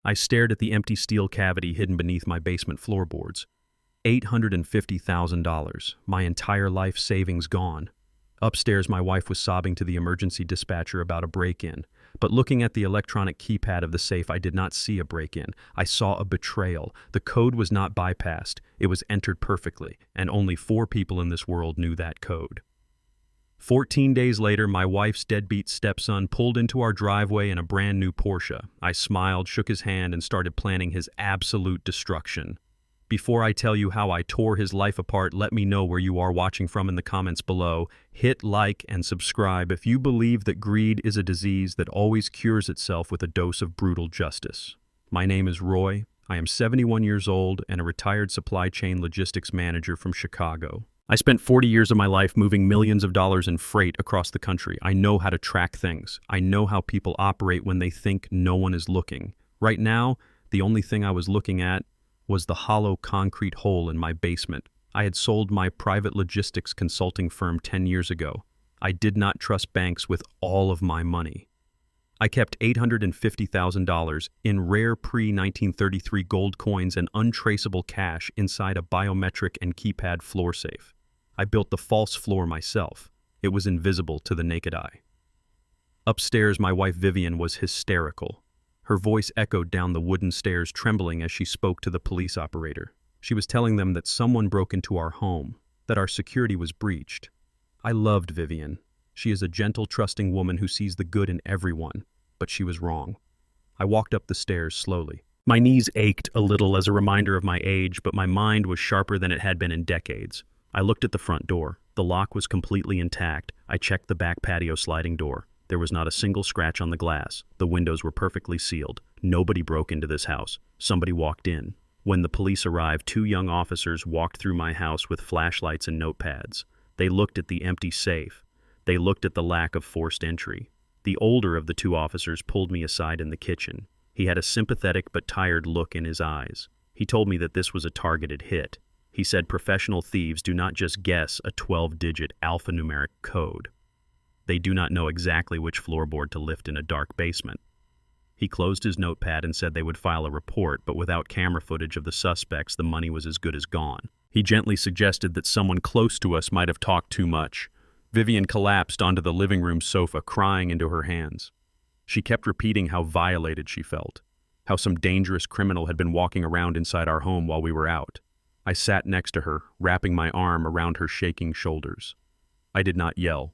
I stared at the empty steel cavity hidden beneath my basement floorboards. $850,000, my entire life savings gone. Upstairs, my wife was sobbing to the emergency dispatcher about a break-in. But looking at the electronic keypad of the safe, I did not see a break-in. I saw a betrayal. The code was not bypassed. It was entered perfectly, and only 4 people in this world knew that code. 14 days later, my wife's deadbeat stepson pulled into our driveway in a brand new Porsche. I smiled, shook his hand, and started planning his absolute destruction. Before I tell you how I tore his life apart, let me know where you are watching from in the comments below. Hit like and subscribe if you believe that greed is a disease that always cures itself with a dose of brutal justice. My name is Roy. I am 71 years old and a retired supply chain logistics manager from Chicago. I spent 40 years of my life moving millions of dollars in freight across the country. I know how to track things. I know how people operate when they think no one is looking. Right now, the only thing I was looking at was the hollow concrete hole in my basement. I had sold my private logistics consulting firm 10 years ago. I did not trust banks with all of my money. I kept $850,000 in rare pre-1933 gold coins and untraceable cash inside a biometric and keypad floor safe. I built the false floor myself. It was invisible to the naked eye. Upstairs, my wife Vivian was hysterical. Her voice echoed down the wooden stairs, trembling as she spoke to the police operator. She was telling them that someone broke into our home, that our security was breached. I loved Vivian. She is a gentle, trusting woman who sees the good in everyone, but she was wrong. I walked up the stairs slowly. My knees ached a little as a reminder of my age, but my mind was sharper than it had been in decades. I looked at the front door. The lock was completely intact. I checked the back patio sliding door. There was not a single scratch on the glass. The windows were perfectly sealed. Nobody broke into this house. Somebody walked in. When the police arrived, 2 young officers walked through my house with flashlights and notepads. They looked at the empty safe. They looked at the lack of forced entry. The older of the 2 officers pulled me aside in the kitchen. He had a sympathetic but tired look in his eyes. He told me that this was a targeted hit. He said professional thieves do not just guess a 12-digit alphanumeric code. They do not know exactly which floorboard to lift in a dark basement. He closed his notepad and said they would file a report, but without camera footage of the suspects, the money was as good as gone. He gently suggested that someone close to us might have talked too much. Vivian collapsed onto the living room sofa, crying into her hands. She kept repeating how violated she felt, how some dangerous criminal had been walking around inside our home while we were out. I sat next to her, wrapping my arm around her shaking shoulders. I did not yell.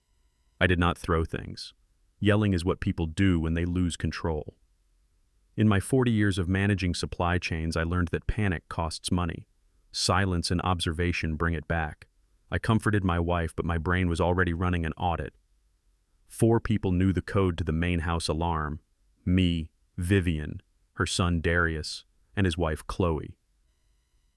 I did not throw things. Yelling is what people do when they lose control. In my 40 years of managing supply chains, I learned that panic costs money. Silence and observation bring it back. I comforted my wife, but my brain was already running an audit. 4 people knew the code to the main house alarm. Me, Vivian, her son Darius, and his wife Chloe.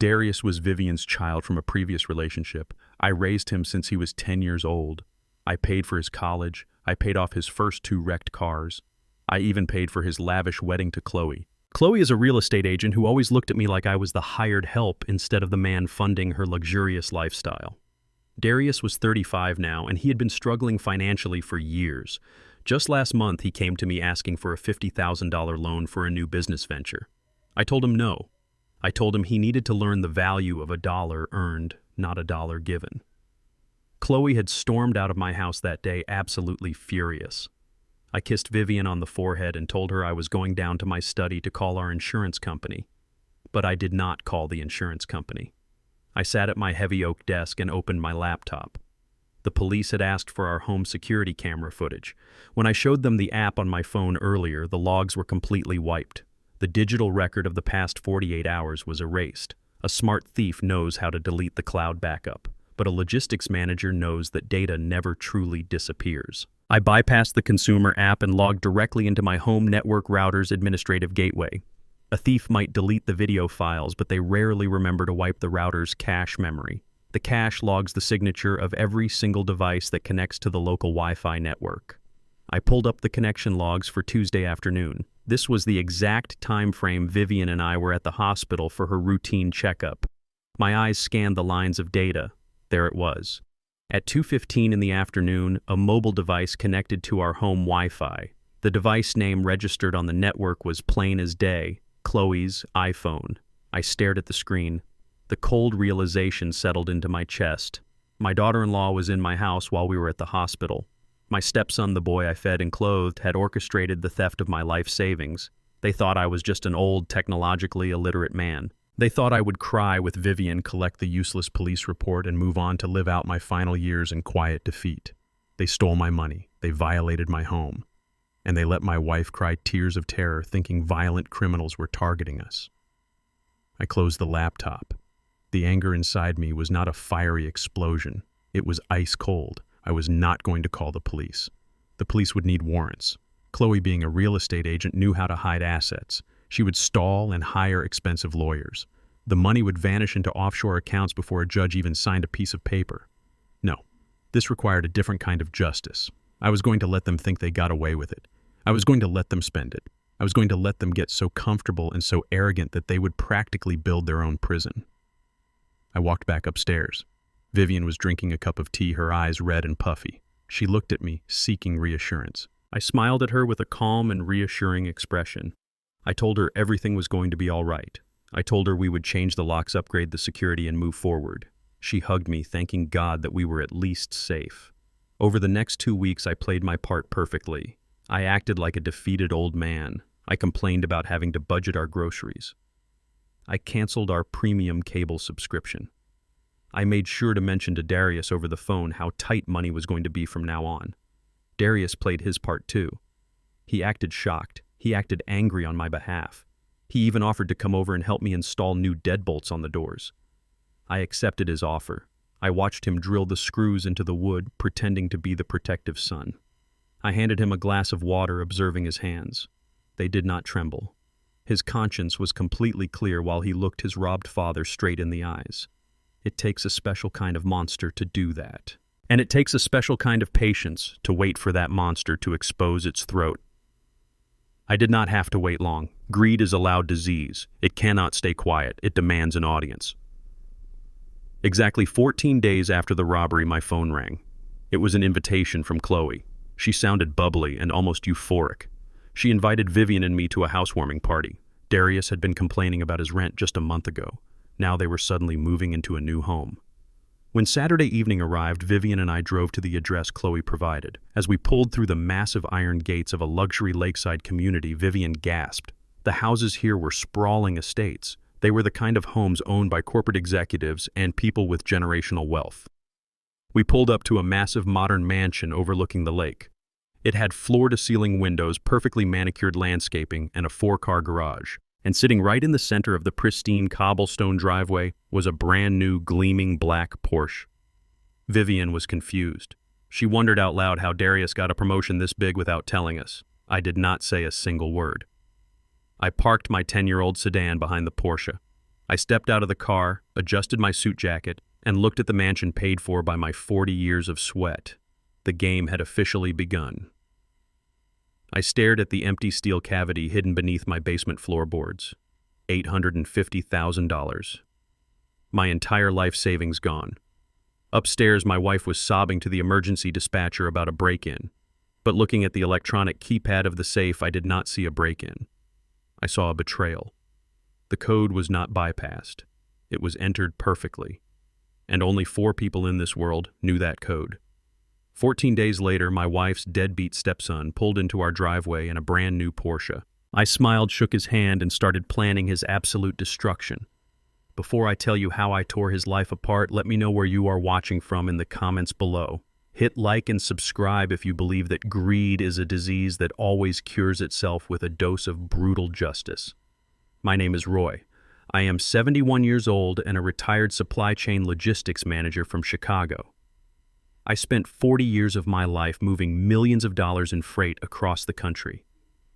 Darius was Vivian's child from a previous relationship. I raised him since he was 10 years old. I paid for his college. I paid off his first 2 wrecked cars. I even paid for his lavish wedding to Chloe. Chloe is a real estate agent who always looked at me like I was the hired help instead of the man funding her luxurious lifestyle. Darius was 35 now, and he had been struggling financially for years. Just last month, he came to me asking for a $50,000 loan for a new business venture. I told him no. I told him he needed to learn the value of a dollar earned, not a dollar given. Chloe had stormed out of my house that day, absolutely furious. I kissed Vivian on the forehead and told her I was going down to my study to call our insurance company. But I did not call the insurance company. I sat at my heavy oak desk and opened my laptop. The police had asked for our home security camera footage. When I showed them the app on my phone earlier, the logs were completely wiped. The digital record of the past 48 hours was erased. A smart thief knows how to delete the cloud backup, but a logistics manager knows that data never truly disappears. I bypassed the consumer app and logged directly into my home network router's administrative gateway. A thief might delete the video files, but they rarely remember to wipe the router's cache memory. The cache logs the signature of every single device that connects to the local Wi-Fi network. I pulled up the connection logs for Tuesday afternoon. This was the exact time frame Vivian and I were at the hospital for her routine checkup. My eyes scanned the lines of data. There it was. At 2:15 in the afternoon, a mobile device connected to our home Wi-Fi. The device name registered on the network was plain as day, Chloe's iPhone. I stared at the screen. The cold realization settled into my chest. My daughter-in-law was in my house while we were at the hospital. My stepson, the boy I fed and clothed, had orchestrated the theft of my life savings. They thought I was just an old, technologically illiterate man. They thought I would cry with Vivian, collect the useless police report, and move on to live out my final years in quiet defeat. They stole my money. They violated my home. And they let my wife cry tears of terror, thinking violent criminals were targeting us. I closed the laptop. The anger inside me was not a fiery explosion. It was ice cold. I was not going to call the police. The police would need warrants. Chloe, being a real estate agent, knew how to hide assets. She would stall and hire expensive lawyers. The money would vanish into offshore accounts before a judge even signed a piece of paper. No, this required a different kind of justice. I was going to let them think they got away with it. I was going to let them spend it. I was going to let them get so comfortable and so arrogant that they would practically build their own prison. I walked back upstairs. Vivian was drinking a cup of tea, her eyes red and puffy. She looked at me, seeking reassurance. I smiled at her with a calm and reassuring expression. I told her everything was going to be all right. I told her we would change the locks, upgrade the security, and move forward. She hugged me, thanking God that we were at least safe. Over the next 2 weeks, I played my part perfectly. I acted like a defeated old man. I complained about having to budget our groceries. I canceled our premium cable subscription. I made sure to mention to Darius over the phone how tight money was going to be from now on. Darius played his part too. He acted shocked. He acted angry on my behalf. He even offered to come over and help me install new deadbolts on the doors. I accepted his offer. I watched him drill the screws into the wood, pretending to be the protective son. I handed him a glass of water, observing his hands. They did not tremble. His conscience was completely clear while he looked his robbed father straight in the eyes. It takes a special kind of monster to do that. And it takes a special kind of patience to wait for that monster to expose its throat. I did not have to wait long. Greed is a loud disease. It cannot stay quiet. It demands an audience. Exactly 14 days after the robbery, my phone rang. It was an invitation from Chloe. She sounded bubbly and almost euphoric. She invited Vivian and me to a housewarming party. Darius had been complaining about his rent just a month ago. Now they were suddenly moving into a new home. When Saturday evening arrived, Vivian and I drove to the address Chloe provided. As we pulled through the massive iron gates of a luxury lakeside community, Vivian gasped. The houses here were sprawling estates. They were the kind of homes owned by corporate executives and people with generational wealth. We pulled up to a massive modern mansion overlooking the lake. It had floor-to-ceiling windows, perfectly manicured landscaping, and a 4-car garage. And sitting right in the center of the pristine cobblestone driveway was a brand-new, gleaming black Porsche. Vivian was confused. She wondered out loud how Darius got a promotion this big without telling us. I did not say a single word. I parked my 10-year-old sedan behind the Porsche. I stepped out of the car, adjusted my suit jacket, and looked at the mansion paid for by my 40 years of sweat. The game had officially begun. I stared at the empty steel cavity hidden beneath my basement floorboards. $850,000. My entire life savings gone. Upstairs, my wife was sobbing to the emergency dispatcher about a break-in. But looking at the electronic keypad of the safe, I did not see a break-in. I saw a betrayal. The code was not bypassed. It was entered perfectly. And only 4 people in this world knew that code. 14 days later, my wife's deadbeat stepson pulled into our driveway in a brand new Porsche. I smiled, shook his hand, and started planning his absolute destruction. Before I tell you how I tore his life apart, let me know where you are watching from in the comments below. Hit like and subscribe if you believe that greed is a disease that always cures itself with a dose of brutal justice. My name is Roy. I am 71 years old and a retired supply chain logistics manager from Chicago. I spent 40 years of my life moving millions of dollars in freight across the country.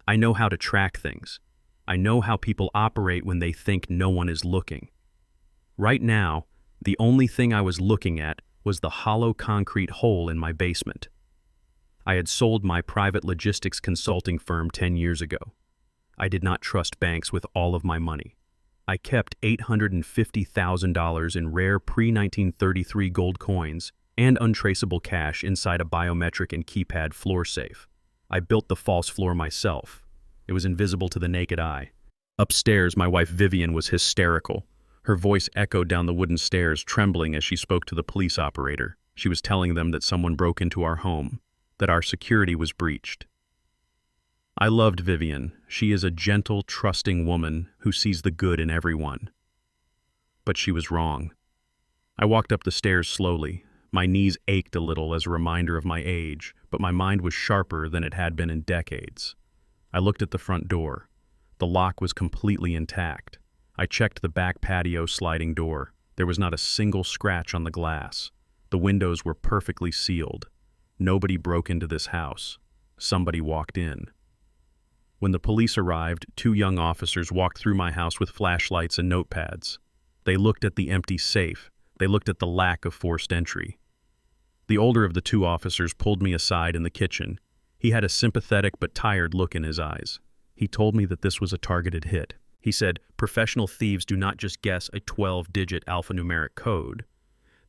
I know how to track things. I know how people operate when they think no one is looking. Right now, the only thing I was looking at was the hollow concrete hole in my basement. I had sold my private logistics consulting firm 10 years ago. I did not trust banks with all of my money. I kept $850,000 in rare pre-1933 gold coins and untraceable cash inside a biometric and keypad floor safe. I built the false floor myself. It was invisible to the naked eye. Upstairs, my wife Vivian was hysterical. Her voice echoed down the wooden stairs, trembling as she spoke to the police operator. She was telling them that someone broke into our home, that our security was breached. I loved Vivian. She is a gentle, trusting woman who sees the good in everyone. But she was wrong. I walked up the stairs slowly. My knees ached a little as a reminder of my age, but my mind was sharper than it had been in decades. I looked at the front door. The lock was completely intact. I checked the back patio sliding door. There was not a single scratch on the glass. The windows were perfectly sealed. Nobody broke into this house. Somebody walked in. When the police arrived, 2 young officers walked through my house with flashlights and notepads. They looked at the empty safe. They looked at the lack of forced entry. The older of the 2 officers pulled me aside in the kitchen. He had a sympathetic but tired look in his eyes. He told me that this was a targeted hit. He said, "Professional thieves do not just guess a 12-digit alphanumeric code.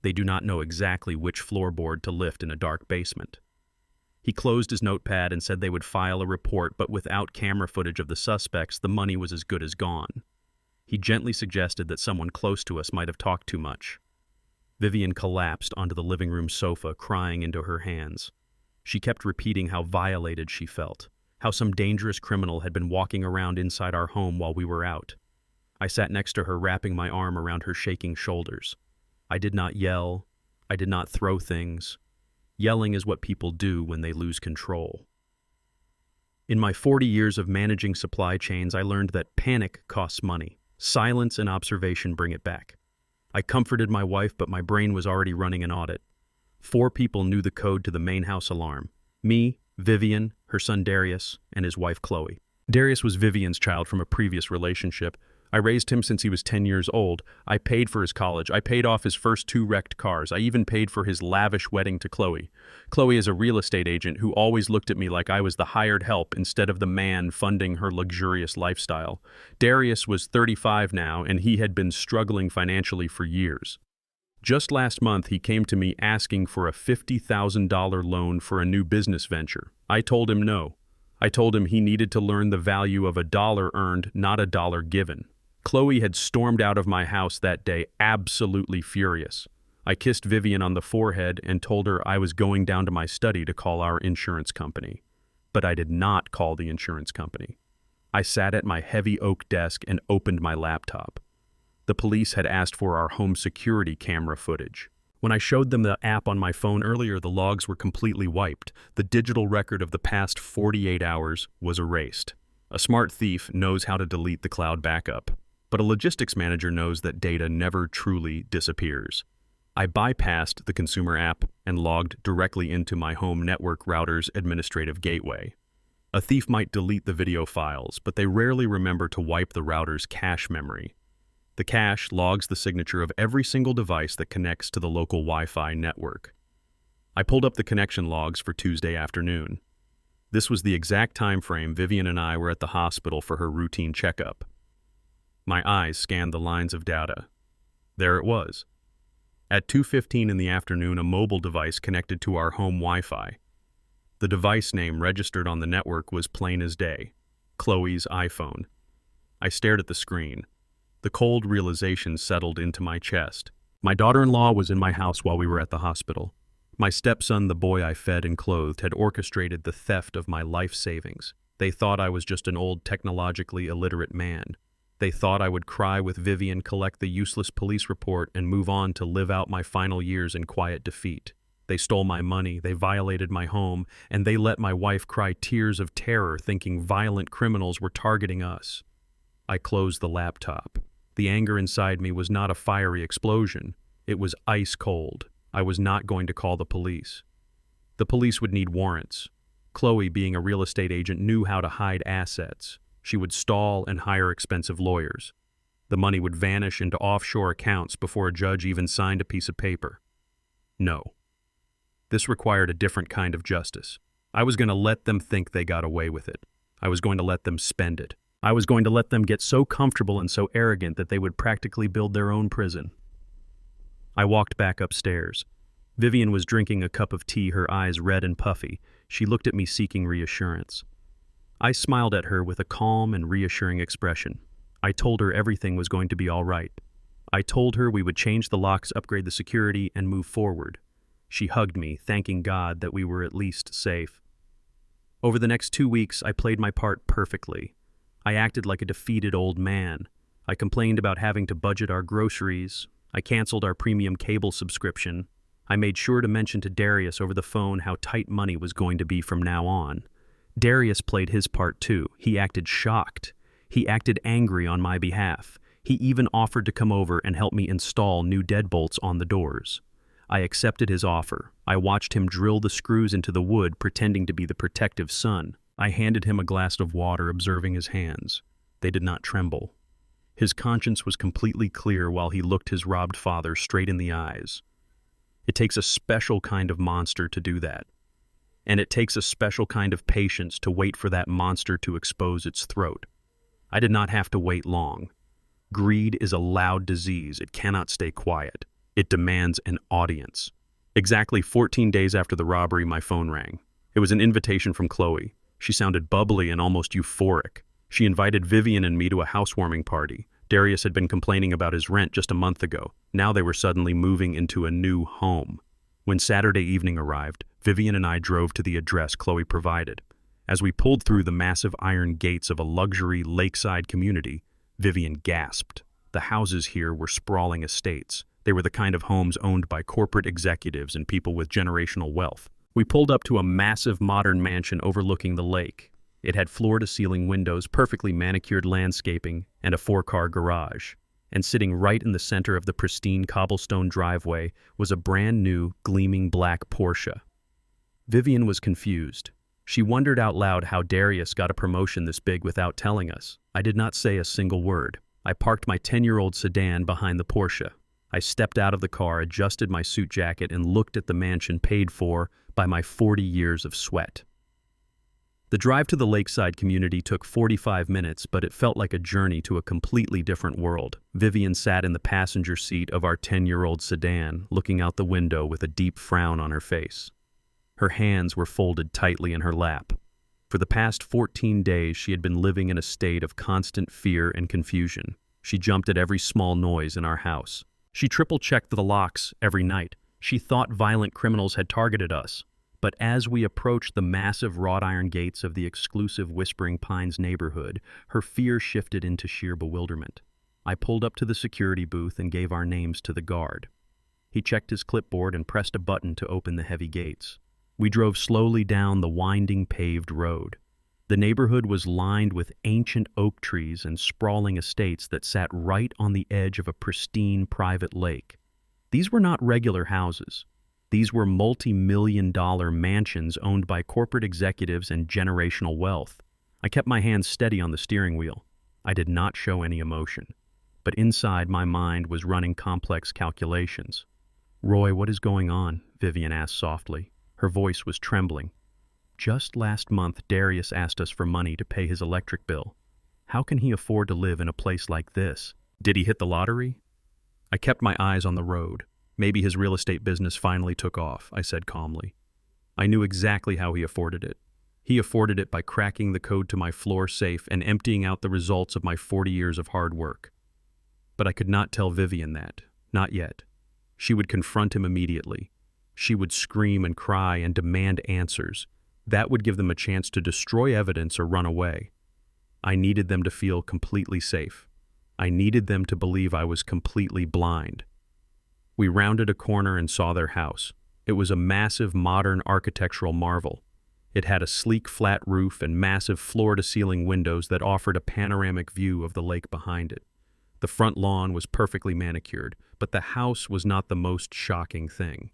They do not know exactly which floorboard to lift in a dark basement." He closed his notepad and said they would file a report, but without camera footage of the suspects, the money was as good as gone. He gently suggested that someone close to us might have talked too much. Vivian collapsed onto the living room sofa, crying into her hands. She kept repeating how violated she felt, how some dangerous criminal had been walking around inside our home while we were out. I sat next to her, wrapping my arm around her shaking shoulders. I did not yell. I did not throw things. Yelling is what people do when they lose control. In my 40 years of managing supply chains, I learned that panic costs money. Silence and observation bring it back. I comforted my wife, but my brain was already running an audit. 4 people knew the code to the main house alarm. Me, Vivian, her son Darius, and his wife Chloe. Darius was Vivian's child from a previous relationship. I raised him since he was 10 years old. I paid for his college. I paid off his first 2 wrecked cars. I even paid for his lavish wedding to Chloe. Chloe is a real estate agent who always looked at me like I was the hired help instead of the man funding her luxurious lifestyle. Darius was 35 now, and he had been struggling financially for years. Just last month, he came to me asking for a $50,000 loan for a new business venture. I told him no. I told him he needed to learn the value of a dollar earned, not a dollar given. Chloe had stormed out of my house that day, absolutely furious. I kissed Vivian on the forehead and told her I was going down to my study to call our insurance company. But I did not call the insurance company. I sat at my heavy oak desk and opened my laptop. The police had asked for our home security camera footage. When I showed them the app on my phone earlier, the logs were completely wiped. The digital record of the past 48 hours was erased. A smart thief knows how to delete the cloud backup. But a logistics manager knows that data never truly disappears. I bypassed the consumer app and logged directly into my home network router's administrative gateway. A thief might delete the video files, but they rarely remember to wipe the router's cache memory. The cache logs the signature of every single device that connects to the local Wi-Fi network. I pulled up the connection logs for Tuesday afternoon. This was the exact time frame Vivian and I were at the hospital for her routine checkup. My eyes scanned the lines of data. There it was. At 2:15 in the afternoon, a mobile device connected to our home Wi-Fi. The device name registered on the network was plain as day, Chloe's iPhone. I stared at the screen. The cold realization settled into my chest. My daughter-in-law was in my house while we were at the hospital. My stepson, the boy I fed and clothed, had orchestrated the theft of my life savings. They thought I was just an old, technologically illiterate man. They thought I would cry with Vivian, collect the useless police report, and move on to live out my final years in quiet defeat. They stole my money, they violated my home, and they let my wife cry tears of terror thinking violent criminals were targeting us. I closed the laptop. The anger inside me was not a fiery explosion. It was ice cold. I was not going to call the police. The police would need warrants. Chloe, being a real estate agent, knew how to hide assets. She would stall and hire expensive lawyers. The money would vanish into offshore accounts before a judge even signed a piece of paper. No. This required a different kind of justice. I was going to let them think they got away with it. I was going to let them spend it. I was going to let them get so comfortable and so arrogant that they would practically build their own prison. I walked back upstairs. Vivian was drinking a cup of tea, her eyes red and puffy. She looked at me seeking reassurance. I smiled at her with a calm and reassuring expression. I told her everything was going to be all right. I told her we would change the locks, upgrade the security, and move forward. She hugged me, thanking God that we were at least safe. Over the next 2 weeks, I played my part perfectly. I acted like a defeated old man. I complained about having to budget our groceries. I canceled our premium cable subscription. I made sure to mention to Darius over the phone how tight money was going to be from now on. Darius played his part too. He acted shocked. He acted angry on my behalf. He even offered to come over and help me install new deadbolts on the doors. I accepted his offer. I watched him drill the screws into the wood, pretending to be the protective son. I handed him a glass of water, observing his hands. They did not tremble. His conscience was completely clear while he looked his robbed father straight in the eyes. It takes a special kind of monster to do that. And it takes a special kind of patience to wait for that monster to expose its throat. I did not have to wait long. Greed is a loud disease. It cannot stay quiet. It demands an audience. Exactly 14 days after the robbery, my phone rang. It was an invitation from Chloe. She sounded bubbly and almost euphoric. She invited Vivian and me to a housewarming party. Darius had been complaining about his rent just a month ago. Now they were suddenly moving into a new home. When Saturday evening arrived, Vivian and I drove to the address Chloe provided. As we pulled through the massive iron gates of a luxury lakeside community, Vivian gasped. The houses here were sprawling estates. They were the kind of homes owned by corporate executives and people with generational wealth. We pulled up to a massive modern mansion overlooking the lake. It had floor-to-ceiling windows, perfectly manicured landscaping, and a 4-car garage. And sitting right in the center of the pristine cobblestone driveway was a brand-new, gleaming black Porsche. Vivian was confused. She wondered out loud how Darius got a promotion this big without telling us. I did not say a single word. I parked my 10-year-old sedan behind the Porsche. I stepped out of the car, adjusted my suit jacket, and looked at the mansion paid for by my 40 years of sweat. The drive to the lakeside community took 45 minutes, but it felt like a journey to a completely different world. Vivian sat in the passenger seat of our 10-year-old sedan, looking out the window with a deep frown on her face. Her hands were folded tightly in her lap. For the past 14 days, she had been living in a state of constant fear and confusion. She jumped at every small noise in our house. She triple-checked the locks every night. She thought violent criminals had targeted us. But as we approached the massive wrought iron gates of the exclusive Whispering Pines neighborhood, her fear shifted into sheer bewilderment. I pulled up to the security booth and gave our names to the guard. He checked his clipboard and pressed a button to open the heavy gates. We drove slowly down the winding paved road. The neighborhood was lined with ancient oak trees and sprawling estates that sat right on the edge of a pristine private lake. These were not regular houses. These were multi-million-dollar mansions owned by corporate executives and generational wealth. I kept my hands steady on the steering wheel. I did not show any emotion. But inside, my mind was running complex calculations. "Roy, what is going on?" Vivian asked softly. Her voice was trembling. "Just last month, Darius asked us for money to pay his electric bill. How can he afford to live in a place like this? Did he hit the lottery?" I kept my eyes on the road. Maybe his real estate business finally took off, I said calmly. I knew exactly how he afforded it. He afforded it by cracking the code to my floor safe and emptying out the results of my 40 years of hard work. But I could not tell Vivian that. Not yet. She would confront him immediately. She would scream and cry and demand answers. That would give them a chance to destroy evidence or run away. I needed them to feel completely safe. I needed them to believe I was completely blind. We rounded a corner and saw their house. It was a massive modern architectural marvel. It had a sleek flat roof and massive floor-to-ceiling windows that offered a panoramic view of the lake behind it. The front lawn was perfectly manicured, but the house was not the most shocking thing.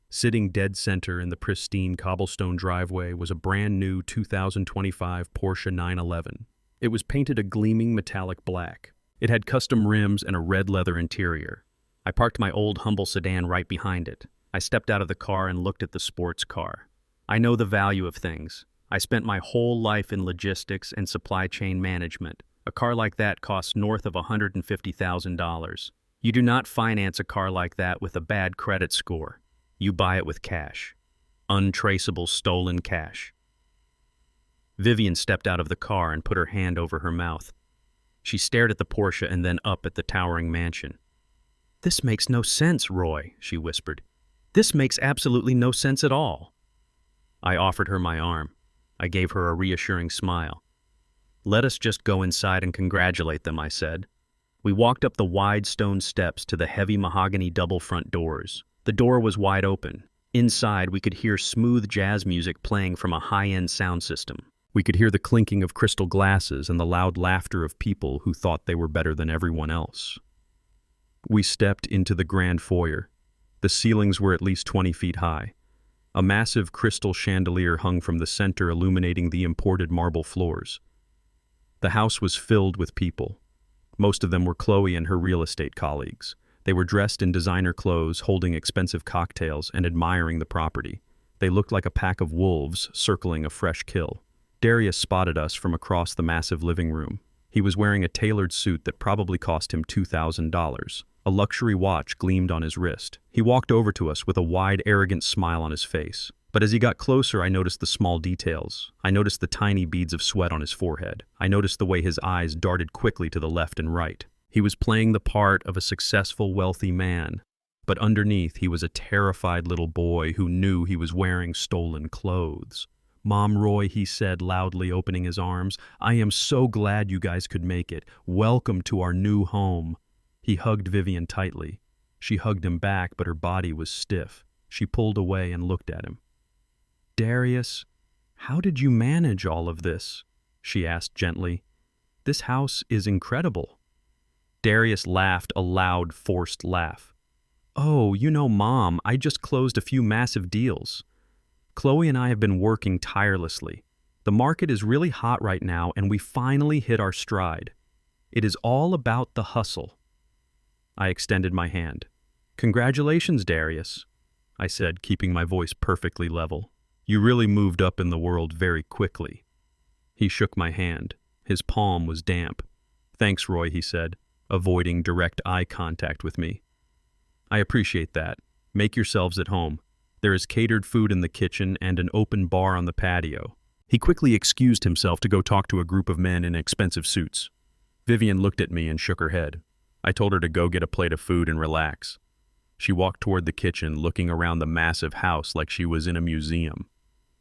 Sitting dead center in the pristine cobblestone driveway was a brand new 2025 Porsche 911. It was painted a gleaming metallic black. It had custom rims and a red leather interior. I parked my old humble sedan right behind it. I stepped out of the car and looked at the sports car. I know the value of things. I spent my whole life in logistics and supply chain management. A car like that costs north of $150,000. You do not finance a car like that with a bad credit score. You buy it with cash. Untraceable stolen cash. Vivian stepped out of the car and put her hand over her mouth. She stared at the Porsche and then up at the towering mansion. "This makes no sense, Roy," she whispered. "This makes absolutely no sense at all." I offered her my arm. I gave her a reassuring smile. "Let us just go inside and congratulate them," I said. We walked up the wide stone steps to the heavy mahogany double front doors. The door was wide open. Inside, we could hear smooth jazz music playing from a high-end sound system. We could hear the clinking of crystal glasses and the loud laughter of people who thought they were better than everyone else. We stepped into the grand foyer. The ceilings were at least 20 feet high. A massive crystal chandelier hung from the center, illuminating the imported marble floors. The house was filled with people. Most of them were Chloe and her real estate colleagues. They were dressed in designer clothes, holding expensive cocktails and admiring the property. They looked like a pack of wolves circling a fresh kill. Darius spotted us from across the massive living room. He was wearing a tailored suit that probably cost him $2,000. A luxury watch gleamed on his wrist. He walked over to us with a wide, arrogant smile on his face. But as he got closer, I noticed the small details. I noticed the tiny beads of sweat on his forehead. I noticed the way his eyes darted quickly to the left and right. He was playing the part of a successful, wealthy man. But underneath, he was a terrified little boy who knew he was wearing stolen clothes. "Mom, Roy," he said, loudly opening his arms, "I am so glad you guys could make it. Welcome to our new home." He hugged Vivian tightly. She hugged him back, but her body was stiff. She pulled away and looked at him. "Darius, how did you manage all of this?" she asked gently. "This house is incredible." Darius laughed a loud, forced laugh. "Oh, Mom, I just closed a few massive deals. Chloe and I have been working tirelessly. The market is really hot right now, and we finally hit our stride. It is all about the hustle." I extended my hand. "Congratulations, Darius," I said, keeping my voice perfectly level. "You really moved up in the world very quickly." He shook my hand. His palm was damp. "Thanks, Roy," he said, avoiding direct eye contact with me. "I appreciate that. Make yourselves at home. There is catered food in the kitchen and an open bar on the patio." He quickly excused himself to go talk to a group of men in expensive suits. Vivian looked at me and shook her head. I told her to go get a plate of food and relax. She walked toward the kitchen, looking around the massive house like she was in a museum.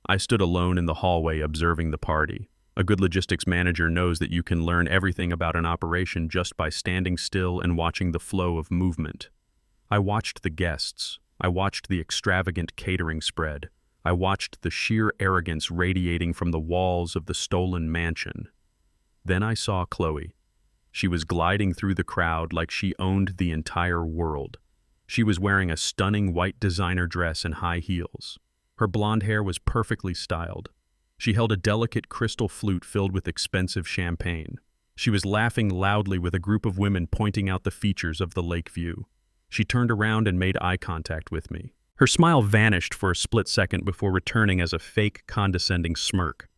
I stood alone in the hallway observing the party. A good logistics manager knows that you can learn everything about an operation just by standing still and watching the flow of movement. I watched the guests. I watched the extravagant catering spread. I watched the sheer arrogance radiating from the walls of the stolen mansion. Then I saw Chloe. She was gliding through the crowd like she owned the entire world. She was wearing a stunning white designer dress and high heels. Her blonde hair was perfectly styled. She held a delicate crystal flute filled with expensive champagne. She was laughing loudly with a group of women pointing out the features of the lake view. She turned around and made eye contact with me. Her smile vanished for a split second before returning as a fake, condescending smirk.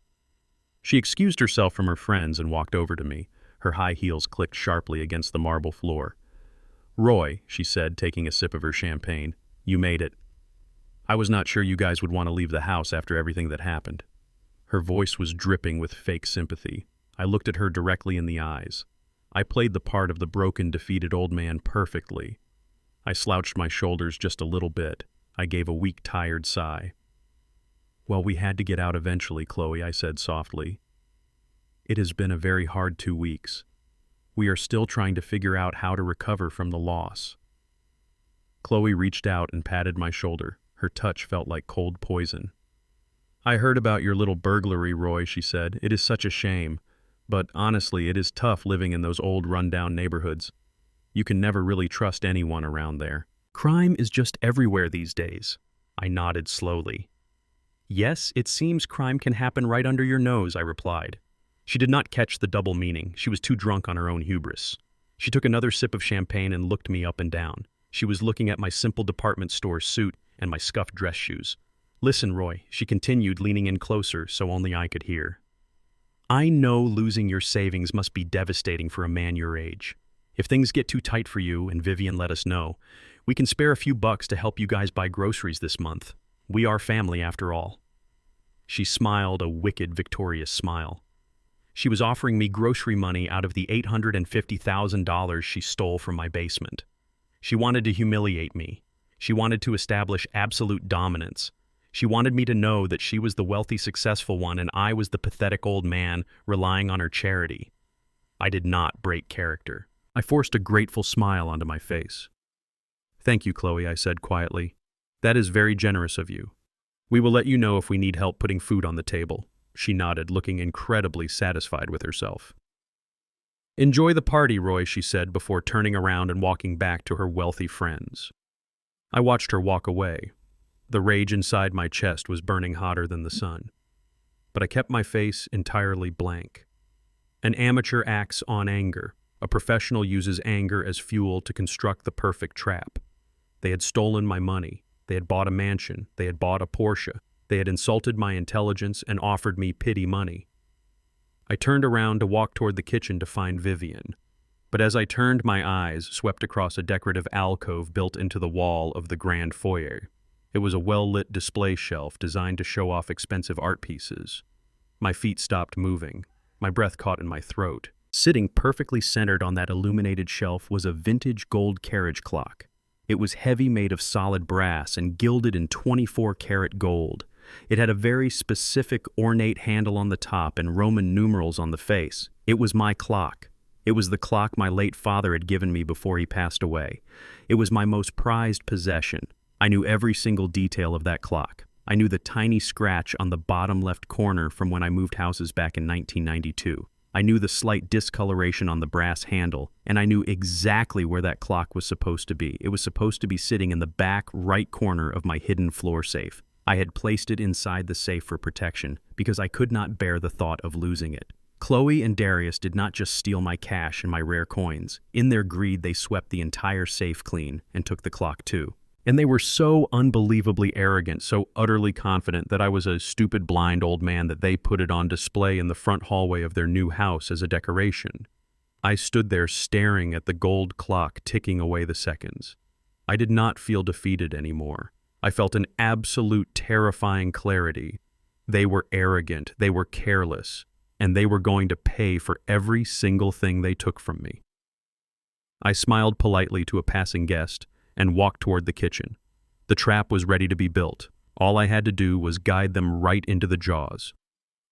She excused herself from her friends and walked over to me. Her high heels clicked sharply against the marble floor. "Roy," she said, taking a sip of her champagne, "you made it. I was not sure you guys would want to leave the house after everything that happened." Her voice was dripping with fake sympathy. I looked at her directly in the eyes. I played the part of the broken, defeated old man perfectly. I slouched my shoulders just a little bit. I gave a weak, tired sigh. "Well, we had to get out eventually, Chloe," I said softly. "It has been a very hard 2 weeks. We are still trying to figure out how to recover from the loss." Chloe reached out and patted my shoulder. Her touch felt like cold poison. "I heard about your little burglary, Roy," she said. "It is such a shame. But honestly, it is tough living in those old rundown neighborhoods. You can never really trust anyone around there." "Crime is just everywhere these days." I nodded slowly. "Yes, it seems crime can happen right under your nose," I replied. She did not catch the double meaning. She was too drunk on her own hubris. She took another sip of champagne and looked me up and down. She was looking at my simple department store suit and my scuffed dress shoes. "Listen, Roy," she continued, leaning in closer so only I could hear. "I know losing your savings must be devastating for a man your age. If things get too tight for you, and Vivian let us know, we can spare a few bucks to help you guys buy groceries this month. We are family after all." She smiled a wicked, victorious smile. She was offering me grocery money out of the $850,000 she stole from my basement. She wanted to humiliate me. She wanted to establish absolute dominance. She wanted me to know that she was the wealthy, successful one and I was the pathetic old man relying on her charity. I did not break character. I forced a grateful smile onto my face. "Thank you, Chloe," I said quietly. "That is very generous of you. We will let you know if we need help putting food on the table." She nodded, looking incredibly satisfied with herself. "Enjoy the party, Roy," she said before turning around and walking back to her wealthy friends. I watched her walk away. The rage inside my chest was burning hotter than the sun. But I kept my face entirely blank. An amateur acts on anger. A professional uses anger as fuel to construct the perfect trap. They had stolen my money. They had bought a mansion. They had bought a Porsche. They had insulted my intelligence and offered me pity money. I turned around to walk toward the kitchen to find Vivian. But as I turned, my eyes swept across a decorative alcove built into the wall of the grand foyer. It was a well-lit display shelf designed to show off expensive art pieces. My feet stopped moving. My breath caught in my throat. Sitting perfectly centered on that illuminated shelf was a vintage gold carriage clock. It was heavy, made of solid brass and gilded in 24-karat gold. It had a very specific, ornate handle on the top and Roman numerals on the face. It was my clock. It was the clock my late father had given me before he passed away. It was my most prized possession. I knew every single detail of that clock. I knew the tiny scratch on the bottom left corner from when I moved houses back in 1992. I knew the slight discoloration on the brass handle, and I knew exactly where that clock was supposed to be. It was supposed to be sitting in the back right corner of my hidden floor safe. I had placed it inside the safe for protection because I could not bear the thought of losing it. Chloe and Darius did not just steal my cash and my rare coins. In their greed, they swept the entire safe clean and took the clock too. And they were so unbelievably arrogant, so utterly confident that I was a stupid blind old man that they put it on display in the front hallway of their new house as a decoration. I stood there staring at the gold clock ticking away the seconds. I did not feel defeated anymore. I felt an absolute terrifying clarity. They were arrogant, they were careless, and they were going to pay for every single thing they took from me. I smiled politely to a passing guest and walked toward the kitchen. The trap was ready to be built. All I had to do was guide them right into the jaws.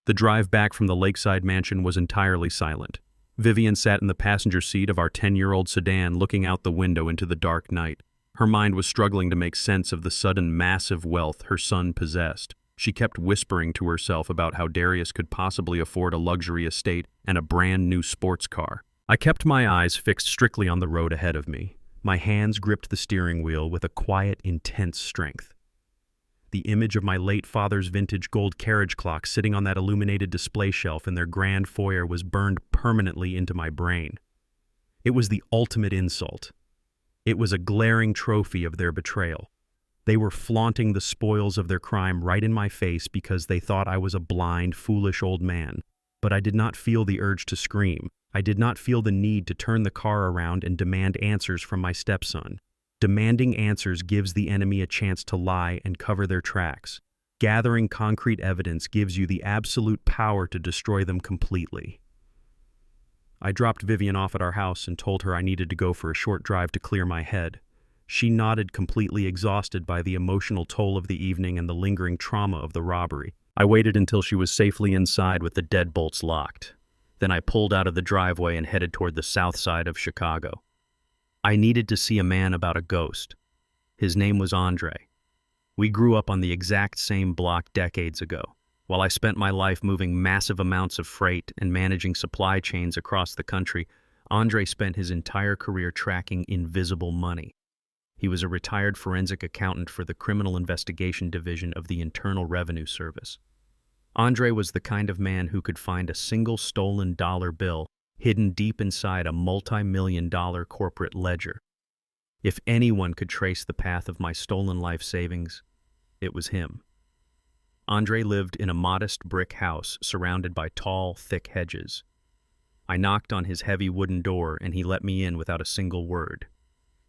The drive back from the lakeside mansion was entirely silent. Vivian sat in the passenger seat of our 10-year-old sedan looking out the window into the dark night. Her mind was struggling to make sense of the sudden massive wealth her son possessed. She kept whispering to herself about how Darius could possibly afford a luxury estate and a brand new sports car. I kept my eyes fixed strictly on the road ahead of me. My hands gripped the steering wheel with a quiet, intense strength. The image of my late father's vintage gold carriage clock sitting on that illuminated display shelf in their grand foyer was burned permanently into my brain. It was the ultimate insult. It was a glaring trophy of their betrayal. They were flaunting the spoils of their crime right in my face because they thought I was a blind, foolish old man. But I did not feel the urge to scream. I did not feel the need to turn the car around and demand answers from my stepson. Demanding answers gives the enemy a chance to lie and cover their tracks. Gathering concrete evidence gives you the absolute power to destroy them completely. I dropped Vivian off at our house and told her I needed to go for a short drive to clear my head. She nodded, completely exhausted by the emotional toll of the evening and the lingering trauma of the robbery. I waited until she was safely inside with the deadbolts locked. Then I pulled out of the driveway and headed toward the south side of Chicago. I needed to see a man about a ghost. His name was Andre. We grew up on the exact same block decades ago. While I spent my life moving massive amounts of freight and managing supply chains across the country, Andre spent his entire career tracking invisible money. He was a retired forensic accountant for the Criminal Investigation Division of the Internal Revenue Service. Andre was the kind of man who could find a single stolen dollar bill hidden deep inside a multi-million-dollar corporate ledger. If anyone could trace the path of my stolen life savings, it was him. Andre lived in a modest brick house surrounded by tall, thick hedges. I knocked on his heavy wooden door and he let me in without a single word.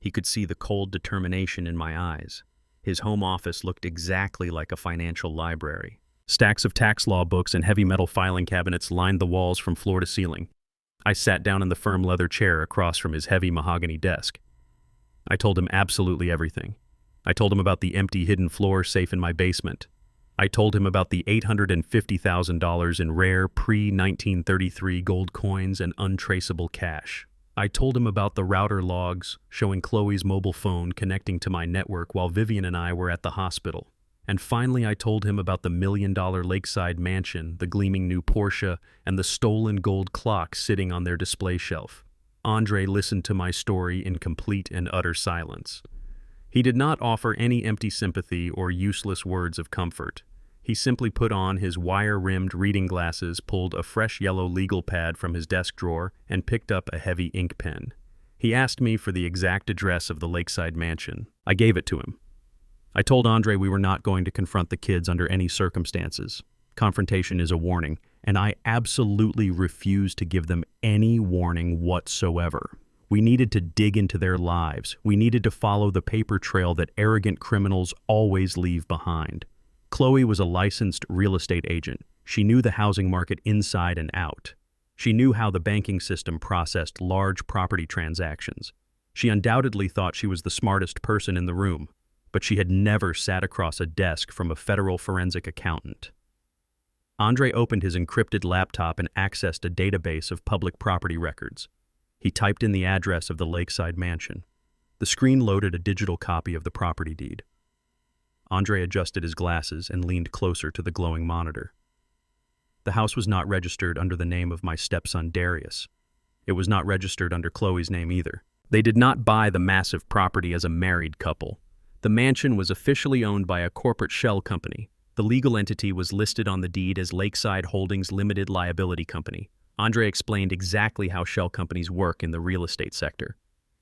He could see the cold determination in my eyes. His home office looked exactly like a financial library. Stacks of tax law books and heavy metal filing cabinets lined the walls from floor to ceiling. I sat down in the firm leather chair across from his heavy mahogany desk. I told him absolutely everything. I told him about the empty hidden floor safe in my basement. I told him about the $850,000 in rare pre-1933 gold coins and untraceable cash. I told him about the router logs showing Chloe's mobile phone connecting to my network while Vivian and I were at the hospital. And finally, I told him about the $1 million lakeside mansion, the gleaming new Porsche, and the stolen gold clock sitting on their display shelf. Andre listened to my story in complete and utter silence. He did not offer any empty sympathy or useless words of comfort. He simply put on his wire-rimmed reading glasses, pulled a fresh yellow legal pad from his desk drawer, and picked up a heavy ink pen. He asked me for the exact address of the lakeside mansion. I gave it to him. I told Andre we were not going to confront the kids under any circumstances. Confrontation is a warning, and I absolutely refused to give them any warning whatsoever. We needed to dig into their lives. We needed to follow the paper trail that arrogant criminals always leave behind. Chloe was a licensed real estate agent. She knew the housing market inside and out. She knew how the banking system processed large property transactions. She undoubtedly thought she was the smartest person in the room, but she had never sat across a desk from a federal forensic accountant. Andre opened his encrypted laptop and accessed a database of public property records. He typed in the address of the lakeside mansion. The screen loaded a digital copy of the property deed. Andre adjusted his glasses and leaned closer to the glowing monitor. The house was not registered under the name of my stepson Darius. It was not registered under Chloe's name either. They did not buy the massive property as a married couple. The mansion was officially owned by a corporate shell company. The legal entity was listed on the deed as Lakeside Holdings Limited Liability Company. Andre explained exactly how shell companies work in the real estate sector.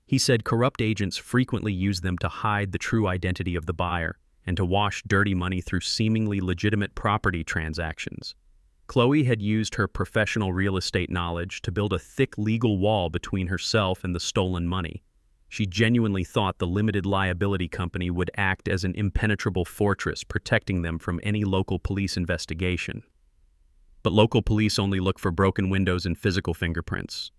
He said corrupt agents frequently use them to hide the true identity of the buyer and to wash dirty money through seemingly legitimate property transactions. Chloe had used her professional real estate knowledge to build a thick legal wall between herself and the stolen money. She genuinely thought the limited liability company would act as an impenetrable fortress, protecting them from any local police investigation. But local police only look for broken windows and physical fingerprints.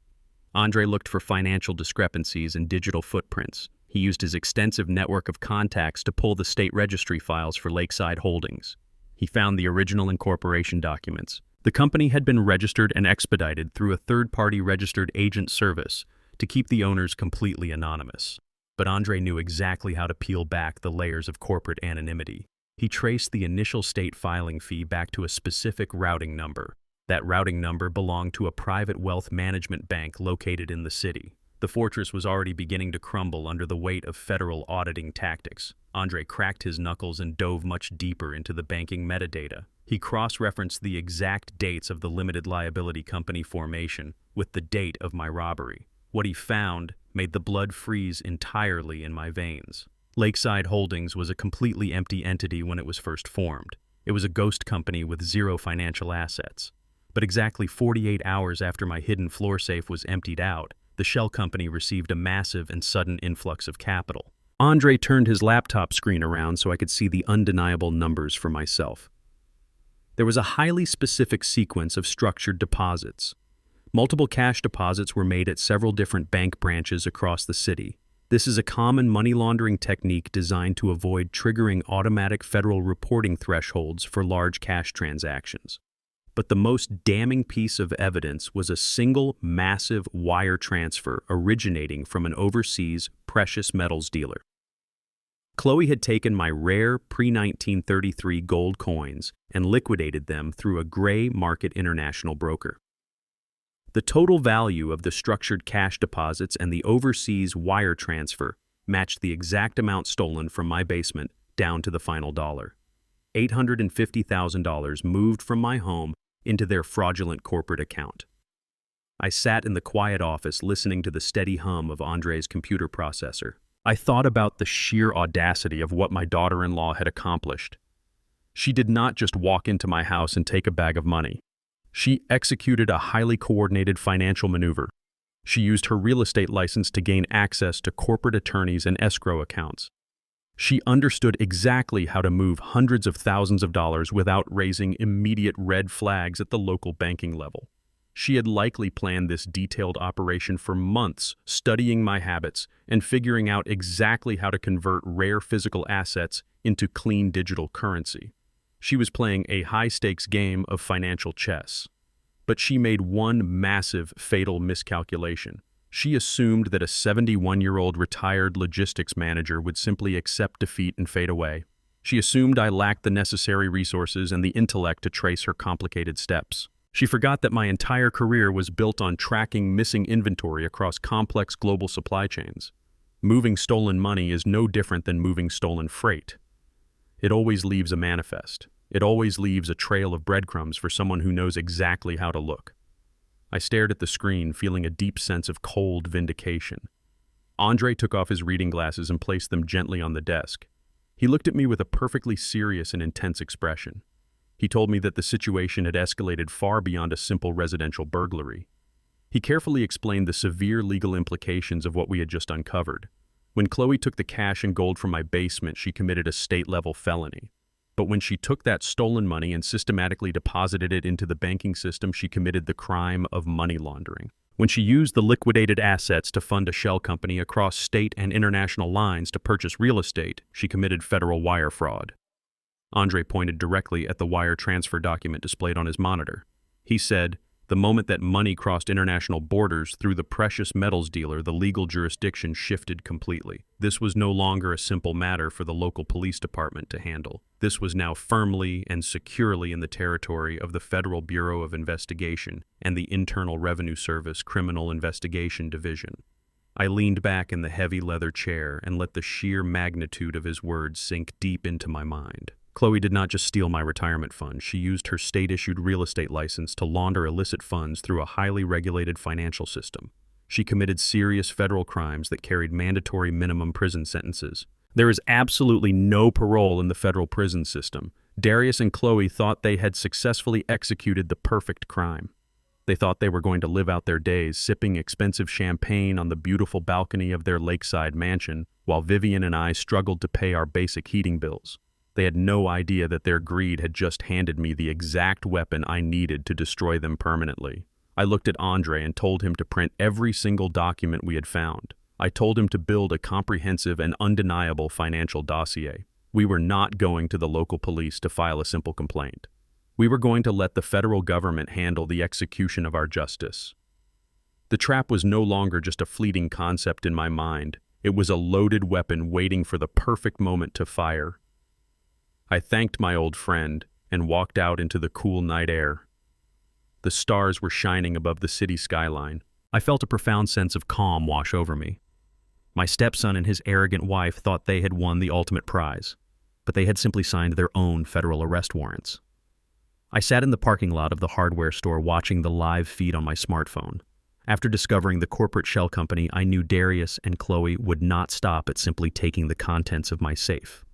Andre looked for financial discrepancies and digital footprints. He used his extensive network of contacts to pull the state registry files for Lakeside Holdings. He found the original incorporation documents. The company had been registered and expedited through a third-party registered agent service to keep the owners completely anonymous. But Andre knew exactly how to peel back the layers of corporate anonymity. He traced the initial state filing fee back to a specific routing number. That routing number belonged to a private wealth management bank located in the city. The fortress was already beginning to crumble under the weight of federal auditing tactics. Andre cracked his knuckles and dove much deeper into the banking metadata. He cross-referenced the exact dates of the limited liability company formation with the date of my robbery. What he found made the blood freeze entirely in my veins. Lakeside Holdings was a completely empty entity when it was first formed. It was a ghost company with zero financial assets. But exactly 48 hours after my hidden floor safe was emptied out, the shell company received a massive and sudden influx of capital. Andre turned his laptop screen around so I could see the undeniable numbers for myself. There was a highly specific sequence of structured deposits. Multiple cash deposits were made at several different bank branches across the city. This is a common money laundering technique designed to avoid triggering automatic federal reporting thresholds for large cash transactions. But the most damning piece of evidence was a single massive wire transfer originating from an overseas precious metals dealer. Chloe had taken my rare pre-1933 gold coins and liquidated them through a gray market international broker. The total value of the structured cash deposits and the overseas wire transfer matched the exact amount stolen from my basement down to the final dollar. $850,000 moved from my home into their fraudulent corporate account. I sat in the quiet office listening to the steady hum of Andre's computer processor. I thought about the sheer audacity of what my daughter-in-law had accomplished. She did not just walk into my house and take a bag of money. She executed a highly coordinated financial maneuver. She used her real estate license to gain access to corporate attorneys and escrow accounts. She understood exactly how to move hundreds of thousands of dollars without raising immediate red flags at the local banking level. She had likely planned this detailed operation for months, studying my habits and figuring out exactly how to convert rare physical assets into clean digital currency. She was playing a high-stakes game of financial chess. But she made one massive, fatal miscalculation. She assumed that a 71-year-old retired logistics manager would simply accept defeat and fade away. She assumed I lacked the necessary resources and the intellect to trace her complicated steps. She forgot that my entire career was built on tracking missing inventory across complex global supply chains. Moving stolen money is no different than moving stolen freight. It always leaves a manifest. It always leaves a trail of breadcrumbs for someone who knows exactly how to look. I stared at the screen, feeling a deep sense of cold vindication. Andre took off his reading glasses and placed them gently on the desk. He looked at me with a perfectly serious and intense expression. He told me that the situation had escalated far beyond a simple residential burglary. He carefully explained the severe legal implications of what we had just uncovered. When Chloe took the cash and gold from my basement, she committed a state-level felony. But when she took that stolen money and systematically deposited it into the banking system, she committed the crime of money laundering. When she used the liquidated assets to fund a shell company across state and international lines to purchase real estate, she committed federal wire fraud. Andre pointed directly at the wire transfer document displayed on his monitor. He said, "The moment that money crossed international borders through the precious metals dealer, the legal jurisdiction shifted completely. This was no longer a simple matter for the local police department to handle. This was now firmly and securely in the territory of the Federal Bureau of Investigation and the Internal Revenue Service Criminal Investigation Division." I leaned back in the heavy leather chair and let the sheer magnitude of his words sink deep into my mind. Chloe did not just steal my retirement fund. She used her state-issued real estate license to launder illicit funds through a highly regulated financial system. She committed serious federal crimes that carried mandatory minimum prison sentences. There is absolutely no parole in the federal prison system. Darius and Chloe thought they had successfully executed the perfect crime. They thought they were going to live out their days sipping expensive champagne on the beautiful balcony of their lakeside mansion, while Vivian and I struggled to pay our basic heating bills. They had no idea that their greed had just handed me the exact weapon I needed to destroy them permanently. I looked at Andre and told him to print every single document we had found. I told him to build a comprehensive and undeniable financial dossier. We were not going to the local police to file a simple complaint. We were going to let the federal government handle the execution of our justice. The trap was no longer just a fleeting concept in my mind. It was a loaded weapon waiting for the perfect moment to fire. I thanked my old friend and walked out into the cool night air. The stars were shining above the city skyline. I felt a profound sense of calm wash over me. My stepson and his arrogant wife thought they had won the ultimate prize, but they had simply signed their own federal arrest warrants. I sat in the parking lot of the hardware store watching the live feed on my smartphone. After discovering the corporate shell company, I knew Darius and Chloe would not stop at simply taking the contents of my safe.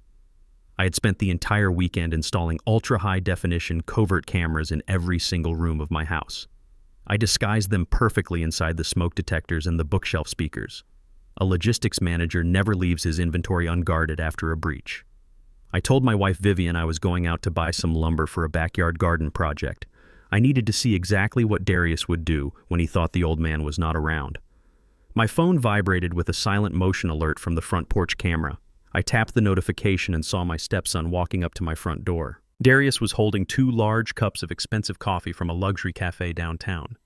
I had spent the entire weekend installing ultra-high-definition covert cameras in every single room of my house. I disguised them perfectly inside the smoke detectors and the bookshelf speakers. A logistics manager never leaves his inventory unguarded after a breach. I told my wife Vivian I was going out to buy some lumber for a backyard garden project. I needed to see exactly what Darius would do when he thought the old man was not around. My phone vibrated with a silent motion alert from the front porch camera. I tapped the notification and saw my stepson walking up to my front door. Darius was holding 2 large cups of expensive coffee from a luxury cafe downtown.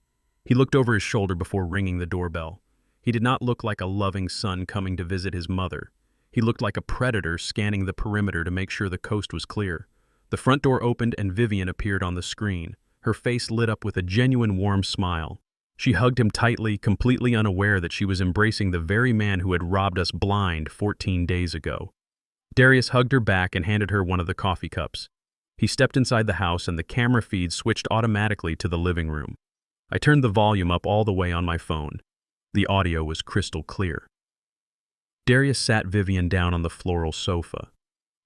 He looked over his shoulder before ringing the doorbell. He did not look like a loving son coming to visit his mother. He looked like a predator scanning the perimeter to make sure the coast was clear. The front door opened and Vivian appeared on the screen. Her face lit up with a genuine warm smile. She hugged him tightly, completely unaware that she was embracing the very man who had robbed us blind 14 days ago. Darius hugged her back and handed her one of the coffee cups. He stepped inside the house and the camera feed switched automatically to the living room. I turned the volume up all the way on my phone. The audio was crystal clear. Darius sat Vivian down on the floral sofa.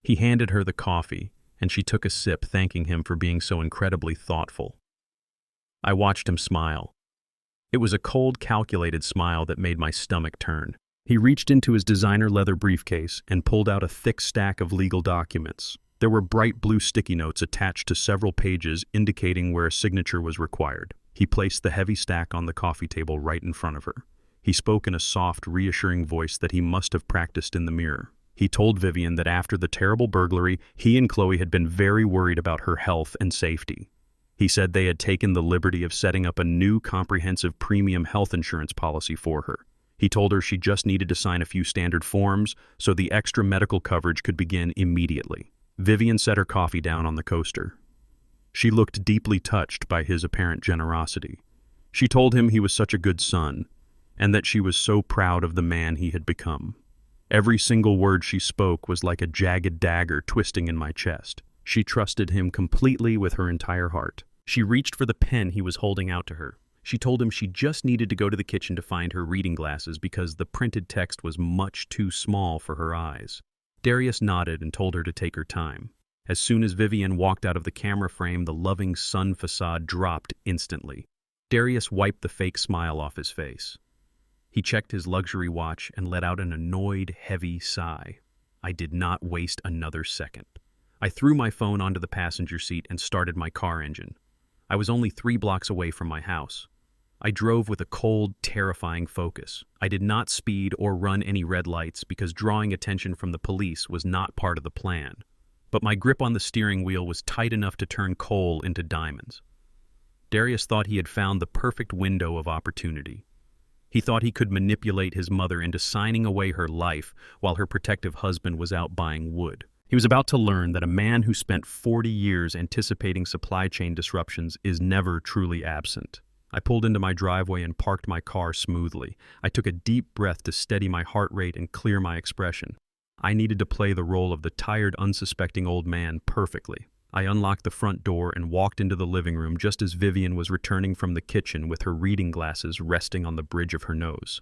He handed her the coffee, and she took a sip, thanking him for being so incredibly thoughtful. I watched him smile. It was a cold, calculated smile that made my stomach turn. He reached into his designer leather briefcase and pulled out a thick stack of legal documents. There were bright blue sticky notes attached to several pages indicating where a signature was required. He placed the heavy stack on the coffee table right in front of her. He spoke in a soft, reassuring voice that he must have practiced in the mirror. He told Vivian that after the terrible burglary, he and Chloe had been very worried about her health and safety. He said they had taken the liberty of setting up a new comprehensive premium health insurance policy for her. He told her she just needed to sign a few standard forms so the extra medical coverage could begin immediately. Vivian set her coffee down on the coaster. She looked deeply touched by his apparent generosity. She told him he was such a good son, and that she was so proud of the man he had become. Every single word she spoke was like a jagged dagger twisting in my chest. She trusted him completely with her entire heart. She reached for the pen he was holding out to her. She told him she just needed to go to the kitchen to find her reading glasses because the printed text was much too small for her eyes. Darius nodded and told her to take her time. As soon as Vivian walked out of the camera frame, the loving sun facade dropped instantly. Darius wiped the fake smile off his face. He checked his luxury watch and let out an annoyed, heavy sigh. I did not waste another second. I threw my phone onto the passenger seat and started my car engine. I was only 3 blocks away from my house. I drove with a cold, terrifying focus. I did not speed or run any red lights because drawing attention from the police was not part of the plan. But my grip on the steering wheel was tight enough to turn coal into diamonds. Darius thought he had found the perfect window of opportunity. He thought he could manipulate his mother into signing away her life while her protective husband was out buying wood. He was about to learn that a man who spent 40 years anticipating supply chain disruptions is never truly absent. I pulled into my driveway and parked my car smoothly. I took a deep breath to steady my heart rate and clear my expression. I needed to play the role of the tired, unsuspecting old man perfectly. I unlocked the front door and walked into the living room just as Vivian was returning from the kitchen with her reading glasses resting on the bridge of her nose.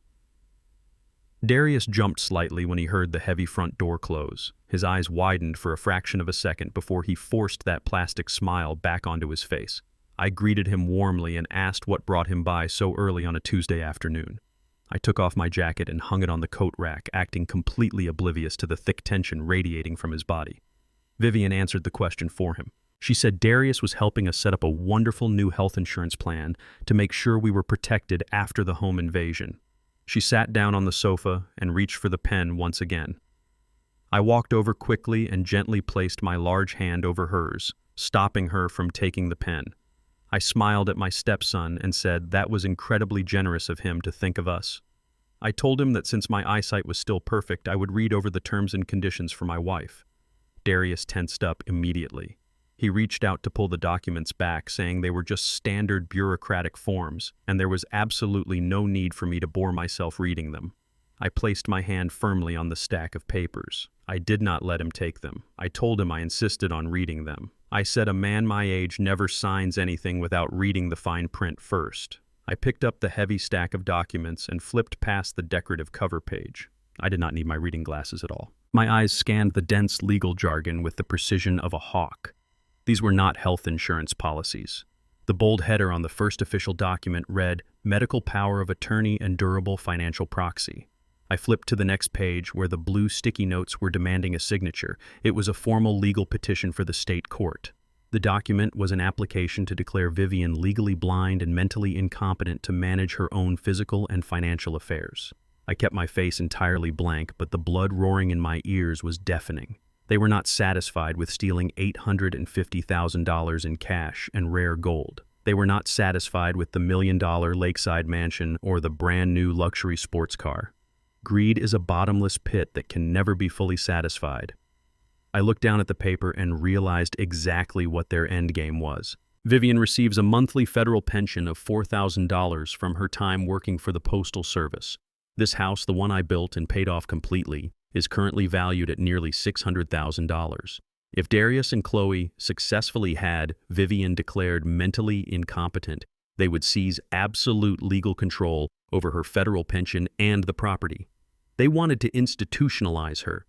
Darius jumped slightly when he heard the heavy front door close. His eyes widened for a fraction of a second before he forced that plastic smile back onto his face. I greeted him warmly and asked what brought him by so early on a Tuesday afternoon. I took off my jacket and hung it on the coat rack, acting completely oblivious to the thick tension radiating from his body. Vivian answered the question for him. She said Darius was helping us set up a wonderful new health insurance plan to make sure we were protected after the home invasion. She sat down on the sofa and reached for the pen once again. I walked over quickly and gently placed my large hand over hers, stopping her from taking the pen. I smiled at my stepson and said that was incredibly generous of him to think of us. I told him that since my eyesight was still perfect, I would read over the terms and conditions for my wife. Darius tensed up immediately. He reached out to pull the documents back, saying they were just standard bureaucratic forms, and there was absolutely no need for me to bore myself reading them. I placed my hand firmly on the stack of papers. I did not let him take them. I told him I insisted on reading them. I said a man my age never signs anything without reading the fine print first. I picked up the heavy stack of documents and flipped past the decorative cover page. I did not need my reading glasses at all. My eyes scanned the dense legal jargon with the precision of a hawk. These were not health insurance policies. The bold header on the first official document read, "Medical power of attorney and durable financial proxy." I flipped to the next page where the blue sticky notes were demanding a signature. It was a formal legal petition for the state court. The document was an application to declare Vivian legally blind and mentally incompetent to manage her own physical and financial affairs. I kept my face entirely blank, but the blood roaring in my ears was deafening. They were not satisfied with stealing $850,000 in cash and rare gold. They were not satisfied with the $1 million lakeside mansion or the brand new luxury sports car. Greed is a bottomless pit that can never be fully satisfied. I looked down at the paper and realized exactly what their endgame was. Vivian receives a monthly federal pension of $4,000 from her time working for the Postal Service. This house, the one I built and paid off completely, is currently valued at nearly $600,000. If Darius and Chloe successfully had Vivian declared mentally incompetent, they would seize absolute legal control over her federal pension and the property. They wanted to institutionalize her.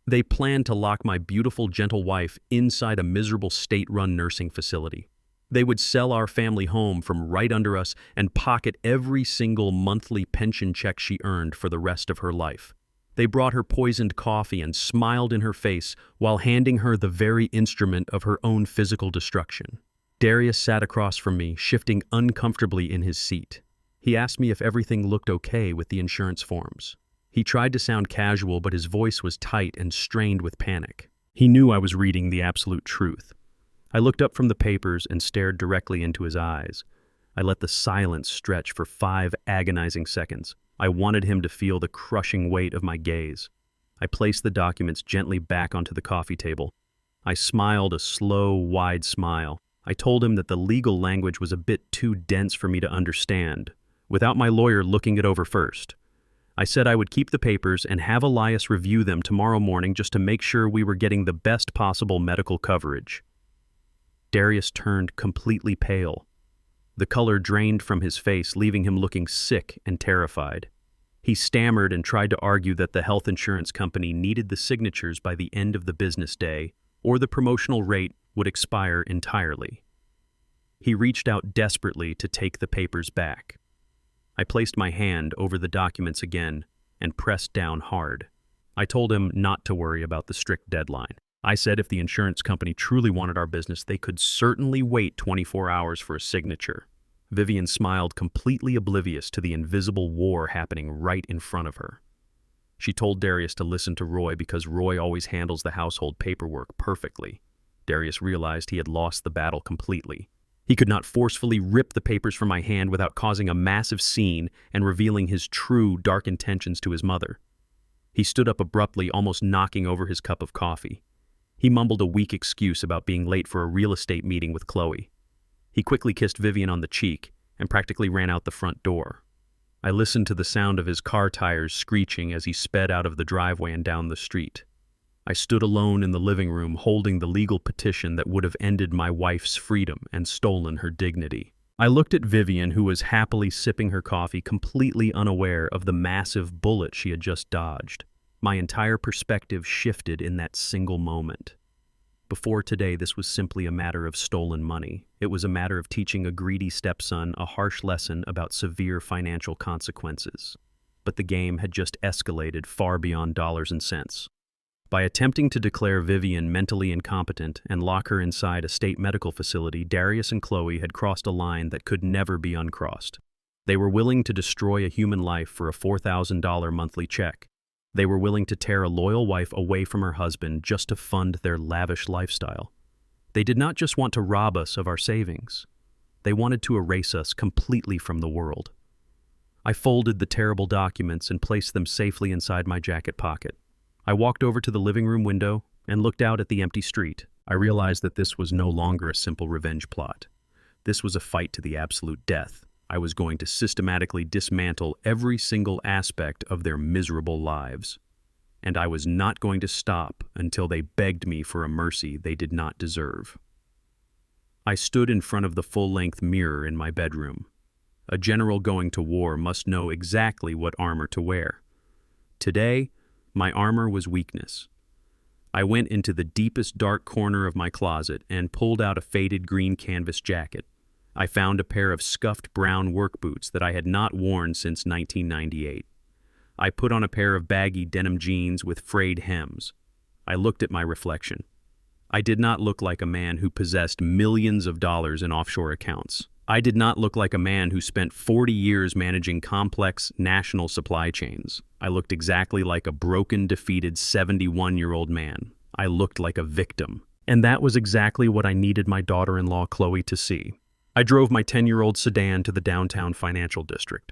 They planned to lock my beautiful, gentle wife inside a miserable state-run nursing facility. They would sell our family home from right under us and pocket every single monthly pension check she earned for the rest of her life. They brought her poisoned coffee and smiled in her face while handing her the very instrument of her own physical destruction. Darius sat across from me, shifting uncomfortably in his seat. He asked me if everything looked okay with the insurance forms. He tried to sound casual, but his voice was tight and strained with panic. He knew I was reading the absolute truth. I looked up from the papers and stared directly into his eyes. I let the silence stretch for 5 agonizing seconds. I wanted him to feel the crushing weight of my gaze. I placed the documents gently back onto the coffee table. I smiled a slow, wide smile. I told him that the legal language was a bit too dense for me to understand, without my lawyer looking it over first. I said I would keep the papers and have Elias review them tomorrow morning just to make sure we were getting the best possible medical coverage. Darius turned completely pale. The color drained from his face, leaving him looking sick and terrified. He stammered and tried to argue that the health insurance company needed the signatures by the end of the business day, or the promotional rate would expire entirely. He reached out desperately to take the papers back. I placed my hand over the documents again and pressed down hard. I told him not to worry about the strict deadline. I said if the insurance company truly wanted our business, they could certainly wait 24 hours for a signature. Vivian smiled, completely oblivious to the invisible war happening right in front of her. She told Darius to listen to Roy because Roy always handles the household paperwork perfectly. Darius realized he had lost the battle completely. He could not forcefully rip the papers from my hand without causing a massive scene and revealing his true dark intentions to his mother. He stood up abruptly, almost knocking over his cup of coffee. He mumbled a weak excuse about being late for a real estate meeting with Chloe. He quickly kissed Vivian on the cheek and practically ran out the front door. I listened to the sound of his car tires screeching as he sped out of the driveway and down the street. I stood alone in the living room holding the legal petition that would have ended my wife's freedom and stolen her dignity. I looked at Vivian, who was happily sipping her coffee, completely unaware of the massive bullet she had just dodged. My entire perspective shifted in that single moment. Before today, this was simply a matter of stolen money. It was a matter of teaching a greedy stepson a harsh lesson about severe financial consequences. But the game had just escalated far beyond dollars and cents. By attempting to declare Vivian mentally incompetent and lock her inside a state medical facility, Darius and Chloe had crossed a line that could never be uncrossed. They were willing to destroy a human life for a $4,000 monthly check. They were willing to tear a loyal wife away from her husband just to fund their lavish lifestyle. They did not just want to rob us of our savings. They wanted to erase us completely from the world. I folded the terrible documents and placed them safely inside my jacket pocket. I walked over to the living room window and looked out at the empty street. I realized that this was no longer a simple revenge plot. This was a fight to the absolute death. I was going to systematically dismantle every single aspect of their miserable lives. And I was not going to stop until they begged me for a mercy they did not deserve. I stood in front of the full-length mirror in my bedroom. A general going to war must know exactly what armor to wear. Today, my armor was weakness. I went into the deepest dark corner of my closet and pulled out a faded green canvas jacket. I found a pair of scuffed brown work boots that I had not worn since 1998. I put on a pair of baggy denim jeans with frayed hems. I looked at my reflection. I did not look like a man who possessed millions of dollars in offshore accounts. I did not look like a man who spent 40 years managing complex national supply chains. I looked exactly like a broken, defeated 71-year-old man. I looked like a victim. And that was exactly what I needed my daughter-in-law Chloe to see. I drove my 10-year-old sedan to the downtown financial district.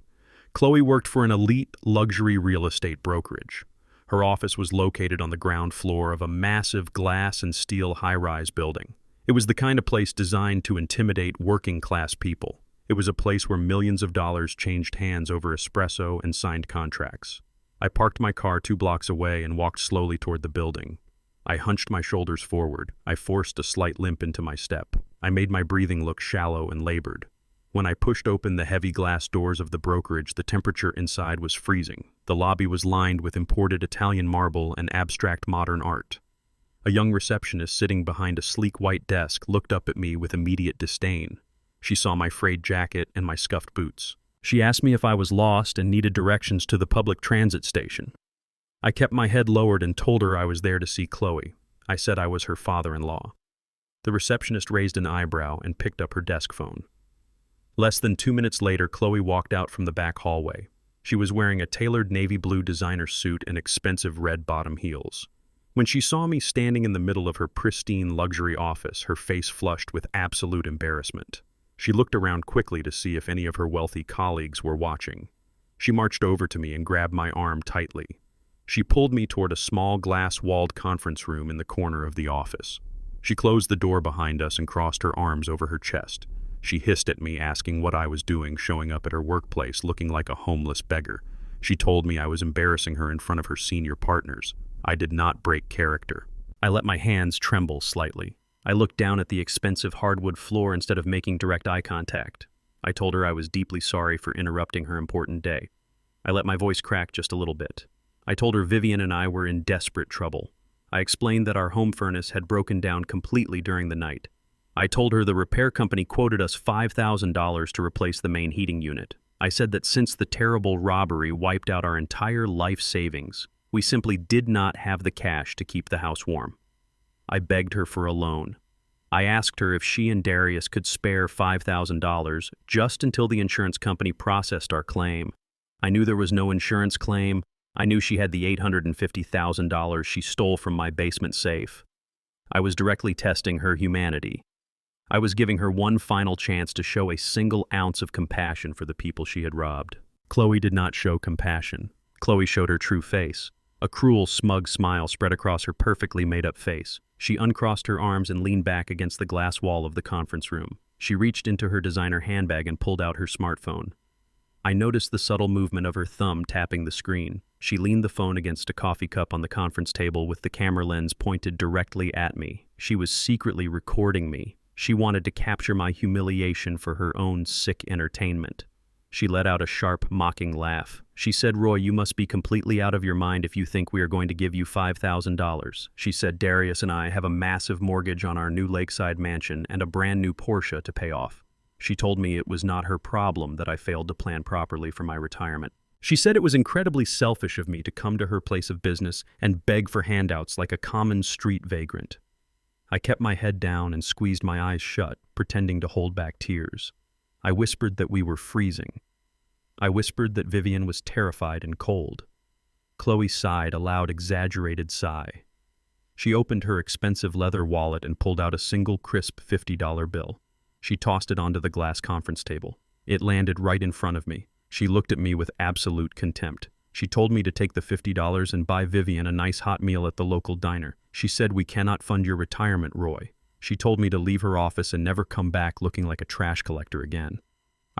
Chloe worked for an elite luxury real estate brokerage. Her office was located on the ground floor of a massive glass and steel high-rise building. It was the kind of place designed to intimidate working-class people. It was a place where millions of dollars changed hands over espresso and signed contracts. I parked my car 2 blocks away and walked slowly toward the building. I hunched my shoulders forward. I forced a slight limp into my step. I made my breathing look shallow and labored. When I pushed open the heavy glass doors of the brokerage, the temperature inside was freezing. The lobby was lined with imported Italian marble and abstract modern art. A young receptionist sitting behind a sleek white desk looked up at me with immediate disdain. She saw my frayed jacket and my scuffed boots. She asked me if I was lost and needed directions to the public transit station. I kept my head lowered and told her I was there to see Chloe. I said I was her father-in-law. The receptionist raised an eyebrow and picked up her desk phone. Less than 2 minutes later, Chloe walked out from the back hallway. She was wearing a tailored navy blue designer suit and expensive red bottom heels. When she saw me standing in the middle of her pristine luxury office, her face flushed with absolute embarrassment. She looked around quickly to see if any of her wealthy colleagues were watching. She marched over to me and grabbed my arm tightly. She pulled me toward a small glass-walled conference room in the corner of the office. She closed the door behind us and crossed her arms over her chest. She hissed at me, asking what I was doing showing up at her workplace looking like a homeless beggar. She told me I was embarrassing her in front of her senior partners. I did not break character. I let my hands tremble slightly. I looked down at the expensive hardwood floor instead of making direct eye contact. I told her I was deeply sorry for interrupting her important day. I let my voice crack just a little bit. I told her Vivian and I were in desperate trouble. I explained that our home furnace had broken down completely during the night. I told her the repair company quoted us $5,000 to replace the main heating unit. I said that since the terrible robbery wiped out our entire life savings, we simply did not have the cash to keep the house warm. I begged her for a loan. I asked her if she and Darius could spare $5,000 just until the insurance company processed our claim. I knew there was no insurance claim. I knew she had the $850,000 she stole from my basement safe. I was directly testing her humanity. I was giving her one final chance to show a single ounce of compassion for the people she had robbed. Chloe did not show compassion. Chloe showed her true face. A cruel, smug smile spread across her perfectly made-up face. She uncrossed her arms and leaned back against the glass wall of the conference room. She reached into her designer handbag and pulled out her smartphone. I noticed the subtle movement of her thumb tapping the screen. She leaned the phone against a coffee cup on the conference table with the camera lens pointed directly at me. She was secretly recording me. She wanted to capture my humiliation for her own sick entertainment. She let out a sharp, mocking laugh. She said, "Roy, you must be completely out of your mind if you think we are going to give you $5,000. She said, "Darius and I have a massive mortgage on our new lakeside mansion and a brand new Porsche to pay off." She told me it was not her problem that I failed to plan properly for my retirement. She said it was incredibly selfish of me to come to her place of business and beg for handouts like a common street vagrant. I kept my head down and squeezed my eyes shut, pretending to hold back tears. I whispered that we were freezing. I whispered that Vivian was terrified and cold. Chloe sighed a loud, exaggerated sigh. She opened her expensive leather wallet and pulled out a single crisp $50 bill. She tossed it onto the glass conference table. It landed right in front of me. She looked at me with absolute contempt. She told me to take the $50 and buy Vivian a nice hot meal at the local diner. She said, "We cannot fund your retirement, Roy." She told me to leave her office and never come back looking like a trash collector again.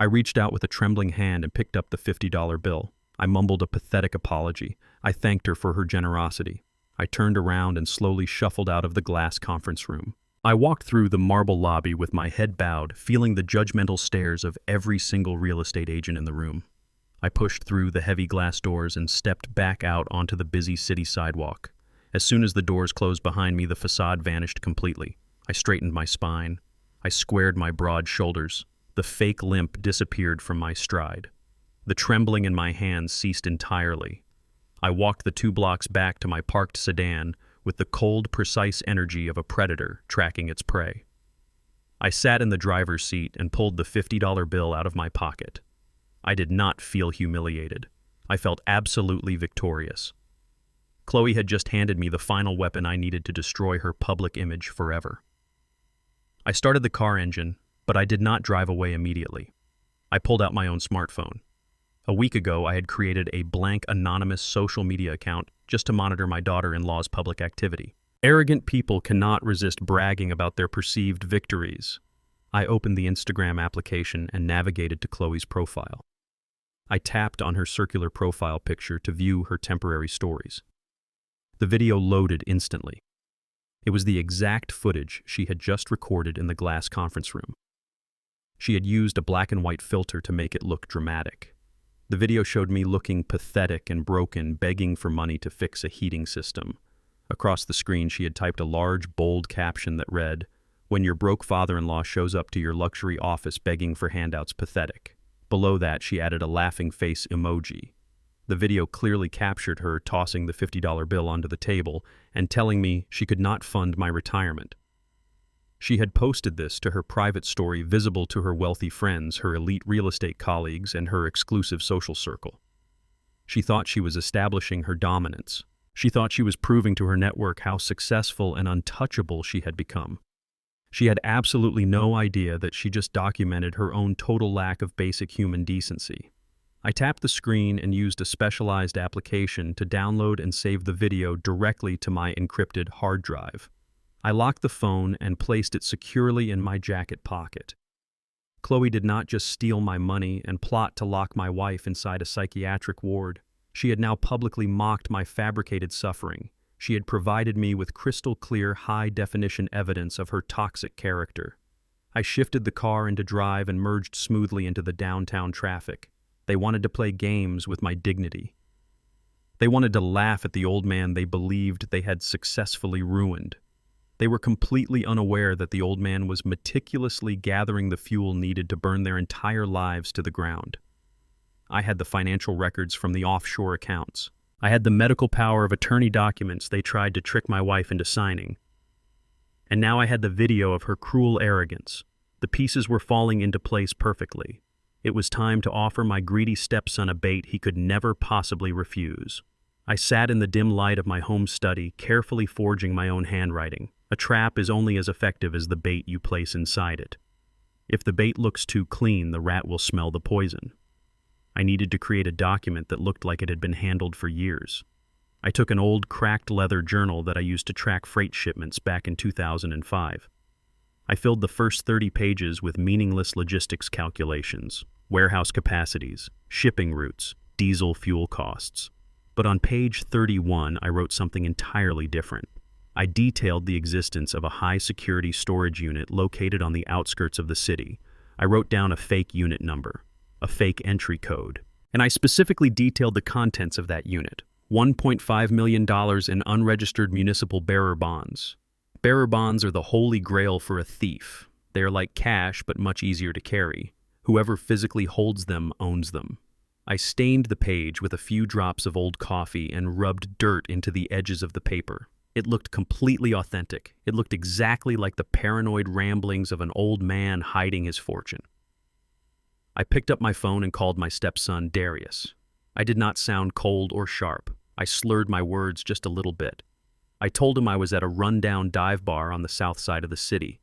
I reached out with a trembling hand and picked up the $50 bill. I mumbled a pathetic apology. I thanked her for her generosity. I turned around and slowly shuffled out of the glass conference room. I walked through the marble lobby with my head bowed, feeling the judgmental stares of every single real estate agent in the room. I pushed through the heavy glass doors and stepped back out onto the busy city sidewalk. As soon as the doors closed behind me, the facade vanished completely. I straightened my spine. I squared my broad shoulders. The fake limp disappeared from my stride. The trembling in my hands ceased entirely. I walked the 2 blocks back to my parked sedan with the cold, precise energy of a predator tracking its prey. I sat in the driver's seat and pulled the $50 bill out of my pocket. I did not feel humiliated. I felt absolutely victorious. Chloe had just handed me the final weapon I needed to destroy her public image forever. I started the car engine, but I did not drive away immediately. I pulled out my own smartphone. A week ago, I had created a blank anonymous social media account just to monitor my daughter-in-law's public activity. Arrogant people cannot resist bragging about their perceived victories. I opened the Instagram application and navigated to Chloe's profile. I tapped on her circular profile picture to view her temporary stories. The video loaded instantly. It was the exact footage she had just recorded in the glass conference room. She had used a black and white filter to make it look dramatic. The video showed me looking pathetic and broken, begging for money to fix a heating system. Across the screen, she had typed a large, bold caption that read, "When your broke father-in-law shows up to your luxury office begging for handouts, pathetic." Below that, she added a laughing face emoji. The video clearly captured her tossing the $50 bill onto the table and telling me she could not fund my retirement. She had posted this to her private story visible to her wealthy friends, her elite real estate colleagues, and her exclusive social circle. She thought she was establishing her dominance. She thought she was proving to her network how successful and untouchable she had become. She had absolutely no idea that she just documented her own total lack of basic human decency. I tapped the screen and used a specialized application to download and save the video directly to my encrypted hard drive. I locked the phone and placed it securely in my jacket pocket. Chloe did not just steal my money and plot to lock my wife inside a psychiatric ward. She had now publicly mocked my fabricated suffering. She had provided me with crystal-clear, high-definition evidence of her toxic character. I shifted the car into drive and merged smoothly into the downtown traffic. They wanted to play games with my dignity. They wanted to laugh at the old man they believed they had successfully ruined. They were completely unaware that the old man was meticulously gathering the fuel needed to burn their entire lives to the ground. I had the financial records from the offshore accounts. I had the medical power of attorney documents they tried to trick my wife into signing. And now I had the video of her cruel arrogance. The pieces were falling into place perfectly. It was time to offer my greedy stepson a bait he could never possibly refuse. I sat in the dim light of my home study, carefully forging my own handwriting. A trap is only as effective as the bait you place inside it. If the bait looks too clean, the rat will smell the poison. I needed to create a document that looked like it had been handled for years. I took an old, cracked leather journal that I used to track freight shipments back in 2005. I filled the first 30 pages with meaningless logistics calculations, warehouse capacities, shipping routes, diesel fuel costs. But on page 31, I wrote something entirely different. I detailed the existence of a high-security storage unit located on the outskirts of the city. I wrote down a fake unit number, a fake entry code, and I specifically detailed the contents of that unit. $1.5 million in unregistered municipal bearer bonds. Bearer bonds are the holy grail for a thief. They are like cash, but much easier to carry. Whoever physically holds them owns them. I stained the page with a few drops of old coffee and rubbed dirt into the edges of the paper. It looked completely authentic. It looked exactly like the paranoid ramblings of an old man hiding his fortune. I picked up my phone and called my stepson, Darius. I did not sound cold or sharp. I slurred my words just a little bit. I told him I was at a rundown dive bar on the south side of the city.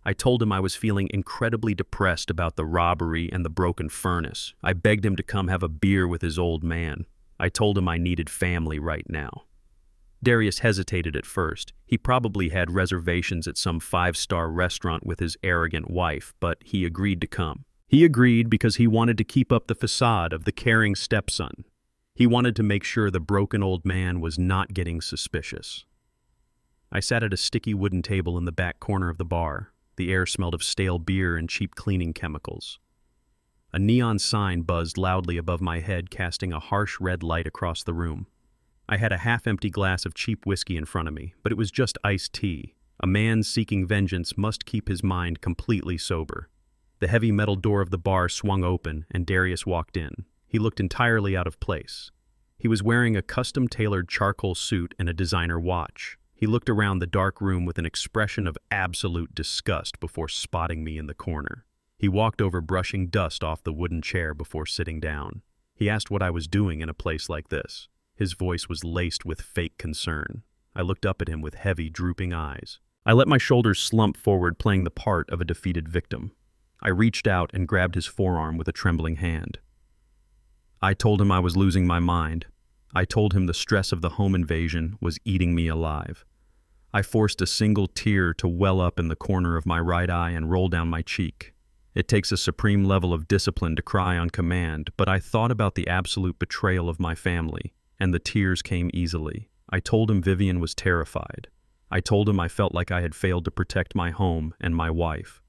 I told him I was feeling incredibly depressed about the robbery and the broken furnace. I begged him to come have a beer with his old man. I told him I needed family right now. Darius hesitated at first. He probably had reservations at some 5-star restaurant with his arrogant wife, but he agreed to come. He agreed because he wanted to keep up the facade of the caring stepson. He wanted to make sure the broken old man was not getting suspicious. I sat at a sticky wooden table in the back corner of the bar. The air smelled of stale beer and cheap cleaning chemicals. A neon sign buzzed loudly above my head, casting a harsh red light across the room. I had a half-empty glass of cheap whiskey in front of me, but it was just iced tea. A man seeking vengeance must keep his mind completely sober. The heavy metal door of the bar swung open, and Darius walked in. He looked entirely out of place. He was wearing a custom-tailored charcoal suit and a designer watch. He looked around the dark room with an expression of absolute disgust before spotting me in the corner. He walked over, brushing dust off the wooden chair before sitting down. He asked what I was doing in a place like this. His voice was laced with fake concern. I looked up at him with heavy, drooping eyes. I let my shoulders slump forward, playing the part of a defeated victim. I reached out and grabbed his forearm with a trembling hand. I told him I was losing my mind. I told him the stress of the home invasion was eating me alive. I forced a single tear to well up in the corner of my right eye and roll down my cheek. It takes a supreme level of discipline to cry on command, but I thought about the absolute betrayal of my family, and the tears came easily. I told him Vivian was terrified. I told him I felt like I had failed to protect my home and my wife.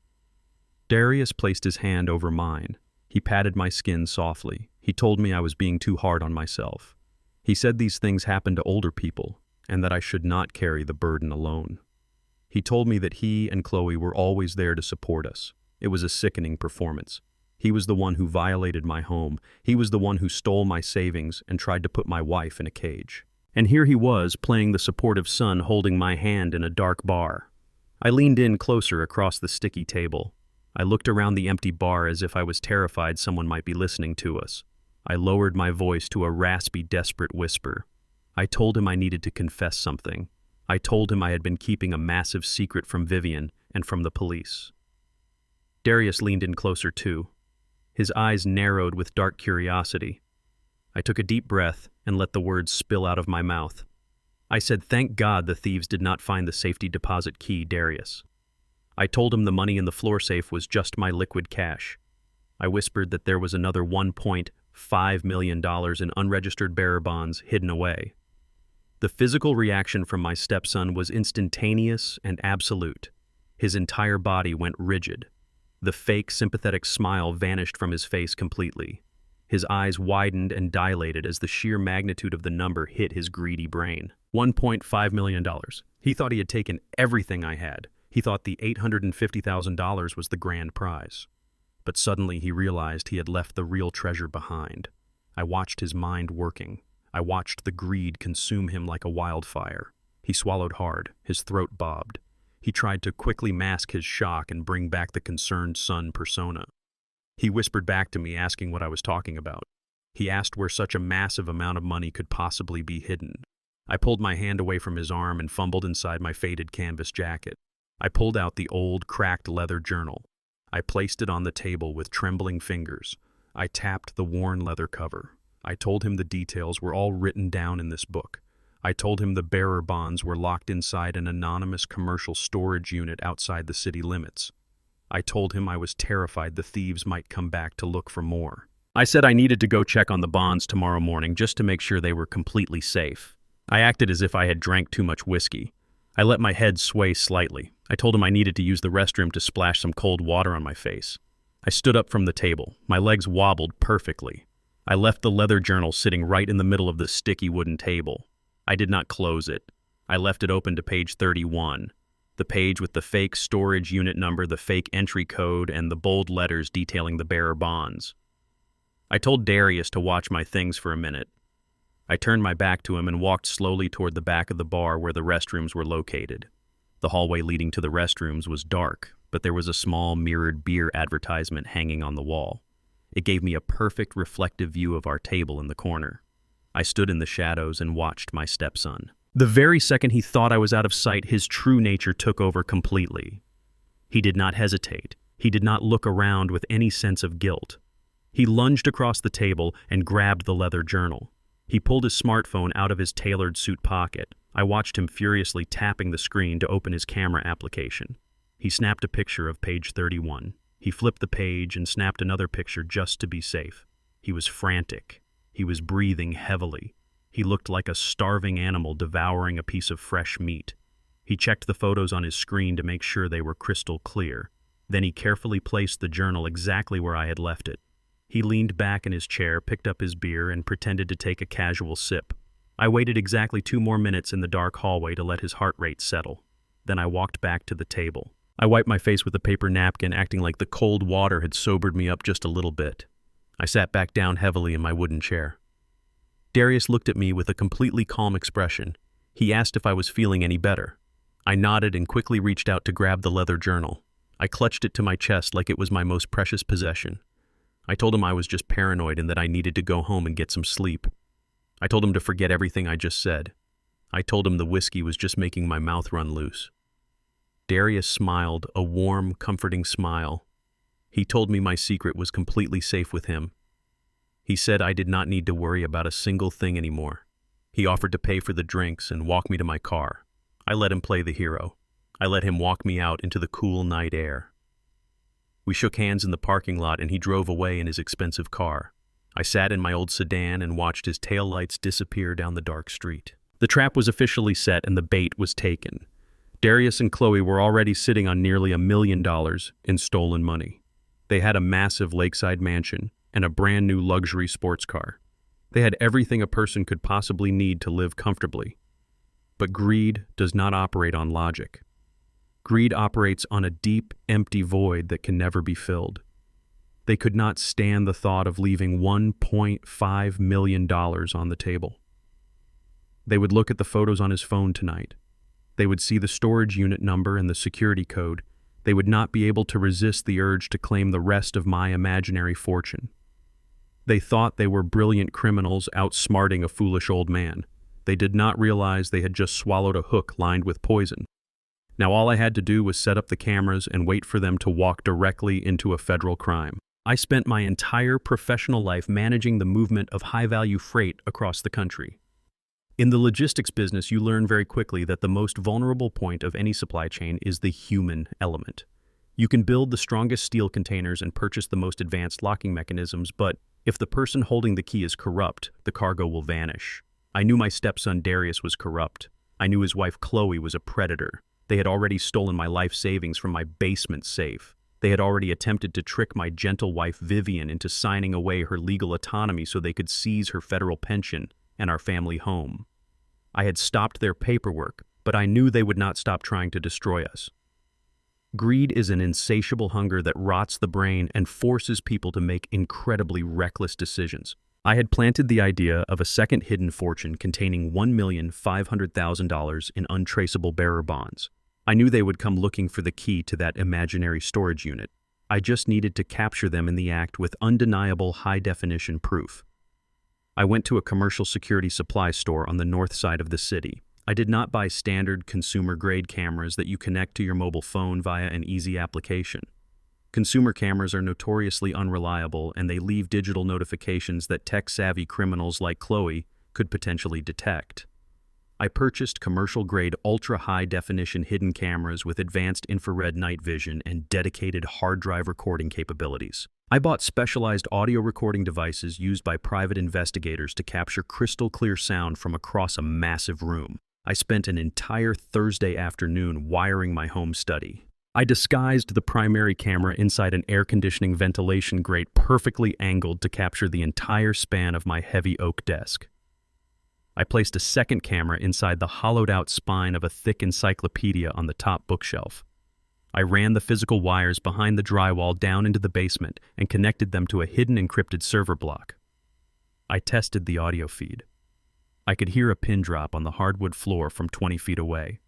Darius placed his hand over mine. He patted my skin softly. He told me I was being too hard on myself. He said these things happen to older people. and that I should not carry the burden alone. He told me that he and Chloe were always there to support us. It was a sickening performance. He was the one who violated my home. He was the one who stole my savings and tried to put my wife in a cage. And here he was, playing the supportive son, holding my hand in a dark bar. I leaned in closer across the sticky table. I looked around the empty bar as if I was terrified someone might be listening to us. I lowered my voice to a raspy, desperate whisper. I told him I needed to confess something. I told him I had been keeping a massive secret from Vivian and from the police. Darius leaned in closer too. His eyes narrowed with dark curiosity. I took a deep breath and let the words spill out of my mouth. I said, "Thank God the thieves did not find the safety deposit key, Darius." I told him the money in the floor safe was just my liquid cash. I whispered that there was another $1.5 million in unregistered bearer bonds hidden away. The physical reaction from my stepson was instantaneous and absolute. His entire body went rigid. The fake, sympathetic smile vanished from his face completely. His eyes widened and dilated as the sheer magnitude of the number hit his greedy brain. $1.5 million. He thought he had taken everything I had. He thought the $850,000 was the grand prize. But suddenly he realized he had left the real treasure behind. I watched his mind working. I watched the greed consume him like a wildfire. He swallowed hard. His throat bobbed. He tried to quickly mask his shock and bring back the concerned son persona. He whispered back to me, asking what I was talking about. He asked where such a massive amount of money could possibly be hidden. I pulled my hand away from his arm and fumbled inside my faded canvas jacket. I pulled out the old, cracked leather journal. I placed it on the table with trembling fingers. I tapped the worn leather cover. I told him the details were all written down in this book. I told him the bearer bonds were locked inside an anonymous commercial storage unit outside the city limits. I told him I was terrified the thieves might come back to look for more. I said I needed to go check on the bonds tomorrow morning just to make sure they were completely safe. I acted as if I had drank too much whiskey. I let my head sway slightly. I told him I needed to use the restroom to splash some cold water on my face. I stood up from the table. My legs wobbled perfectly. I left the leather journal sitting right in the middle of the sticky wooden table. I did not close it. I left it open to page 31, the page with the fake storage unit number, the fake entry code, and the bold letters detailing the bearer bonds. I told Darius to watch my things for a minute. I turned my back to him and walked slowly toward the back of the bar where the restrooms were located. The hallway leading to the restrooms was dark, but there was a small mirrored beer advertisement hanging on the wall. It gave me a perfect reflective view of our table in the corner. I stood in the shadows and watched my stepson. The very second he thought I was out of sight, his true nature took over completely. He did not hesitate. He did not look around with any sense of guilt. He lunged across the table and grabbed the leather journal. He pulled his smartphone out of his tailored suit pocket. I watched him furiously tapping the screen to open his camera application. He snapped a picture of page 31. He flipped the page and snapped another picture just to be safe. He was frantic. He was breathing heavily. He looked like a starving animal devouring a piece of fresh meat. He checked the photos on his screen to make sure they were crystal clear. Then he carefully placed the journal exactly where I had left it. He leaned back in his chair, picked up his beer, and pretended to take a casual sip. I waited exactly 2 more minutes in the dark hallway to let his heart rate settle. Then I walked back to the table. I wiped my face with a paper napkin, acting like the cold water had sobered me up just a little bit. I sat back down heavily in my wooden chair. Darius looked at me with a completely calm expression. He asked if I was feeling any better. I nodded and quickly reached out to grab the leather journal. I clutched it to my chest like it was my most precious possession. I told him I was just paranoid and that I needed to go home and get some sleep. I told him to forget everything I just said. I told him the whiskey was just making my mouth run loose. Darius smiled, a warm, comforting smile. He told me my secret was completely safe with him. He said I did not need to worry about a single thing anymore. He offered to pay for the drinks and walk me to my car. I let him play the hero. I let him walk me out into the cool night air. We shook hands in the parking lot and he drove away in his expensive car. I sat in my old sedan and watched his taillights disappear down the dark street. The trap was officially set and the bait was taken. Darius and Chloe were already sitting on nearly $1 million in stolen money. They had a massive lakeside mansion and a brand new luxury sports car. They had everything a person could possibly need to live comfortably. But greed does not operate on logic. Greed operates on a deep, empty void that can never be filled. They could not stand the thought of leaving $1.5 million on the table. They would look at the photos on his phone tonight. They would see the storage unit number and the security code. They would not be able to resist the urge to claim the rest of my imaginary fortune. They thought they were brilliant criminals outsmarting a foolish old man. They did not realize they had just swallowed a hook lined with poison. Now all I had to do was set up the cameras and wait for them to walk directly into a federal crime. I spent my entire professional life managing the movement of high-value freight across the country. In the logistics business, you learn very quickly that the most vulnerable point of any supply chain is the human element. You can build the strongest steel containers and purchase the most advanced locking mechanisms, but if the person holding the key is corrupt, the cargo will vanish. I knew my stepson Darius was corrupt. I knew his wife Chloe was a predator. They had already stolen my life savings from my basement safe. They had already attempted to trick my gentle wife Vivian into signing away her legal autonomy so they could seize her federal pension and our family home. I had stopped their paperwork, but I knew they would not stop trying to destroy us. Greed is an insatiable hunger that rots the brain and forces people to make incredibly reckless decisions. I had planted the idea of a second hidden fortune containing $1,500,000 in untraceable bearer bonds. I knew they would come looking for the key to that imaginary storage unit. I just needed to capture them in the act with undeniable high-definition proof. I went to a commercial security supply store on the north side of the city. I did not buy standard consumer-grade cameras that you connect to your mobile phone via an easy application. Consumer cameras are notoriously unreliable, and they leave digital notifications that tech-savvy criminals like Chloe could potentially detect. I purchased commercial-grade ultra-high-definition hidden cameras with advanced infrared night vision and dedicated hard drive recording capabilities. I bought specialized audio recording devices used by private investigators to capture crystal-clear sound from across a massive room. I spent an entire Thursday afternoon wiring my home study. I disguised the primary camera inside an air conditioning ventilation grate perfectly angled to capture the entire span of my heavy oak desk. I placed a second camera inside the hollowed-out spine of a thick encyclopedia on the top bookshelf. I ran the physical wires behind the drywall down into the basement and connected them to a hidden encrypted server block. I tested the audio feed. I could hear a pin drop on the hardwood floor from 20 feet away.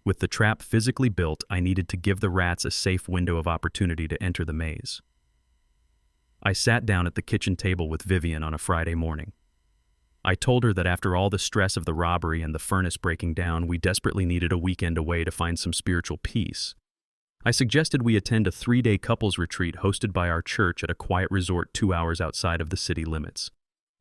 With the trap physically built, I needed to give the rats a safe window of opportunity to enter the maze. I sat down at the kitchen table with Vivian on a Friday morning. I told her that after all the stress of the robbery and the furnace breaking down, we desperately needed a weekend away to find some spiritual peace. I suggested we attend a 3-day couples retreat hosted by our church at a quiet resort 2 hours outside of the city limits.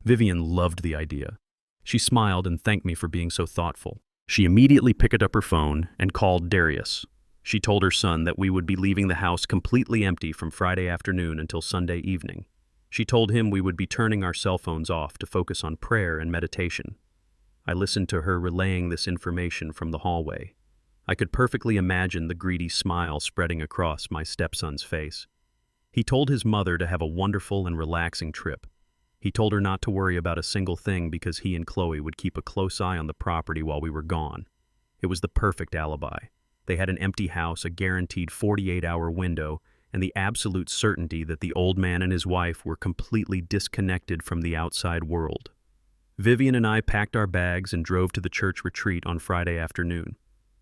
Vivian loved the idea. She smiled and thanked me for being so thoughtful. She immediately picked up her phone and called Darius. She told her son that we would be leaving the house completely empty from Friday afternoon until Sunday evening. She told him we would be turning our cell phones off to focus on prayer and meditation. I listened to her relaying this information from the hallway. I could perfectly imagine the greedy smile spreading across my stepson's face. He told his mother to have a wonderful and relaxing trip. He told her not to worry about a single thing because he and Chloe would keep a close eye on the property while we were gone. It was the perfect alibi. They had an empty house, a guaranteed 48-hour window, and the absolute certainty that the old man and his wife were completely disconnected from the outside world. Vivian and I packed our bags and drove to the church retreat on Friday afternoon.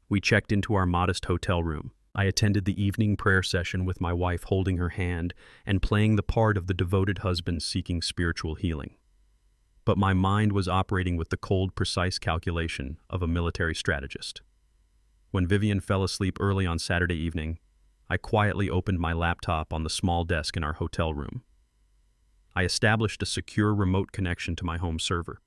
We checked into our modest hotel room. I attended the evening prayer session with my wife holding her hand and playing the part of the devoted husband seeking spiritual healing. But my mind was operating with the cold, precise calculation of a military strategist. When Vivian fell asleep early on Saturday evening, I quietly opened my laptop on the small desk in our hotel room. I established a secure remote connection to my home server.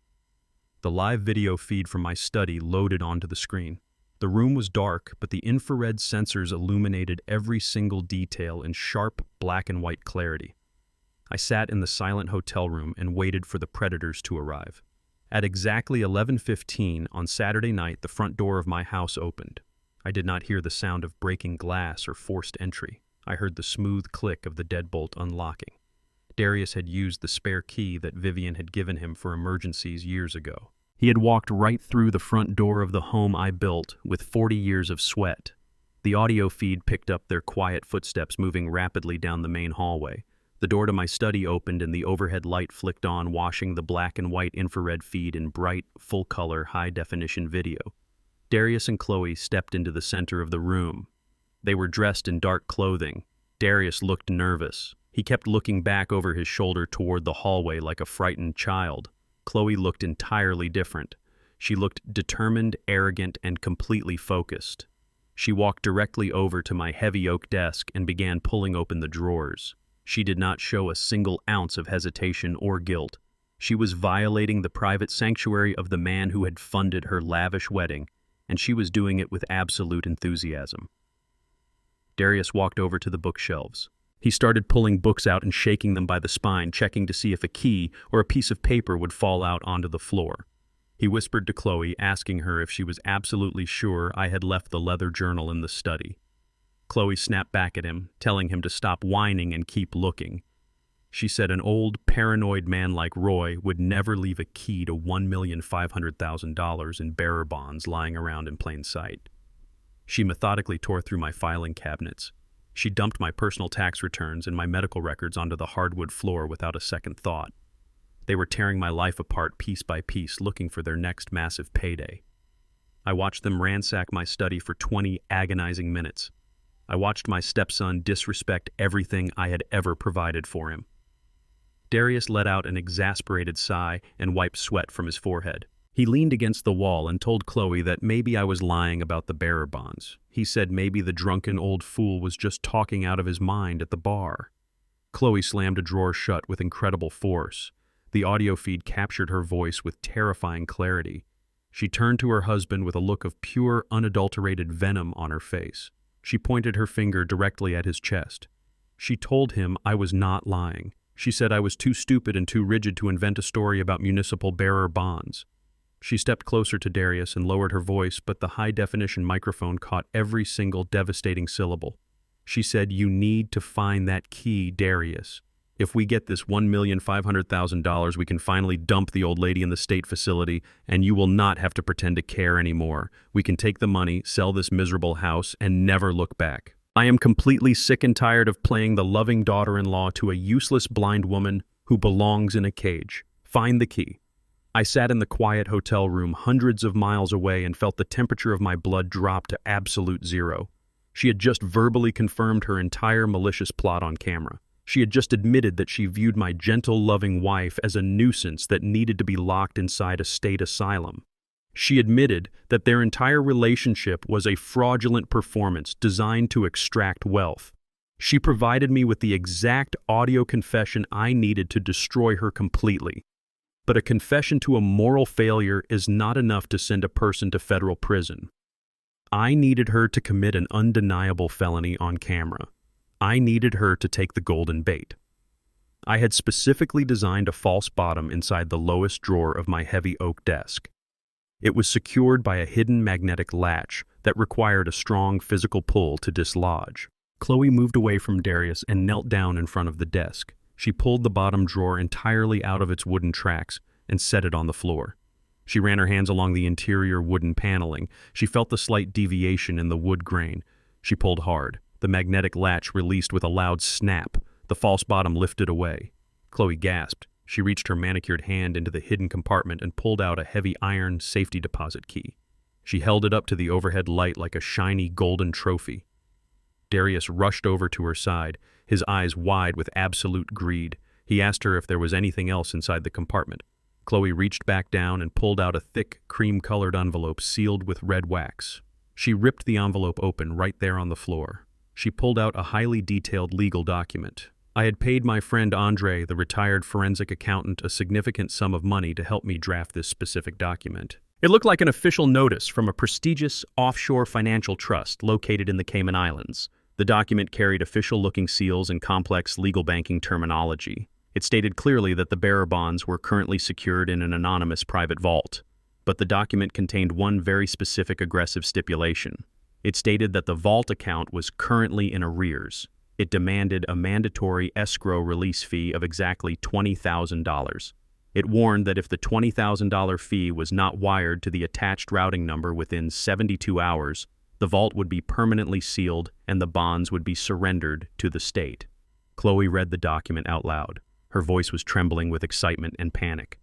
The live video feed from my study loaded onto the screen. The room was dark, but the infrared sensors illuminated every single detail in sharp black and white clarity. I sat in the silent hotel room and waited for the predators to arrive. At exactly 11:15 on Saturday night, the front door of my house opened. I did not hear the sound of breaking glass or forced entry. I heard the smooth click of the deadbolt unlocking. Darius had used the spare key that Vivian had given him for emergencies years ago. He had walked right through the front door of the home I built with 40 years of sweat. The audio feed picked up their quiet footsteps moving rapidly down the main hallway. The door to my study opened and the overhead light flicked on, washing the black and white infrared feed in bright, full-color, high-definition video. Darius and Chloe stepped into the center of the room. They were dressed in dark clothing. Darius looked nervous. He kept looking back over his shoulder toward the hallway like a frightened child. Chloe looked entirely different. She looked determined, arrogant, and completely focused. She walked directly over to my heavy oak desk and began pulling open the drawers. She did not show a single ounce of hesitation or guilt. She was violating the private sanctuary of the man who had funded her lavish wedding, and she was doing it with absolute enthusiasm. Darius walked over to the bookshelves. He started pulling books out and shaking them by the spine, checking to see if a key or a piece of paper would fall out onto the floor. He whispered to Chloe, asking her if she was absolutely sure I had left the leather journal in the study. Chloe snapped back at him, telling him to stop whining and keep looking. She said an old, paranoid man like Roy would never leave a key to $1,500,000 in bearer bonds lying around in plain sight. She methodically tore through my filing cabinets. She dumped my personal tax returns and my medical records onto the hardwood floor without a second thought. They were tearing my life apart piece by piece, looking for their next massive payday. I watched them ransack my study for 20 agonizing minutes. I watched my stepson disrespect everything I had ever provided for him. Darius let out an exasperated sigh and wiped sweat from his forehead. He leaned against the wall and told Chloe that maybe I was lying about the bearer bonds. He said maybe the drunken old fool was just talking out of his mind at the bar. Chloe slammed a drawer shut with incredible force. The audio feed captured her voice with terrifying clarity. She turned to her husband with a look of pure, unadulterated venom on her face. She pointed her finger directly at his chest. She told him I was not lying. She said I was too stupid and too rigid to invent a story about municipal bearer bonds. She stepped closer to Darius and lowered her voice, but the high-definition microphone caught every single devastating syllable. She said, "You need to find that key, Darius. If we get this $1,500,000, we can finally dump the old lady in the state facility, and you will not have to pretend to care anymore. We can take the money, sell this miserable house, and never look back. I am completely sick and tired of playing the loving daughter-in-law to a useless blind woman who belongs in a cage. Find the key." I sat in the quiet hotel room hundreds of miles away and felt the temperature of my blood drop to absolute zero. She had just verbally confirmed her entire malicious plot on camera. She had just admitted that she viewed my gentle, loving wife as a nuisance that needed to be locked inside a state asylum. She admitted that their entire relationship was a fraudulent performance designed to extract wealth. She provided me with the exact audio confession I needed to destroy her completely. But a confession to a moral failure is not enough to send a person to federal prison. I needed her to commit an undeniable felony on camera. I needed her to take the golden bait. I had specifically designed a false bottom inside the lowest drawer of my heavy oak desk. It was secured by a hidden magnetic latch that required a strong physical pull to dislodge. Chloe moved away from Darius and knelt down in front of the desk. She pulled the bottom drawer entirely out of its wooden tracks and set it on the floor. She ran her hands along the interior wooden paneling. She felt the slight deviation in the wood grain. She pulled hard. The magnetic latch released with a loud snap. The false bottom lifted away. Chloe gasped. She reached her manicured hand into the hidden compartment and pulled out a heavy iron safety deposit key. She held it up to the overhead light like a shiny golden trophy. Darius rushed over to her side, his eyes wide with absolute greed. He asked her if there was anything else inside the compartment. Chloe reached back down and pulled out a thick, cream-colored envelope sealed with red wax. She ripped the envelope open right there on the floor. She pulled out a highly detailed legal document. I had paid my friend Andre, the retired forensic accountant, a significant sum of money to help me draft this specific document. It looked like an official notice from a prestigious offshore financial trust located in the Cayman Islands. The document carried official-looking seals and complex legal banking terminology. It stated clearly that the bearer bonds were currently secured in an anonymous private vault. But the document contained one very specific aggressive stipulation. It stated that the vault account was currently in arrears. It demanded a mandatory escrow release fee of exactly $20,000. It warned that if the $20,000 fee was not wired to the attached routing number within 72 hours, the vault would be permanently sealed and the bonds would be surrendered to the state. Chloe read the document out loud. Her voice was trembling with excitement and panic.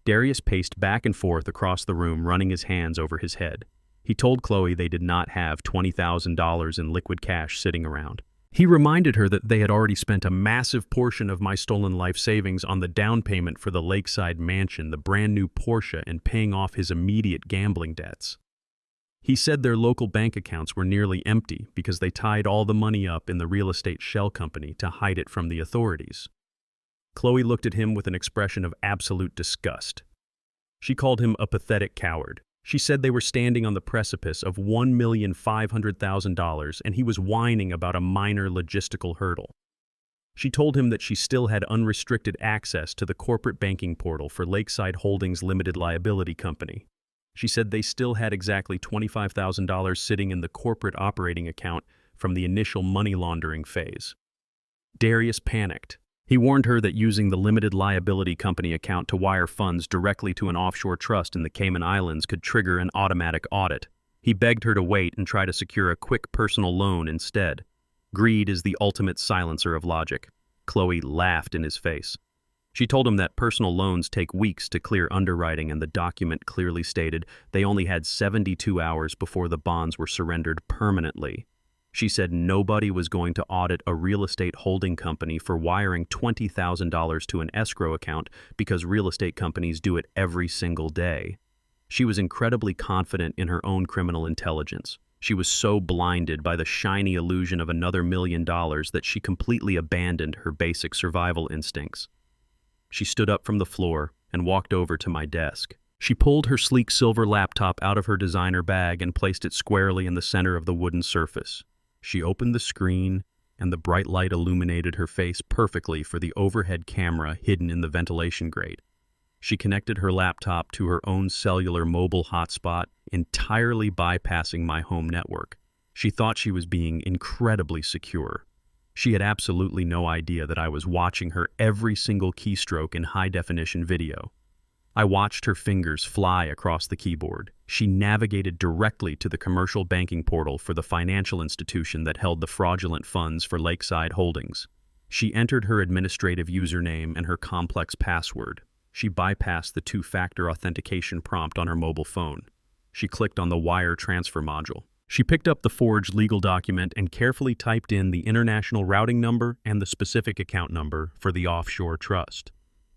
Darius paced back and forth across the room, running his hands over his head. He told Chloe they did not have $20,000 in liquid cash sitting around. He reminded her that they had already spent a massive portion of my stolen life savings on the down payment for the lakeside mansion, the brand new Porsche, and paying off his immediate gambling debts. He said their local bank accounts were nearly empty because they tied all the money up in the real estate shell company to hide it from the authorities. Chloe looked at him with an expression of absolute disgust. She called him a pathetic coward. She said they were standing on the precipice of $1,500,000 and he was whining about a minor logistical hurdle. She told him that she still had unrestricted access to the corporate banking portal for Lakeside Holdings Limited Liability Company. She said they still had exactly $25,000 sitting in the corporate operating account from the initial money laundering phase. Darius panicked. He warned her that using the limited liability company account to wire funds directly to an offshore trust in the Cayman Islands could trigger an automatic audit. He begged her to wait and try to secure a quick personal loan instead. Greed is the ultimate silencer of logic. Chloe laughed in his face. She told him that personal loans take weeks to clear underwriting, and the document clearly stated they only had 72 hours before the bonds were surrendered permanently. She said nobody was going to audit a real estate holding company for wiring $20,000 to an escrow account because real estate companies do it every single day. She was incredibly confident in her own criminal intelligence. She was so blinded by the shiny illusion of another $1 million that she completely abandoned her basic survival instincts. She stood up from the floor and walked over to my desk. She pulled her sleek silver laptop out of her designer bag and placed it squarely in the center of the wooden surface. She opened the screen, and the bright light illuminated her face perfectly for the overhead camera hidden in the ventilation grate. She connected her laptop to her own cellular mobile hotspot, entirely bypassing my home network. She thought she was being incredibly secure. She had absolutely no idea that I was watching her every single keystroke in high-definition video. I watched her fingers fly across the keyboard. She navigated directly to the commercial banking portal for the financial institution that held the fraudulent funds for Lakeside Holdings. She entered her administrative username and her complex password. She bypassed the two-factor authentication prompt on her mobile phone. She clicked on the wire transfer module. She picked up the forged legal document and carefully typed in the international routing number and the specific account number for the offshore trust.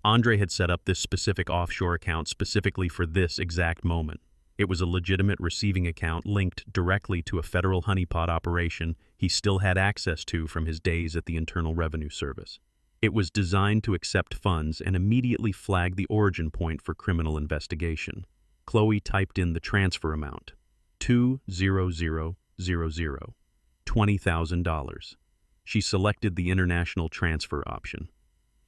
Andre had set up this specific offshore account specifically for this exact moment. It was a legitimate receiving account linked directly to a federal honeypot operation he still had access to from his days at the Internal Revenue Service. It was designed to accept funds and immediately flag the origin point for criminal investigation. Chloe typed in the transfer amount, $20000, $20,000. She selected the international transfer option.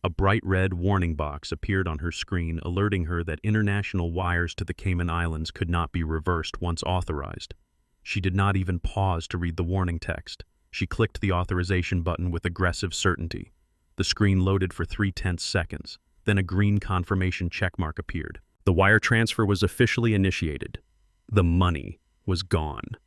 A bright red warning box appeared on her screen, alerting her that international wires to the Cayman Islands could not be reversed once authorized. She did not even pause to read the warning text. She clicked the authorization button with aggressive certainty. The screen loaded for 0.3 seconds. Then a green confirmation checkmark appeared. The wire transfer was officially initiated. The money was gone.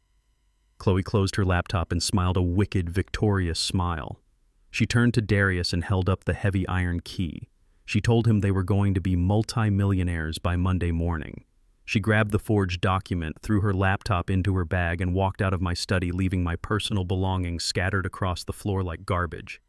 Chloe closed her laptop and smiled a wicked, victorious smile. She turned to Darius and held up the heavy iron key. She told him they were going to be multi-millionaires by Monday morning. She grabbed the forged document, threw her laptop into her bag, and walked out of my study, leaving my personal belongings scattered across the floor like garbage.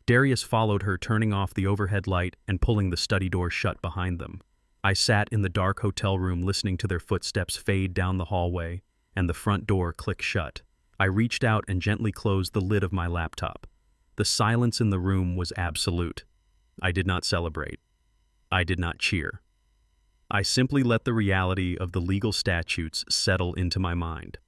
Darius followed her, turning off the overhead light and pulling the study door shut behind them. I sat in the dark hotel room listening to their footsteps fade down the hallway and the front door click shut. I reached out and gently closed the lid of my laptop. The silence in the room was absolute. I did not celebrate. I did not cheer. I simply let the reality of the legal statutes settle into my mind.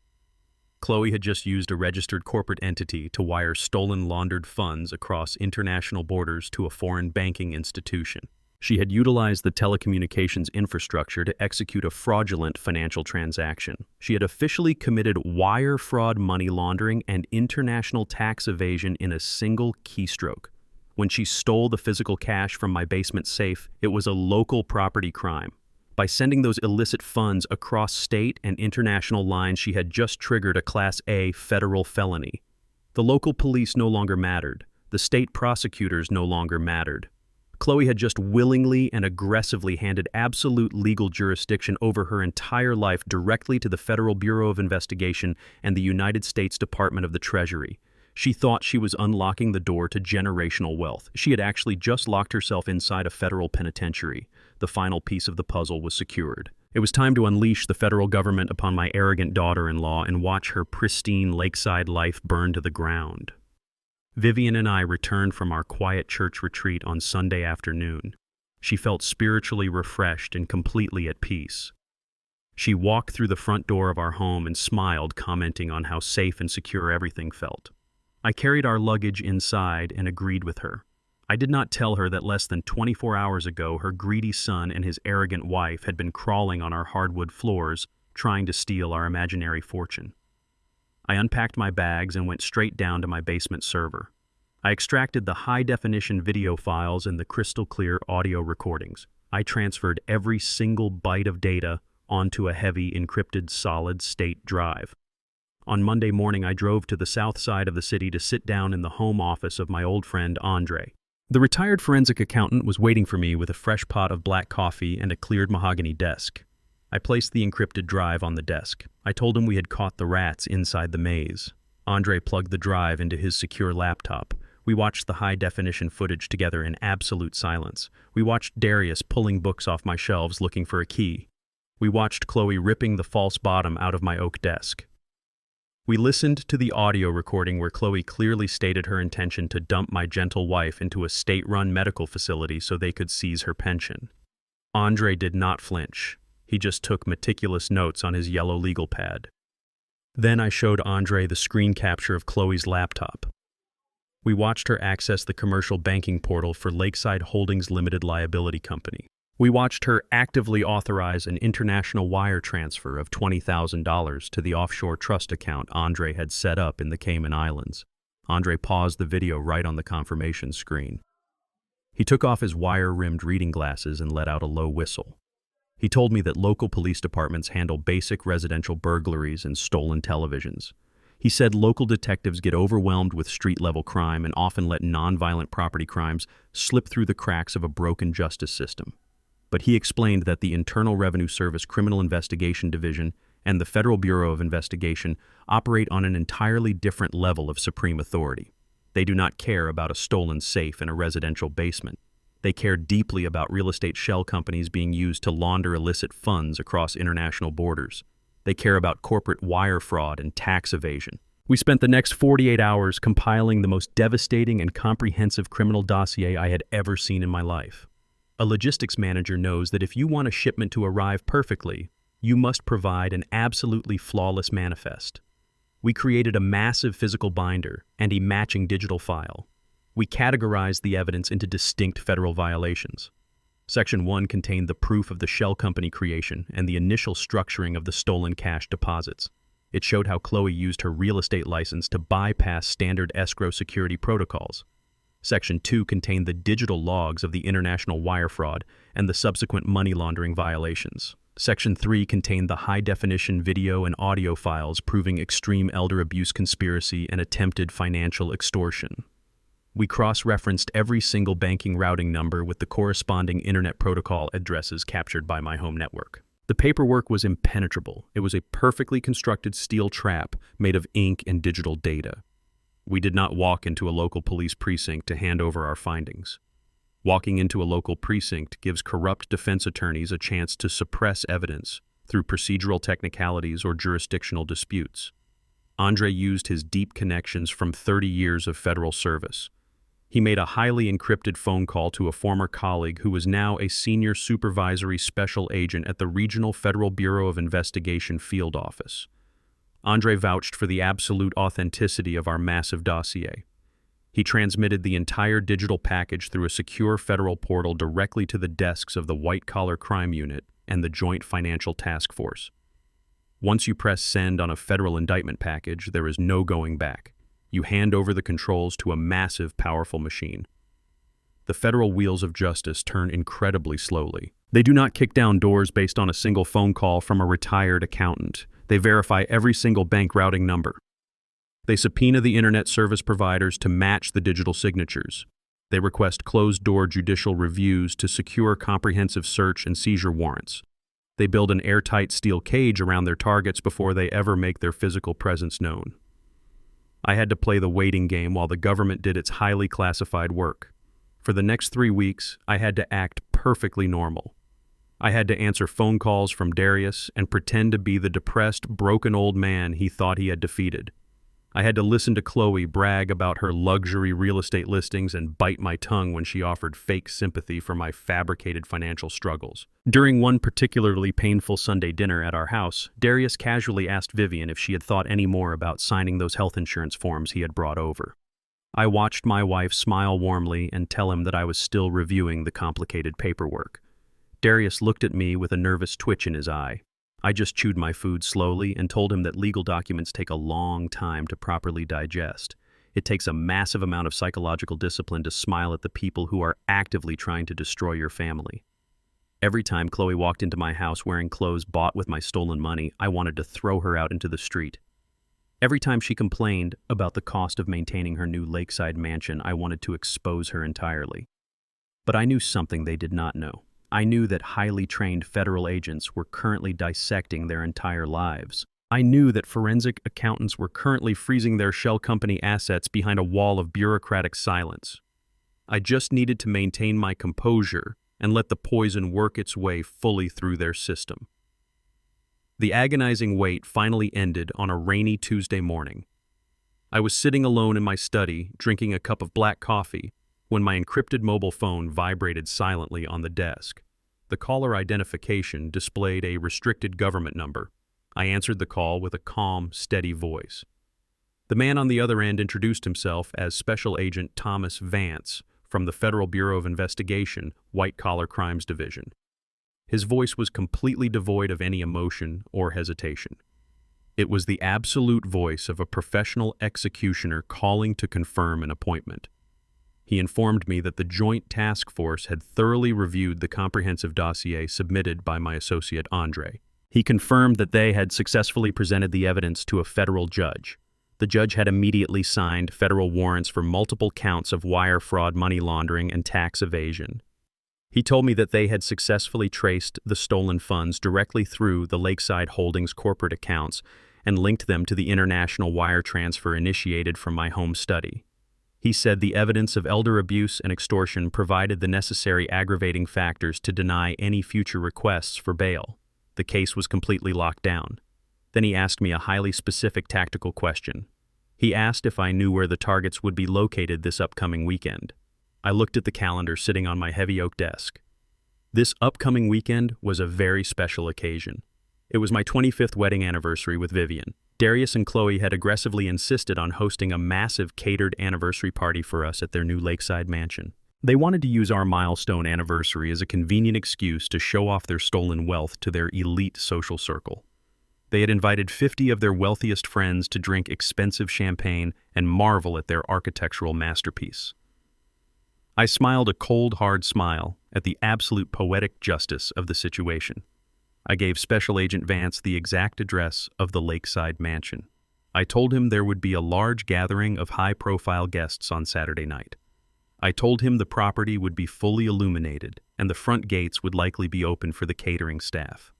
Chloe had just used a registered corporate entity to wire stolen laundered funds across international borders to a foreign banking institution. She had utilized the telecommunications infrastructure to execute a fraudulent financial transaction. She had officially committed wire fraud, money laundering, and international tax evasion in a single keystroke. When she stole the physical cash from my basement safe, it was a local property crime. By sending those illicit funds across state and international lines, she had just triggered a Class A federal felony. The local police no longer mattered. The state prosecutors no longer mattered. Chloe had just willingly and aggressively handed absolute legal jurisdiction over her entire life directly to the Federal Bureau of Investigation and the United States Department of the Treasury. She thought she was unlocking the door to generational wealth. She had actually just locked herself inside a federal penitentiary. The final piece of the puzzle was secured. It was time to unleash the federal government upon my arrogant daughter-in-law and watch her pristine lakeside life burn to the ground. Vivian and I returned from our quiet church retreat on Sunday afternoon. She felt spiritually refreshed and completely at peace. She walked through the front door of our home and smiled, commenting on how safe and secure everything felt. I carried our luggage inside and agreed with her. I did not tell her that less than 24 hours ago her greedy son and his arrogant wife had been crawling on our hardwood floors, trying to steal our imaginary fortune. I unpacked my bags and went straight down to my basement server. I extracted the high-definition video files and the crystal-clear audio recordings. I transferred every single byte of data onto a heavy, encrypted, solid-state drive. On Monday morning, I drove to the south side of the city to sit down in the home office of my old friend Andre. The retired forensic accountant was waiting for me with a fresh pot of black coffee and a cleared mahogany desk. I placed the encrypted drive on the desk. I told him we had caught the rats inside the maze. Andre plugged the drive into his secure laptop. We watched the high-definition footage together in absolute silence. We watched Darius pulling books off my shelves looking for a key. We watched Chloe ripping the false bottom out of my oak desk. We listened to the audio recording where Chloe clearly stated her intention to dump my gentle wife into a state-run medical facility so they could seize her pension. Andre did not flinch. He just took meticulous notes on his yellow legal pad. Then I showed Andre the screen capture of Chloe's laptop. We watched her access the commercial banking portal for Lakeside Holdings Limited Liability Company. We watched her actively authorize an international wire transfer of $20,000 to the offshore trust account Andre had set up in the Cayman Islands. Andre paused the video right on the confirmation screen. He took off his wire-rimmed reading glasses and let out a low whistle. He told me that local police departments handle basic residential burglaries and stolen televisions. He said local detectives get overwhelmed with street-level crime and often let non-violent property crimes slip through the cracks of a broken justice system. But he explained that the Internal Revenue Service Criminal Investigation Division and the Federal Bureau of Investigation operate on an entirely different level of supreme authority. They do not care about a stolen safe in a residential basement. They care deeply about real estate shell companies being used to launder illicit funds across international borders. They care about corporate wire fraud and tax evasion. We spent the next 48 hours compiling the most devastating and comprehensive criminal dossier I had ever seen in my life. A logistics manager knows that if you want a shipment to arrive perfectly, you must provide an absolutely flawless manifest. We created a massive physical binder and a matching digital file. We categorized the evidence into distinct federal violations. Section 1 contained the proof of the shell company creation and the initial structuring of the stolen cash deposits. It showed how Chloe used her real estate license to bypass standard escrow security protocols. Section 2 contained the digital logs of the international wire fraud and the subsequent money laundering violations. Section 3 contained the high-definition video and audio files proving extreme elder abuse conspiracy and attempted financial extortion. We cross-referenced every single banking routing number with the corresponding internet protocol addresses captured by my home network. The paperwork was impenetrable. It was a perfectly constructed steel trap made of ink and digital data. We did not walk into a local police precinct to hand over our findings. Walking into a local precinct gives corrupt defense attorneys a chance to suppress evidence through procedural technicalities or jurisdictional disputes. Andre used his deep connections from 30 years of federal service. He made a highly encrypted phone call to a former colleague who was now a senior supervisory special agent at the Regional Federal Bureau of Investigation field office. Andre vouched for the absolute authenticity of our massive dossier. He transmitted the entire digital package through a secure federal portal directly to the desks of the White Collar Crime Unit and the Joint Financial Task Force. Once you press send on a federal indictment package, there is no going back. You hand over the controls to a massive, powerful machine. the federal wheels of justice turn incredibly slowly. They do not kick down doors based on a single phone call from a retired accountant. They verify every single bank routing number. They subpoena the internet service providers to match the digital signatures. They request closed-door judicial reviews to secure comprehensive search and seizure warrants. They build an airtight steel cage around their targets before they ever make their physical presence known. I had to play the waiting game while the government did its highly classified work. For the next 3 weeks, I had to act perfectly normal. I had to answer phone calls from Darius and pretend to be the depressed, broken old man he thought he had defeated. I had to listen to Chloe brag about her luxury real estate listings and bite my tongue when she offered fake sympathy for my fabricated financial struggles. During one particularly painful Sunday dinner at our house, Darius casually asked Vivian if she had thought any more about signing those health insurance forms he had brought over. I watched my wife smile warmly and tell him that I was still reviewing the complicated paperwork. Darius looked at me with a nervous twitch in his eye. I just chewed my food slowly and told him that legal documents take a long time to properly digest. It takes a massive amount of psychological discipline to smile at the people who are actively trying to destroy your family. Every time Chloe walked into my house wearing clothes bought with my stolen money, I wanted to throw her out into the street. Every time she complained about the cost of maintaining her new lakeside mansion, I wanted to expose her entirely. But I knew something they did not know. I knew that highly trained federal agents were currently dissecting their entire lives. I knew that forensic accountants were currently freezing their shell company assets behind a wall of bureaucratic silence. I just needed to maintain my composure and let the poison work its way fully through their system. The agonizing wait finally ended on a rainy Tuesday morning. I was sitting alone in my study, drinking a cup of black coffee, when my encrypted mobile phone vibrated silently on the desk. The caller identification displayed a restricted government number. I answered the call with a calm, steady voice. The man on the other end introduced himself as Special Agent Thomas Vance from the Federal Bureau of Investigation, White Collar Crimes Division. His voice was completely devoid of any emotion or hesitation. It was the absolute voice of a professional executioner calling to confirm an appointment. He informed me that the Joint Task Force had thoroughly reviewed the comprehensive dossier submitted by my associate Andre. He confirmed that they had successfully presented the evidence to a federal judge. The judge had immediately signed federal warrants for multiple counts of wire fraud, money laundering, and tax evasion. He told me that they had successfully traced the stolen funds directly through the Lakeside Holdings corporate accounts and linked them to the international wire transfer initiated from my home study. He said the evidence of elder abuse and extortion provided the necessary aggravating factors to deny any future requests for bail. The case was completely locked down. Then he asked me a highly specific tactical question. He asked if I knew where the targets would be located this upcoming weekend. I looked at the calendar sitting on my heavy oak desk. This upcoming weekend was a very special occasion. It was my 25th wedding anniversary with Vivian. Darius and Chloe had aggressively insisted on hosting a massive catered anniversary party for us at their new lakeside mansion. They wanted to use our milestone anniversary as a convenient excuse to show off their stolen wealth to their elite social circle. They had invited 50 of their wealthiest friends to drink expensive champagne and marvel at their architectural masterpiece. I smiled a cold, hard smile at the absolute poetic justice of the situation. I gave Special Agent Vance the exact address of the lakeside mansion. I told him there would be a large gathering of high-profile guests on Saturday night. I told him the property would be fully illuminated and the front gates would likely be open for the catering staff.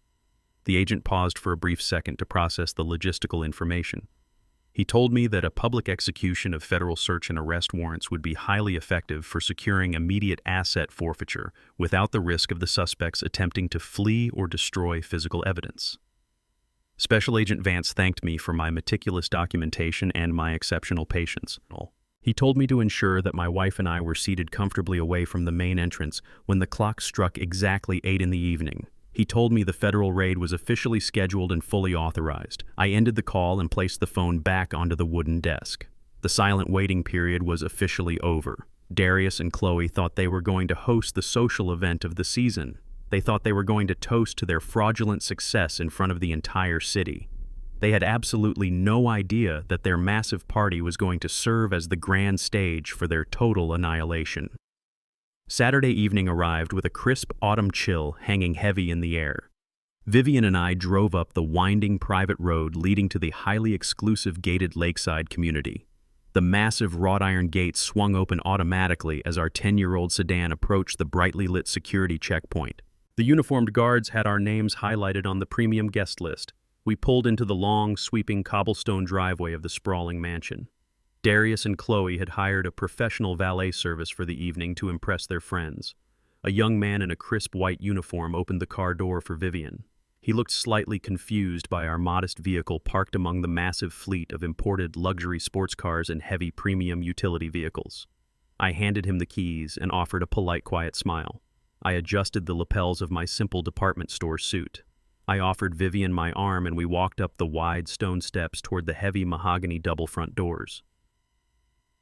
The agent paused for a brief second to process the logistical information. He told me that a public execution of federal search and arrest warrants would be highly effective for securing immediate asset forfeiture without the risk of the suspects attempting to flee or destroy physical evidence. Special Agent Vance thanked me for my meticulous documentation and my exceptional patience. He told me to ensure that my wife and I were seated comfortably away from the main entrance when the clock struck exactly 8 in the evening. He told me the federal raid was officially scheduled and fully authorized. I ended the call and placed the phone back onto the wooden desk. The silent waiting period was officially over. Darius and Chloe thought they were going to host the social event of the season. They thought they were going to toast to their fraudulent success in front of the entire city. They had absolutely no idea that their massive party was going to serve as the grand stage for their total annihilation. Saturday evening arrived with a crisp autumn chill hanging heavy in the air. Vivian and I drove up the winding private road leading to the highly exclusive gated lakeside community. The massive wrought iron gates swung open automatically as our 10-year-old sedan approached the brightly lit security checkpoint. The uniformed guards had our names highlighted on the premium guest list. We pulled into the long, sweeping cobblestone driveway of the sprawling mansion. Darius and Chloe had hired a professional valet service for the evening to impress their friends. A young man in a crisp white uniform opened the car door for Vivian. He looked slightly confused by our modest vehicle parked among the massive fleet of imported luxury sports cars and heavy premium utility vehicles. I handed him the keys and offered a polite, quiet smile. I adjusted the lapels of my simple department store suit. I offered Vivian my arm and we walked up the wide stone steps toward the heavy mahogany double front doors.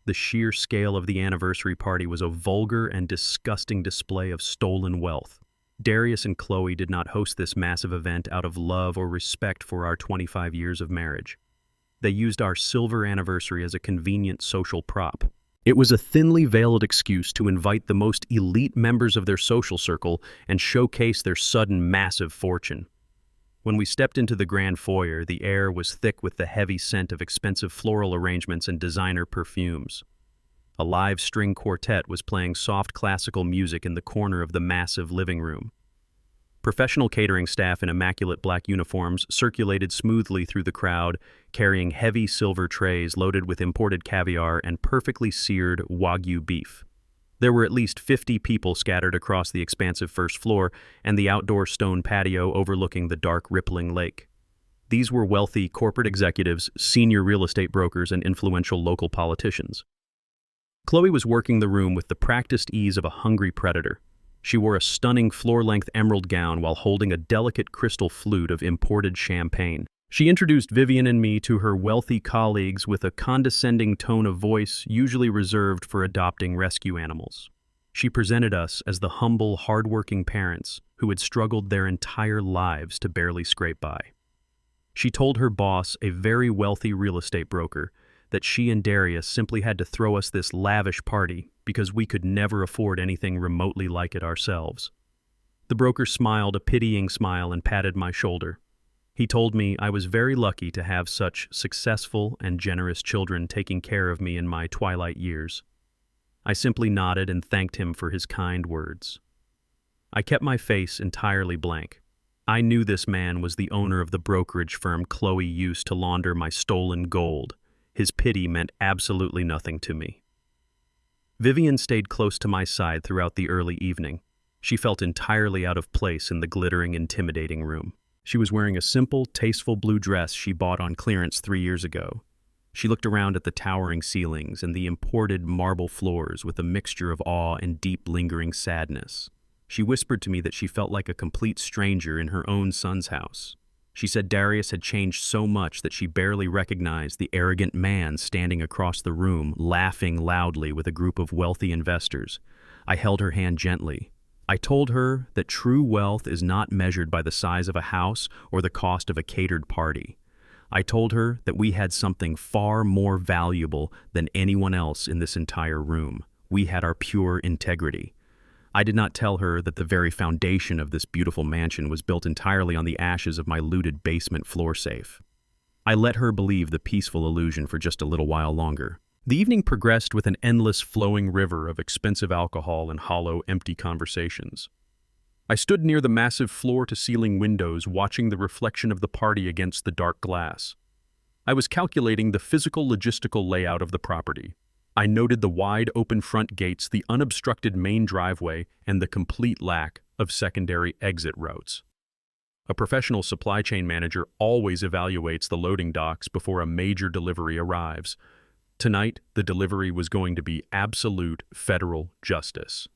The sheer scale of the anniversary party was a vulgar and disgusting display of stolen wealth. Darius and Chloe did not host this massive event out of love or respect for our 25 years of marriage. They used our silver anniversary as a convenient social prop. It was a thinly veiled excuse to invite the most elite members of their social circle and showcase their sudden massive fortune. When we stepped into the grand foyer, the air was thick with the heavy scent of expensive floral arrangements and designer perfumes. A live string quartet was playing soft classical music in the corner of the massive living room. Professional catering staff in immaculate black uniforms circulated smoothly through the crowd, carrying heavy silver trays loaded with imported caviar and perfectly seared Wagyu beef. There were at least 50 people scattered across the expansive first floor and the outdoor stone patio overlooking the dark, rippling lake. These were wealthy corporate executives, senior real estate brokers, and influential local politicians. Chloe was working the room with the practiced ease of a hungry predator. She wore a stunning floor-length emerald gown while holding a delicate crystal flute of imported champagne. She introduced Vivian and me to her wealthy colleagues with a condescending tone of voice usually reserved for adopting rescue animals. She presented us as the humble, hard-working parents who had struggled their entire lives to barely scrape by. She told her boss, a very wealthy real estate broker, that she and Darius simply had to throw us this lavish party because we could never afford anything remotely like it ourselves. The broker smiled a pitying smile and patted my shoulder. He told me I was very lucky to have such successful and generous children taking care of me in my twilight years. I simply nodded and thanked him for his kind words. I kept my face entirely blank. I knew this man was the owner of the brokerage firm Chloe used to launder my stolen gold. His pity meant absolutely nothing to me. Vivian stayed close to my side throughout the early evening. She felt entirely out of place in the glittering, intimidating room. She was wearing a simple, tasteful blue dress she bought on clearance 3 years ago. She looked around at the towering ceilings and the imported marble floors with a mixture of awe and deep, lingering sadness. She whispered to me that she felt like a complete stranger in her own son's house. She said Darius had changed so much that she barely recognized the arrogant man standing across the room, laughing loudly with a group of wealthy investors. I held her hand gently. I told her that true wealth is not measured by the size of a house or the cost of a catered party. I told her that we had something far more valuable than anyone else in this entire room. We had our pure integrity. I did not tell her that the very foundation of this beautiful mansion was built entirely on the ashes of my looted basement floor safe. I let her believe the peaceful illusion for just a little while longer. The evening progressed with an endless flowing river of expensive alcohol and hollow, empty conversations. I stood near the massive floor-to-ceiling windows watching the reflection of the party against the dark glass. I was calculating the physical logistical layout of the property. I noted the wide open front gates, the unobstructed main driveway, and the complete lack of secondary exit routes. A professional supply chain manager always evaluates the loading docks before a major delivery arrives. Tonight, the delivery was going to be absolute federal justice.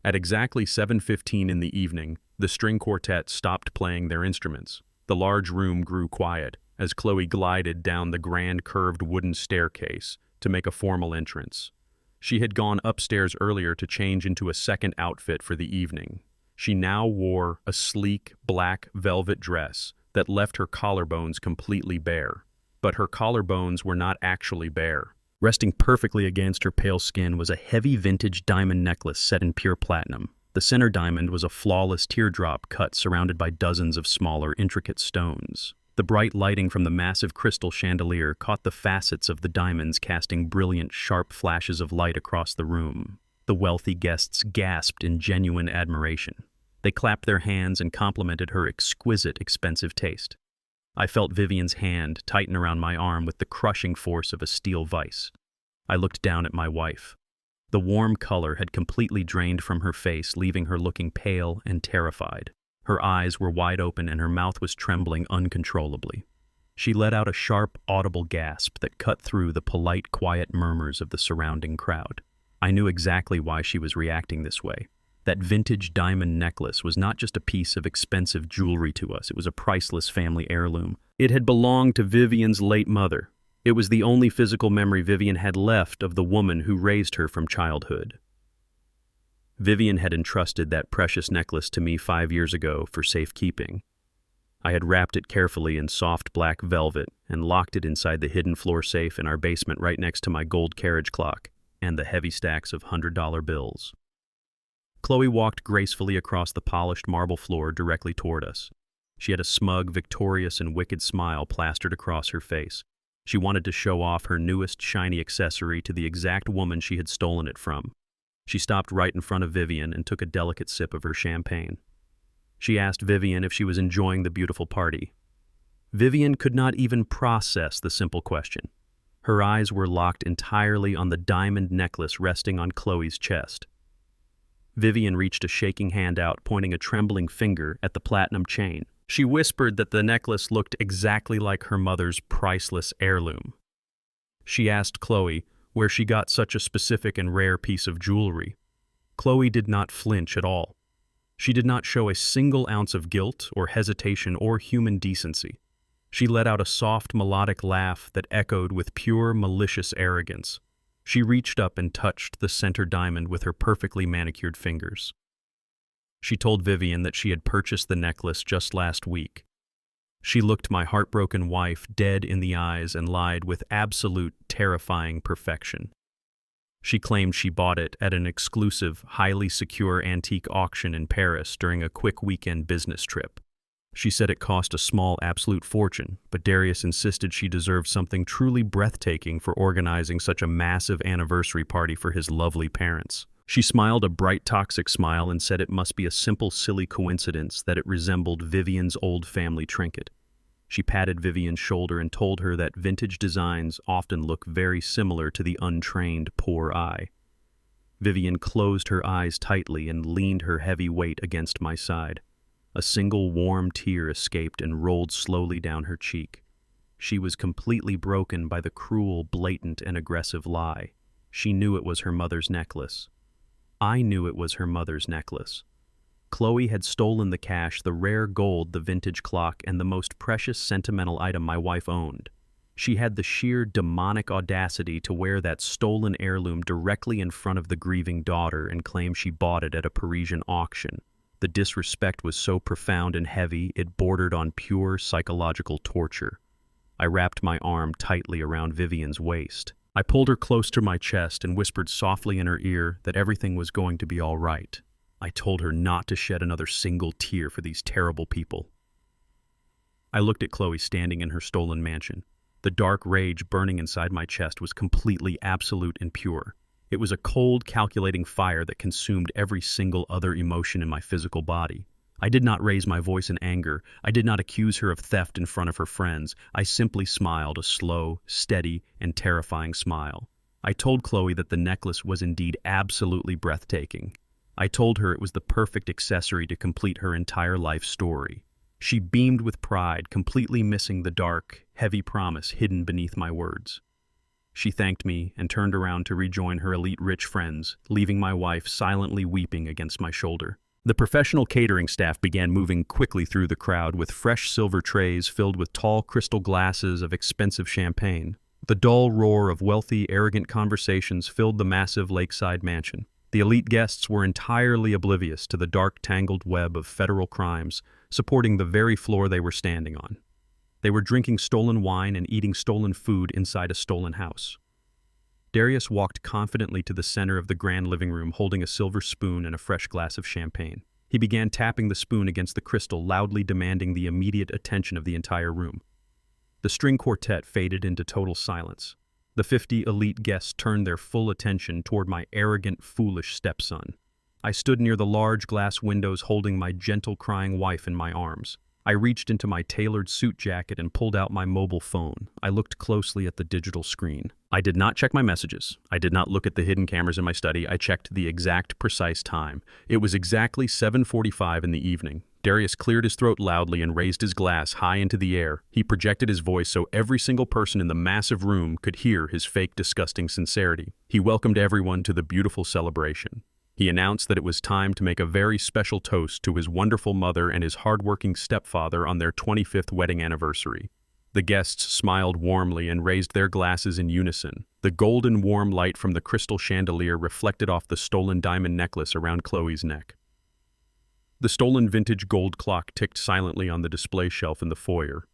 At exactly 7:15 in the evening, the string quartet stopped playing their instruments. The large room grew quiet as Chloe glided down the grand curved wooden staircase to make a formal entrance. She had gone upstairs earlier to change into a second outfit for the evening. She now wore a sleek black velvet dress that left her collarbones completely bare. But her collarbones were not actually bare. Resting perfectly against her pale skin was a heavy vintage diamond necklace set in pure platinum. The center diamond was a flawless teardrop cut surrounded by dozens of smaller, intricate stones. The bright lighting from the massive crystal chandelier caught the facets of the diamonds, casting brilliant, sharp flashes of light across the room. The wealthy guests gasped in genuine admiration. They clapped their hands and complimented her exquisite, expensive taste. I felt Vivian's hand tighten around my arm with the crushing force of a steel vice. I looked down at my wife. The warm color had completely drained from her face, leaving her looking pale and terrified. Her eyes were wide open and her mouth was trembling uncontrollably. She let out a sharp, audible gasp that cut through the polite, quiet murmurs of the surrounding crowd. I knew exactly why she was reacting this way. That vintage diamond necklace was not just a piece of expensive jewelry to us, it was a priceless family heirloom. It had belonged to Vivian's late mother. It was the only physical memory Vivian had left of the woman who raised her from childhood. Vivian had entrusted that precious necklace to me 5 years ago for safekeeping. I had wrapped it carefully in soft black velvet and locked it inside the hidden floor safe in our basement right next to my gold carriage clock and the heavy stacks of $100 bills. Chloe walked gracefully across the polished marble floor directly toward us. She had a smug, victorious, and wicked smile plastered across her face. She wanted to show off her newest shiny accessory to the exact woman she had stolen it from. She stopped right in front of Vivian and took a delicate sip of her champagne. She asked Vivian if she was enjoying the beautiful party. Vivian could not even process the simple question. Her eyes were locked entirely on the diamond necklace resting on Chloe's chest. Vivian reached a shaking hand out, pointing a trembling finger at the platinum chain. She whispered that the necklace looked exactly like her mother's priceless heirloom. She asked Chloe where she got such a specific and rare piece of jewelry. Chloe did not flinch at all. She did not show a single ounce of guilt or hesitation or human decency. She let out a soft, melodic laugh that echoed with pure, malicious arrogance. She reached up and touched the center diamond with her perfectly manicured fingers. She told Vivian that she had purchased the necklace just last week. She looked my heartbroken wife dead in the eyes and lied with absolute, terrifying perfection. She claimed she bought it at an exclusive, highly secure antique auction in Paris during a quick weekend business trip. She said it cost a small, absolute fortune, but Darius insisted she deserved something truly breathtaking for organizing such a massive anniversary party for his lovely parents. She smiled a bright, toxic smile and said it must be a simple, silly coincidence that it resembled Vivian's old family trinket. She patted Vivian's shoulder and told her that vintage designs often look very similar to the untrained, poor eye. Vivian closed her eyes tightly and leaned her heavy weight against my side. A single warm tear escaped and rolled slowly down her cheek. She was completely broken by the cruel, blatant, and aggressive lie. She knew it was her mother's necklace. I knew it was her mother's necklace. Chloe had stolen the cash, the rare gold, the vintage clock, and the most precious sentimental item my wife owned. She had the sheer demonic audacity to wear that stolen heirloom directly in front of the grieving daughter and claim she bought it at a Parisian auction. The disrespect was so profound and heavy, it bordered on pure psychological torture. I wrapped my arm tightly around Vivian's waist. I pulled her close to my chest and whispered softly in her ear that everything was going to be all right. I told her not to shed another single tear for these terrible people. I looked at Chloe standing in her stolen mansion. The dark rage burning inside my chest was completely absolute and pure. It was a cold, calculating fire that consumed every single other emotion in my physical body. I did not raise my voice in anger. I did not accuse her of theft in front of her friends. I simply smiled, a slow, steady, and terrifying smile. I told Chloe that the necklace was indeed absolutely breathtaking. I told her it was the perfect accessory to complete her entire life story. She beamed with pride, completely missing the dark, heavy promise hidden beneath my words. She thanked me and turned around to rejoin her elite rich friends, leaving my wife silently weeping against my shoulder. The professional catering staff began moving quickly through the crowd with fresh silver trays filled with tall crystal glasses of expensive champagne. The dull roar of wealthy, arrogant conversations filled the massive lakeside mansion. The elite guests were entirely oblivious to the dark, tangled web of federal crimes supporting the very floor they were standing on. They were drinking stolen wine and eating stolen food inside a stolen house. Darius walked confidently to the center of the grand living room holding a silver spoon and a fresh glass of champagne. He began tapping the spoon against the crystal, loudly demanding the immediate attention of the entire room. The string quartet faded into total silence. The 50 elite guests turned their full attention toward my arrogant, foolish stepson. I stood near the large glass windows holding my gentle crying wife in my arms. I reached into my tailored suit jacket and pulled out my mobile phone. I looked closely at the digital screen. I did not check my messages. I did not look at the hidden cameras in my study. I checked the exact precise time. It was exactly 7:45 in the evening. Darius cleared his throat loudly and raised his glass high into the air. He projected his voice so every single person in the massive room could hear his fake, disgusting sincerity. He welcomed everyone to the beautiful celebration. He announced that it was time to make a very special toast to his wonderful mother and his hardworking stepfather on their 25th wedding anniversary. The guests smiled warmly and raised their glasses in unison. The golden warm light from the crystal chandelier reflected off the stolen diamond necklace around Chloe's neck. The stolen vintage gold clock ticked silently on the display shelf in the foyer.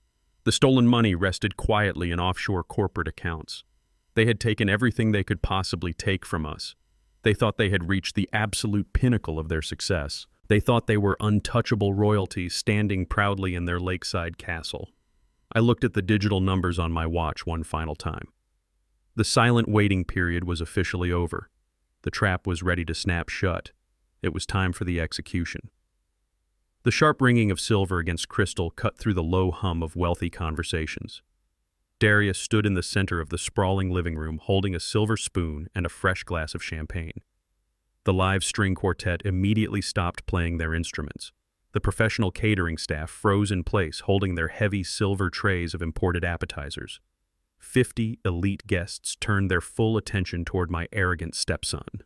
The stolen money rested quietly in offshore corporate accounts. They had taken everything they could possibly take from us. They thought they had reached the absolute pinnacle of their success. They thought they were untouchable royalty standing proudly in their lakeside castle. I looked at the digital numbers on my watch one final time. The silent waiting period was officially over. The trap was ready to snap shut. It was time for the execution. The sharp ringing of silver against crystal cut through the low hum of wealthy conversations. Darius stood in the center of the sprawling living room holding a silver spoon and a fresh glass of champagne. The live string quartet immediately stopped playing their instruments. The professional catering staff froze in place holding their heavy silver trays of imported appetizers. 50 elite guests turned their full attention toward my arrogant stepson.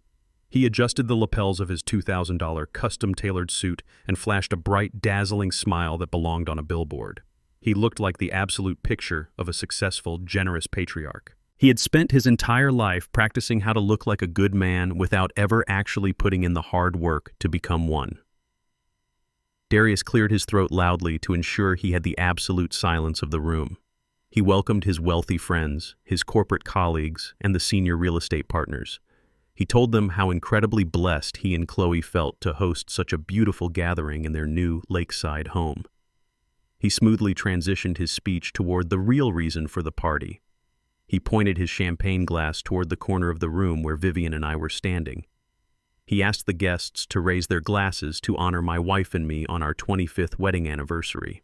He adjusted the lapels of his $2,000 custom-tailored suit and flashed a bright, dazzling smile that belonged on a billboard. He looked like the absolute picture of a successful, generous patriarch. He had spent his entire life practicing how to look like a good man without ever actually putting in the hard work to become one. Darius cleared his throat loudly to ensure he had the absolute silence of the room. He welcomed his wealthy friends, his corporate colleagues, and the senior real estate partners. He told them how incredibly blessed he and Chloe felt to host such a beautiful gathering in their new lakeside home. He smoothly transitioned his speech toward the real reason for the party. He pointed his champagne glass toward the corner of the room where Vivian and I were standing. He asked the guests to raise their glasses to honor my wife and me on our 25th wedding anniversary.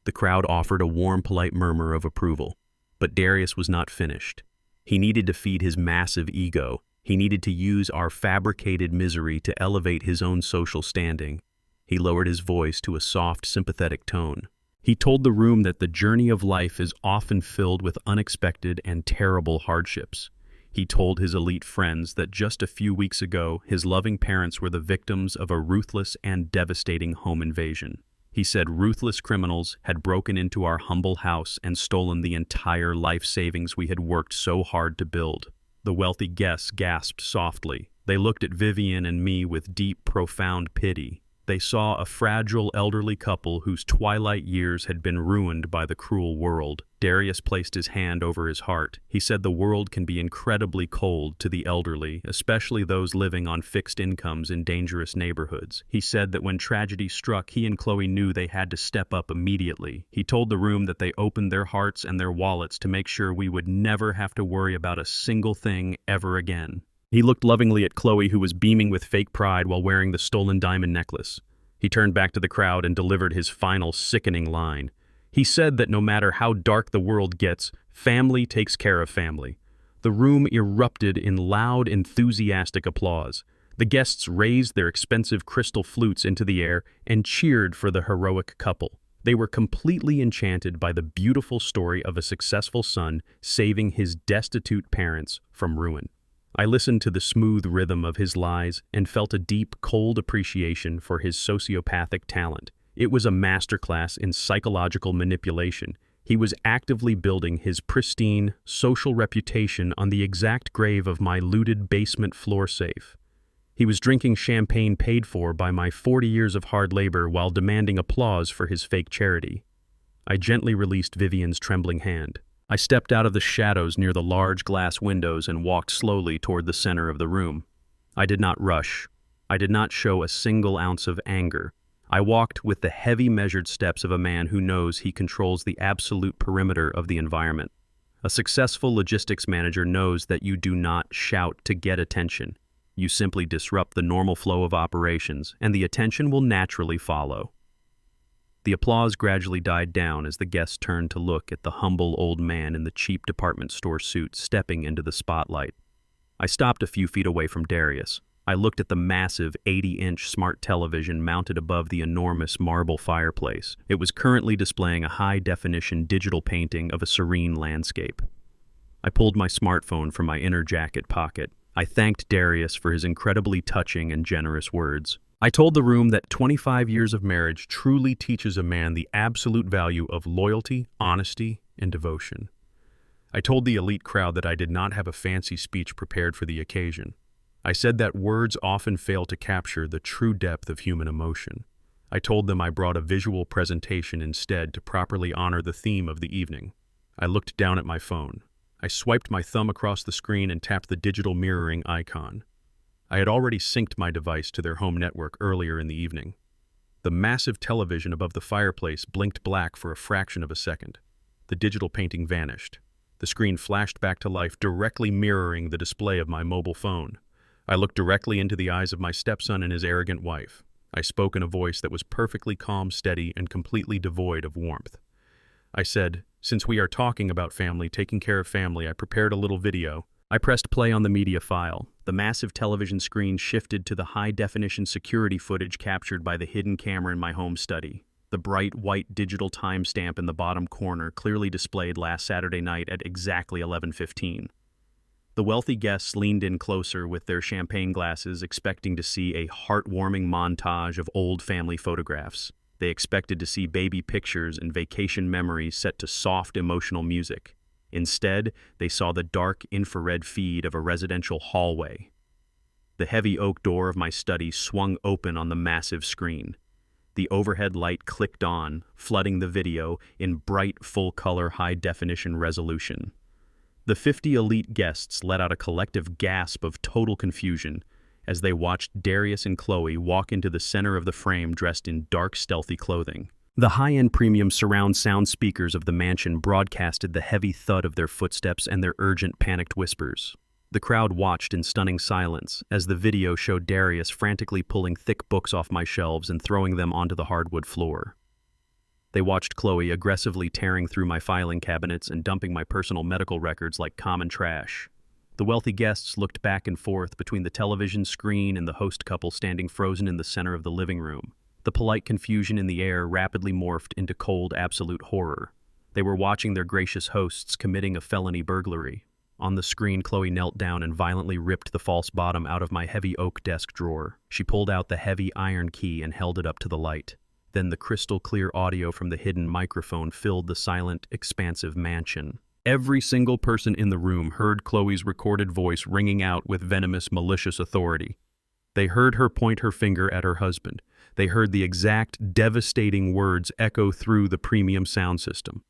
The crowd offered a warm, polite murmur of approval, but Darius was not finished. He needed to feed his massive ego. He needed to use our fabricated misery to elevate his own social standing. He lowered his voice to a soft, sympathetic tone. He told the room that the journey of life is often filled with unexpected and terrible hardships. He told his elite friends that just a few weeks ago, his loving parents were the victims of a ruthless and devastating home invasion. He said ruthless criminals had broken into our humble house and stolen the entire life savings we had worked so hard to build. The wealthy guests gasped softly. They looked at Vivian and me with deep, profound pity. They saw a fragile elderly couple whose twilight years had been ruined by the cruel world. Darius placed his hand over his heart. He said the world can be incredibly cold to the elderly, especially those living on fixed incomes in dangerous neighborhoods. He said that when tragedy struck, he and Chloe knew they had to step up immediately. He told the room that they opened their hearts and their wallets to make sure we would never have to worry about a single thing ever again. He looked lovingly at Chloe, who was beaming with fake pride while wearing the stolen diamond necklace. He turned back to the crowd and delivered his final sickening line. He said that no matter how dark the world gets, family takes care of family. The room erupted in loud, enthusiastic applause. The guests raised their expensive crystal flutes into the air and cheered for the heroic couple. They were completely enchanted by the beautiful story of a successful son saving his destitute parents from ruin. I listened to the smooth rhythm of his lies and felt a deep, cold appreciation for his sociopathic talent. It was a masterclass in psychological manipulation. He was actively building his pristine, social reputation on the exact grave of my looted basement floor safe. He was drinking champagne paid for by my 40 years of hard labor while demanding applause for his fake charity. I gently released Vivian's trembling hand. I stepped out of the shadows near the large glass windows and walked slowly toward the center of the room. I did not rush. I did not show a single ounce of anger. I walked with the heavy measured steps of a man who knows he controls the absolute perimeter of the environment. A successful logistics manager knows that you do not shout to get attention. You simply disrupt the normal flow of operations, and the attention will naturally follow. The applause gradually died down as the guests turned to look at the humble old man in the cheap department store suit stepping into the spotlight. I stopped a few feet away from Darius. I looked at the massive 80-inch smart television mounted above the enormous marble fireplace. It was currently displaying a high-definition digital painting of a serene landscape. I pulled my smartphone from my inner jacket pocket. I thanked Darius for his incredibly touching and generous words. I told the room that 25 years of marriage truly teaches a man the absolute value of loyalty, honesty, and devotion. I told the elite crowd that I did not have a fancy speech prepared for the occasion. I said that words often fail to capture the true depth of human emotion. I told them I brought a visual presentation instead to properly honor the theme of the evening. I looked down at my phone. I swiped my thumb across the screen and tapped the digital mirroring icon. I had already synced my device to their home network earlier in the evening. The massive television above the fireplace blinked black for a fraction of a second. The digital painting vanished. The screen flashed back to life, directly mirroring the display of my mobile phone. I looked directly into the eyes of my stepson and his arrogant wife. I spoke in a voice that was perfectly calm, steady, and completely devoid of warmth. I said, "Since we are talking about family, taking care of family, I prepared a little video." I pressed play on the media file. The massive television screen shifted to the high-definition security footage captured by the hidden camera in my home study. The bright white digital timestamp in the bottom corner clearly displayed last Saturday night at exactly 11:15. The wealthy guests leaned in closer with their champagne glasses, expecting to see a heartwarming montage of old family photographs. They expected to see baby pictures and vacation memories set to soft, emotional music. Instead, they saw the dark infrared feed of a residential hallway. The heavy oak door of my study swung open on the massive screen. The overhead light clicked on, flooding the video in bright, full-color, high-definition resolution. The 50 elite guests let out a collective gasp of total confusion as they watched Darius and Chloe walk into the center of the frame dressed in dark, stealthy clothing. The high-end premium surround sound speakers of the mansion broadcasted the heavy thud of their footsteps and their urgent, panicked whispers. The crowd watched in stunning silence as the video showed Darius frantically pulling thick books off my shelves and throwing them onto the hardwood floor. They watched Chloe aggressively tearing through my filing cabinets and dumping my personal medical records like common trash. The wealthy guests looked back and forth between the television screen and the host couple standing frozen in the center of the living room. The polite confusion in the air rapidly morphed into cold, absolute horror. They were watching their gracious hosts committing a felony burglary. On the screen, Chloe knelt down and violently ripped the false bottom out of my heavy oak desk drawer. She pulled out the heavy iron key and held it up to the light. Then the crystal-clear audio from the hidden microphone filled the silent, expansive mansion. Every single person in the room heard Chloe's recorded voice ringing out with venomous, malicious authority. They heard her point her finger at her husband. They heard the exact, devastating words echo through the premium sound system.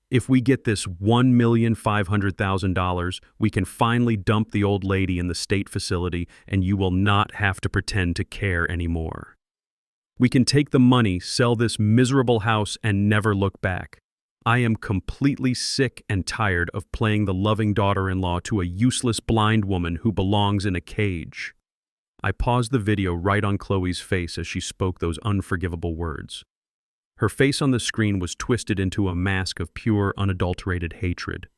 "If we get this $1,500,000, we can finally dump the old lady in the state facility and you will not have to pretend to care anymore. We can take the money, sell this miserable house, and never look back. I am completely sick and tired of playing the loving daughter-in-law to a useless blind woman who belongs in a cage." I paused the video right on Chloe's face as she spoke those unforgivable words. Her face on the screen was twisted into a mask of pure, unadulterated hatred.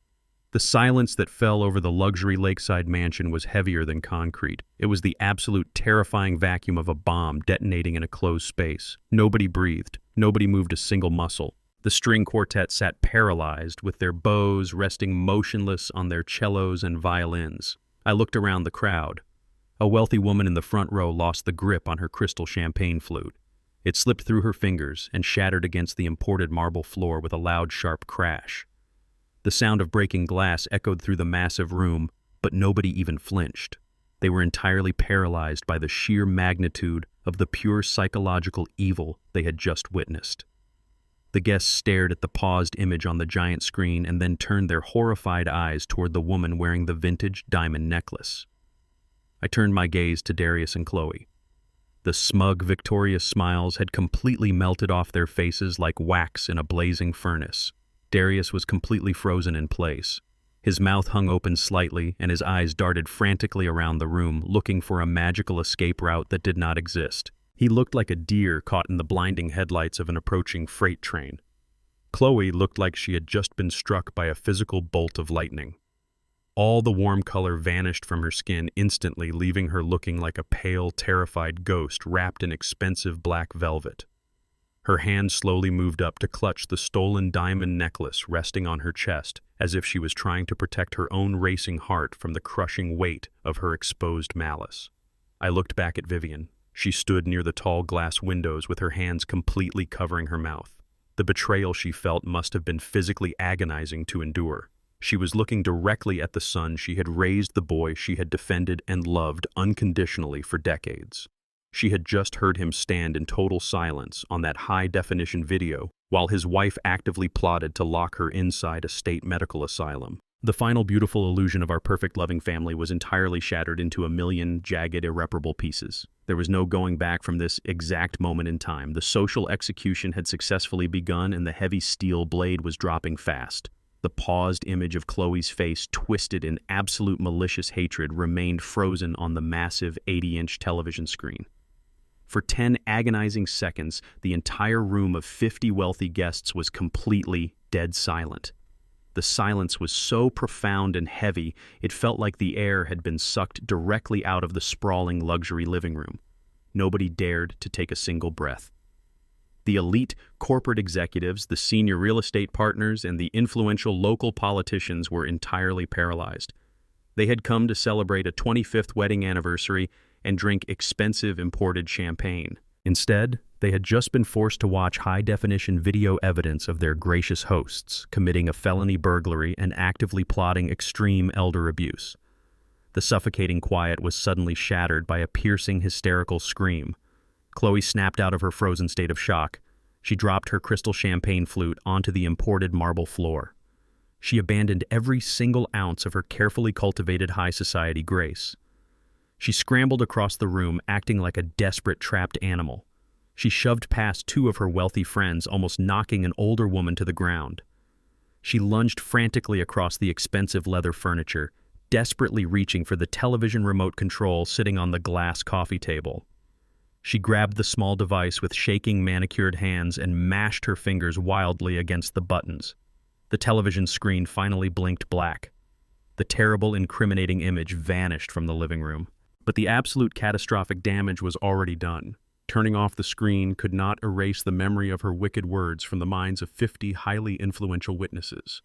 The silence that fell over the luxury lakeside mansion was heavier than concrete. It was the absolute terrifying vacuum of a bomb detonating in a closed space. Nobody breathed. Nobody moved a single muscle. The string quartet sat paralyzed, with their bows resting motionless on their cellos and violins. I looked around the crowd. A wealthy woman in the front row lost the grip on her crystal champagne flute. It slipped through her fingers and shattered against the imported marble floor with a loud, sharp crash. The sound of breaking glass echoed through the massive room, but nobody even flinched. They were entirely paralyzed by the sheer magnitude of the pure psychological evil they had just witnessed. The guests stared at the paused image on the giant screen and then turned their horrified eyes toward the woman wearing the vintage diamond necklace. I turned my gaze to Darius and Chloe. The smug, victorious smiles had completely melted off their faces like wax in a blazing furnace. Darius was completely frozen in place. His mouth hung open slightly, and his eyes darted frantically around the room, looking for a magical escape route that did not exist. He looked like a deer caught in the blinding headlights of an approaching freight train. Chloe looked like she had just been struck by a physical bolt of lightning. All the warm color vanished from her skin instantly, leaving her looking like a pale, terrified ghost wrapped in expensive black velvet. Her hand slowly moved up to clutch the stolen diamond necklace resting on her chest, as if she was trying to protect her own racing heart from the crushing weight of her exposed malice. I looked back at Vivian. She stood near the tall glass windows with her hands completely covering her mouth. The betrayal she felt must have been physically agonizing to endure. She was looking directly at the son she had raised, the boy she had defended and loved unconditionally for decades. She had just heard him stand in total silence on that high-definition video while his wife actively plotted to lock her inside a state medical asylum. The final beautiful illusion of our perfect loving family was entirely shattered into a million jagged, irreparable pieces. There was no going back from this exact moment in time. The social execution had successfully begun and the heavy steel blade was dropping fast. The paused image of Chloe's face, twisted in absolute malicious hatred, remained frozen on the massive 80-inch television screen. For 10 agonizing seconds, the entire room of 50 wealthy guests was completely dead silent. The silence was so profound and heavy, it felt like the air had been sucked directly out of the sprawling luxury living room. Nobody dared to take a single breath. The elite corporate executives, the senior real estate partners, and the influential local politicians were entirely paralyzed. They had come to celebrate a 25th wedding anniversary and drink expensive imported champagne. Instead, they had just been forced to watch high-definition video evidence of their gracious hosts committing a felony burglary and actively plotting extreme elder abuse. The suffocating quiet was suddenly shattered by a piercing, hysterical scream. Chloe snapped out of her frozen state of shock. She dropped her crystal champagne flute onto the imported marble floor. She abandoned every single ounce of her carefully cultivated high society grace. She scrambled across the room, acting like a desperate, trapped animal. She shoved past two of her wealthy friends, almost knocking an older woman to the ground. She lunged frantically across the expensive leather furniture, desperately reaching for the television remote control sitting on the glass coffee table. She grabbed the small device with shaking, manicured hands and mashed her fingers wildly against the buttons. The television screen finally blinked black. The terrible, incriminating image vanished from the living room. But the absolute catastrophic damage was already done. Turning off the screen could not erase the memory of her wicked words from the minds of 50 highly influential witnesses.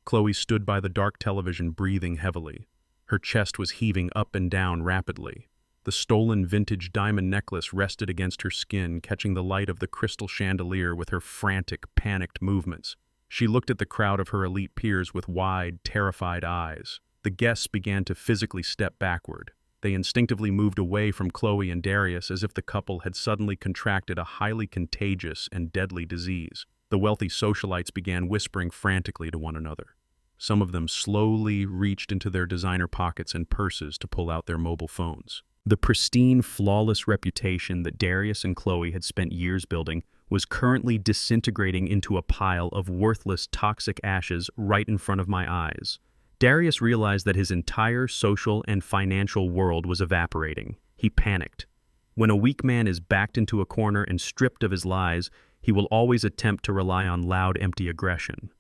Chloe stood by the dark television, breathing heavily. Her chest was heaving up and down rapidly. The stolen vintage diamond necklace rested against her skin, catching the light of the crystal chandelier with her frantic, panicked movements. She looked at the crowd of her elite peers with wide, terrified eyes. The guests began to physically step backward. They instinctively moved away from Chloe and Darius as if the couple had suddenly contracted a highly contagious and deadly disease. The wealthy socialites began whispering frantically to one another. Some of them slowly reached into their designer pockets and purses to pull out their mobile phones. The pristine, flawless reputation that Darius and Chloe had spent years building was currently disintegrating into a pile of worthless, toxic ashes right in front of my eyes. Darius realized that his entire social and financial world was evaporating. He panicked. When a weak man is backed into a corner and stripped of his lies, he will always attempt to rely on loud, empty aggression.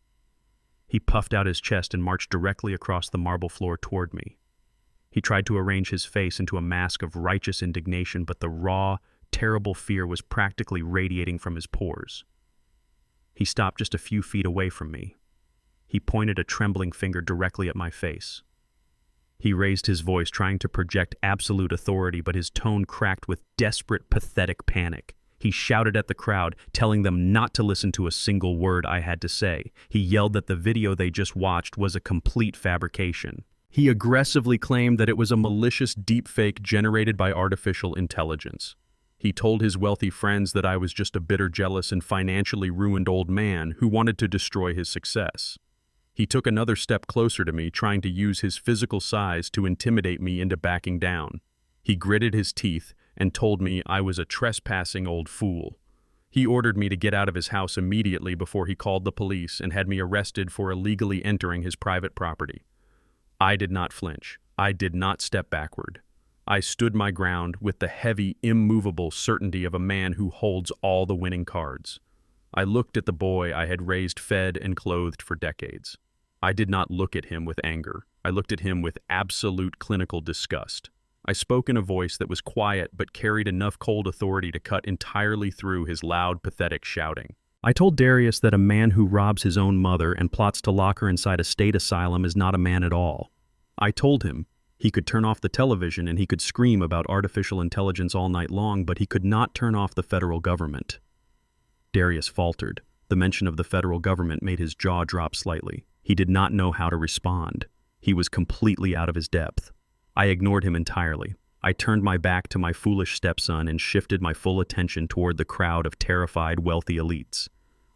He puffed out his chest and marched directly across the marble floor toward me. He tried to arrange his face into a mask of righteous indignation, but the raw, terrible fear was practically radiating from his pores. He stopped just a few feet away from me. He pointed a trembling finger directly at my face. He raised his voice, trying to project absolute authority, but his tone cracked with desperate, pathetic panic. He shouted at the crowd, telling them not to listen to a single word I had to say. He yelled that the video they just watched was a complete fabrication. He aggressively claimed that it was a malicious deepfake generated by artificial intelligence. He told his wealthy friends that I was just a bitter, jealous, and financially ruined old man who wanted to destroy his success. He took another step closer to me, trying to use his physical size to intimidate me into backing down. He gritted his teeth and told me I was a trespassing old fool. He ordered me to get out of his house immediately before he called the police and had me arrested for illegally entering his private property. I did not flinch. I did not step backward. I stood my ground with the heavy, immovable certainty of a man who holds all the winning cards. I looked at the boy I had raised, fed, and clothed for decades. I did not look at him with anger. I looked at him with absolute clinical disgust. I spoke in a voice that was quiet but carried enough cold authority to cut entirely through his loud, pathetic shouting. I told Darius that a man who robs his own mother and plots to lock her inside a state asylum is not a man at all. I told him he could turn off the television and he could scream about artificial intelligence all night long, but he could not turn off the federal government. Darius faltered. The mention of the federal government made his jaw drop slightly. He did not know how to respond. He was completely out of his depth. I ignored him entirely. I turned my back to my foolish stepson and shifted my full attention toward the crowd of terrified, wealthy elites.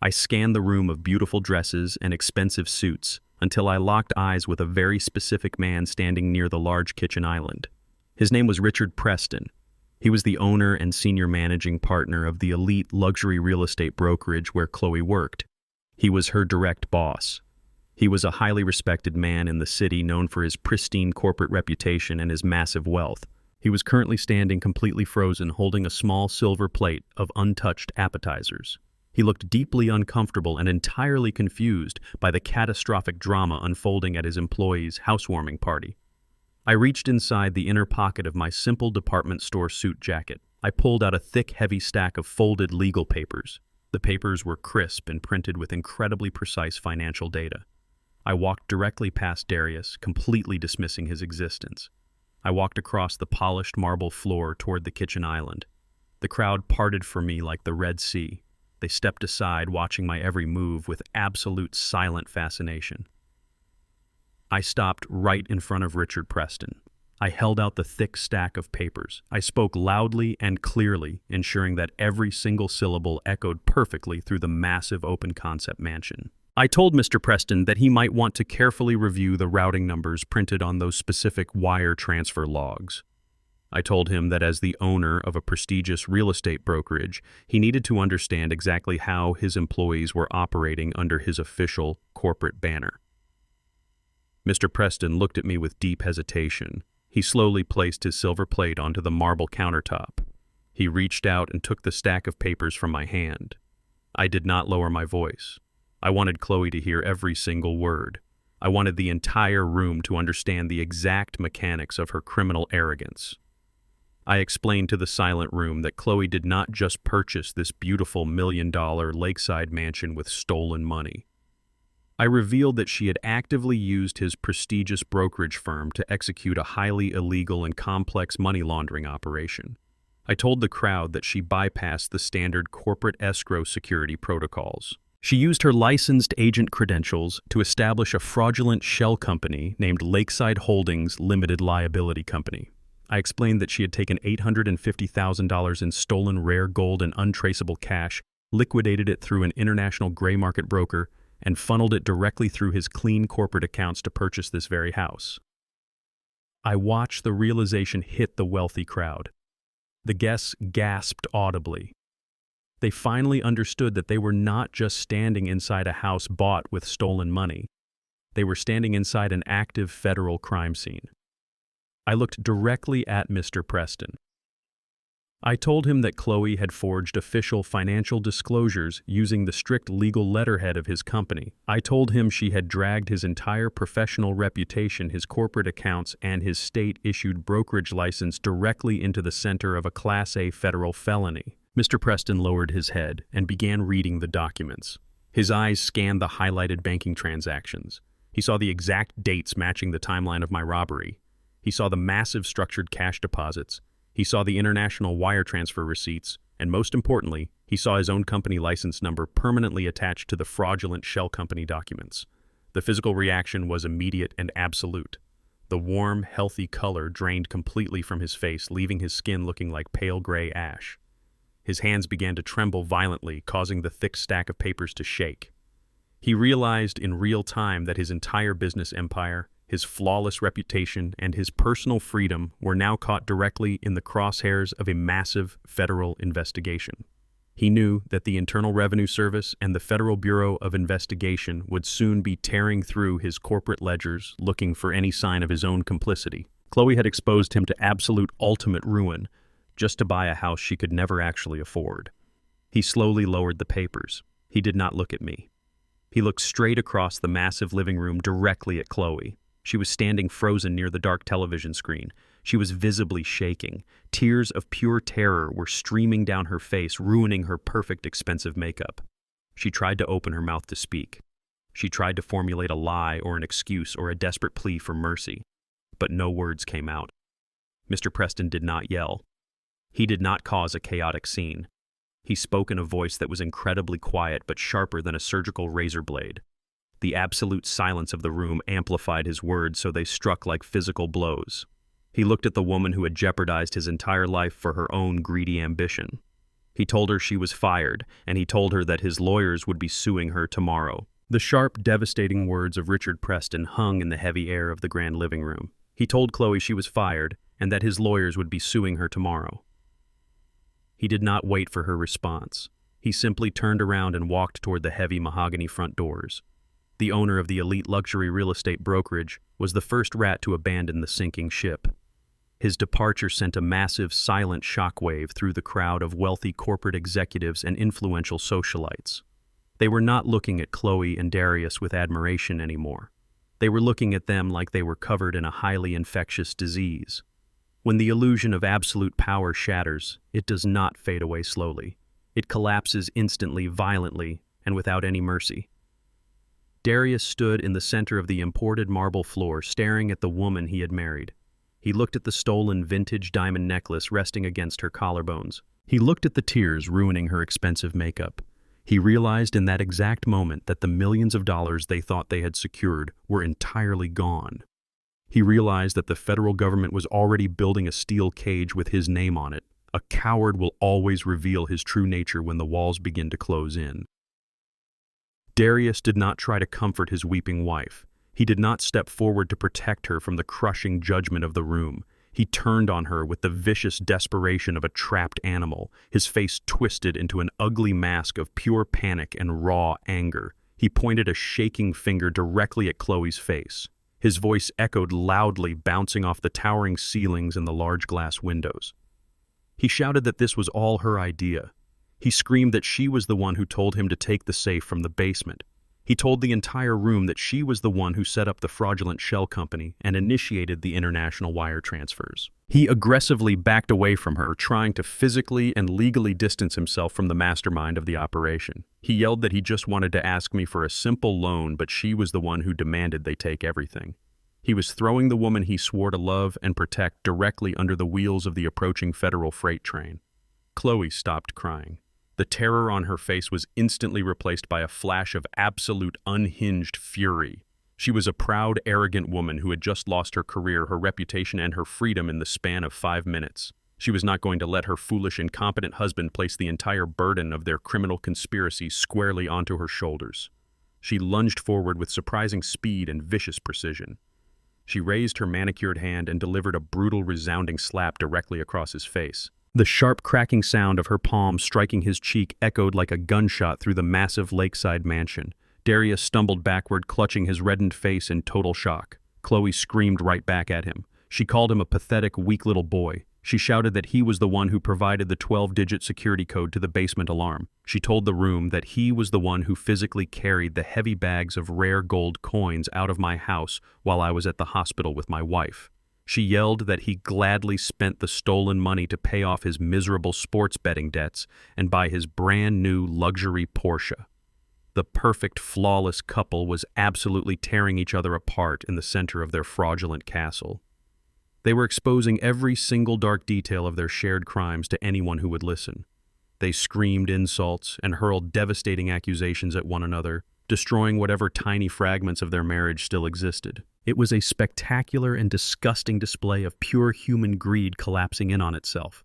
I scanned the room of beautiful dresses and expensive suits until I locked eyes with a very specific man standing near the large kitchen island. His name was Richard Preston. He was the owner and senior managing partner of the elite luxury real estate brokerage where Chloe worked. He was her direct boss. He was a highly respected man in the city, known for his pristine corporate reputation and his massive wealth. He was currently standing completely frozen, holding a small silver plate of untouched appetizers. He looked deeply uncomfortable and entirely confused by the catastrophic drama unfolding at his employees' housewarming party. I reached inside the inner pocket of my simple department store suit jacket. I pulled out a thick, heavy stack of folded legal papers. The papers were crisp and printed with incredibly precise financial data. I walked directly past Darius, completely dismissing his existence. I walked across the polished marble floor toward the kitchen island. The crowd parted for me like the Red Sea. They stepped aside, watching my every move with absolute silent fascination. I stopped right in front of Richard Preston. I held out the thick stack of papers. I spoke loudly and clearly, ensuring that every single syllable echoed perfectly through the massive open-concept mansion. I told Mr. Preston that he might want to carefully review the routing numbers printed on those specific wire transfer logs. I told him that as the owner of a prestigious real estate brokerage, he needed to understand exactly how his employees were operating under his official corporate banner. Mr. Preston looked at me with deep hesitation. He slowly placed his silver plate onto the marble countertop. He reached out and took the stack of papers from my hand. I did not lower my voice. I wanted Chloe to hear every single word. I wanted the entire room to understand the exact mechanics of her criminal arrogance. I explained to the silent room that Chloe did not just purchase this beautiful $1-million lakeside mansion with stolen money. I revealed that she had actively used his prestigious brokerage firm to execute a highly illegal and complex money laundering operation. I told the crowd that she bypassed the standard corporate escrow security protocols. She used her licensed agent credentials to establish a fraudulent shell company named Lakeside Holdings Limited Liability Company. I explained that she had taken $850,000 in stolen rare gold and untraceable cash, liquidated it through an international gray market broker, and funneled it directly through his clean corporate accounts to purchase this very house. I watched the realization hit the wealthy crowd. The guests gasped audibly. They finally understood that they were not just standing inside a house bought with stolen money. They were standing inside an active federal crime scene. I looked directly at Mr. Preston. I told him that Chloe had forged official financial disclosures using the strict legal letterhead of his company. I told him she had dragged his entire professional reputation, his corporate accounts, and his state-issued brokerage license directly into the center of a Class A federal felony. Mr. Preston lowered his head and began reading the documents. His eyes scanned the highlighted banking transactions. He saw the exact dates matching the timeline of my robbery. He saw the massive structured cash deposits. He saw the international wire transfer receipts, and most importantly, he saw his own company license number permanently attached to the fraudulent shell company documents. The physical reaction was immediate and absolute. The warm, healthy color drained completely from his face, leaving his skin looking like pale gray ash. His hands began to tremble violently, causing the thick stack of papers to shake. He realized in real time that his entire business empire, his flawless reputation, and his personal freedom were now caught directly in the crosshairs of a massive federal investigation. He knew that the Internal Revenue Service and the Federal Bureau of Investigation would soon be tearing through his corporate ledgers looking for any sign of his own complicity. Chloe had exposed him to absolute ultimate ruin just to buy a house she could never actually afford. He slowly lowered the papers. He did not look at me. He looked straight across the massive living room directly at Chloe. She was standing frozen near the dark television screen. She was visibly shaking. Tears of pure terror were streaming down her face, ruining her perfect, expensive makeup. She tried to open her mouth to speak. She tried to formulate a lie or an excuse or a desperate plea for mercy. But no words came out. Mr. Preston did not yell. He did not cause a chaotic scene. He spoke in a voice that was incredibly quiet but sharper than a surgical razor blade. The absolute silence of the room amplified his words so they struck like physical blows. He looked at the woman who had jeopardized his entire life for her own greedy ambition. He told her she was fired, and he told her that his lawyers would be suing her tomorrow. The sharp, devastating words of Richard Preston hung in the heavy air of the grand living room. He told Chloe she was fired and that his lawyers would be suing her tomorrow. He did not wait for her response. He simply turned around and walked toward the heavy mahogany front doors. The owner of the elite luxury real estate brokerage was the first rat to abandon the sinking ship. His departure sent a massive, silent shockwave through the crowd of wealthy corporate executives and influential socialites. They were not looking at Chloe and Darius with admiration anymore. They were looking at them like they were covered in a highly infectious disease. When the illusion of absolute power shatters, it does not fade away slowly. It collapses instantly, violently, and without any mercy. Darius stood in the center of the imported marble floor, staring at the woman he had married. He looked at the stolen vintage diamond necklace resting against her collarbones. He looked at the tears ruining her expensive makeup. He realized in that exact moment that the millions of dollars they thought they had secured were entirely gone. He realized that the federal government was already building a steel cage with his name on it. A coward will always reveal his true nature when the walls begin to close in. Darius did not try to comfort his weeping wife. He did not step forward to protect her from the crushing judgment of the room. He turned on her with the vicious desperation of a trapped animal, his face twisted into an ugly mask of pure panic and raw anger. He pointed a shaking finger directly at Chloe's face. His voice echoed loudly, bouncing off the towering ceilings and the large glass windows. He shouted that this was all her idea. He screamed that she was the one who told him to take the safe from the basement. He told the entire room that she was the one who set up the fraudulent shell company and initiated the international wire transfers. He aggressively backed away from her, trying to physically and legally distance himself from the mastermind of the operation. He yelled that he just wanted to ask me for a simple loan, but she was the one who demanded they take everything. He was throwing the woman he swore to love and protect directly under the wheels of the approaching federal freight train. Chloe stopped crying. The terror on her face was instantly replaced by a flash of absolute unhinged fury. She was a proud, arrogant woman who had just lost her career, her reputation, and her freedom in the span of 5 minutes. She was not going to let her foolish, incompetent husband place the entire burden of their criminal conspiracy squarely onto her shoulders. She lunged forward with surprising speed and vicious precision. She raised her manicured hand and delivered a brutal, resounding slap directly across his face. The sharp cracking sound of her palm striking his cheek echoed like a gunshot through the massive lakeside mansion. Darius stumbled backward, clutching his reddened face in total shock. Chloe screamed right back at him. She called him a pathetic, weak little boy. She shouted that he was the one who provided the 12-digit security code to the basement alarm. She told the room that he was the one who physically carried the heavy bags of rare gold coins out of my house while I was at the hospital with my wife. She yelled that he gladly spent the stolen money to pay off his miserable sports betting debts and buy his brand new luxury Porsche. The perfect, flawless couple was absolutely tearing each other apart in the center of their fraudulent castle. They were exposing every single dark detail of their shared crimes to anyone who would listen. They screamed insults and hurled devastating accusations at one another, destroying whatever tiny fragments of their marriage still existed. It was a spectacular and disgusting display of pure human greed collapsing in on itself.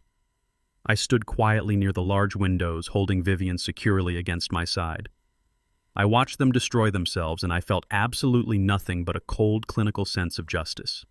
I stood quietly near the large windows, holding Vivian securely against my side. I watched them destroy themselves, and I felt absolutely nothing but a cold, clinical sense of justice.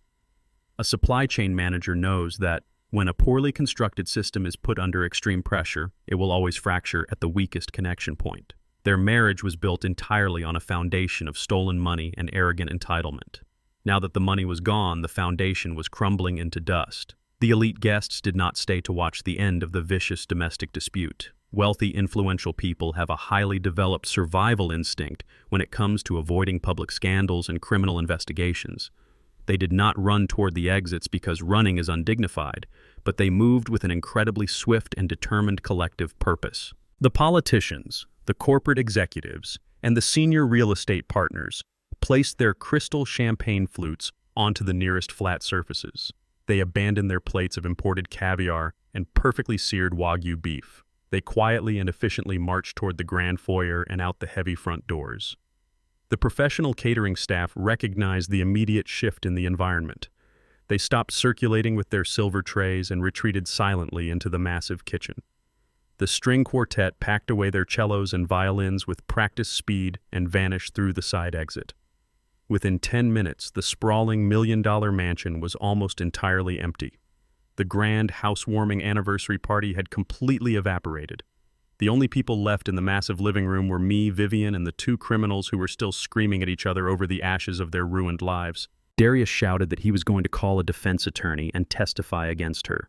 A supply chain manager knows that when a poorly constructed system is put under extreme pressure, it will always fracture at the weakest connection point. Their marriage was built entirely on a foundation of stolen money and arrogant entitlement. Now that the money was gone, the foundation was crumbling into dust. The elite guests did not stay to watch the end of the vicious domestic dispute. Wealthy, influential people have a highly developed survival instinct when it comes to avoiding public scandals and criminal investigations. They did not run toward the exits because running is undignified, but they moved with an incredibly swift and determined collective purpose. The politicians, the corporate executives, and the senior real estate partners placed their crystal champagne flutes onto the nearest flat surfaces. They abandoned their plates of imported caviar and perfectly seared Wagyu beef. They quietly and efficiently marched toward the grand foyer and out the heavy front doors. The professional catering staff recognized the immediate shift in the environment. They stopped circulating with their silver trays and retreated silently into the massive kitchen. The string quartet packed away their cellos and violins with practiced speed and vanished through the side exit. Within 10 minutes, the sprawling million-dollar mansion was almost entirely empty. The grand housewarming anniversary party had completely evaporated. The only people left in the massive living room were me, Vivian, and the two criminals who were still screaming at each other over the ashes of their ruined lives. Darius shouted that he was going to call a defense attorney and testify against her.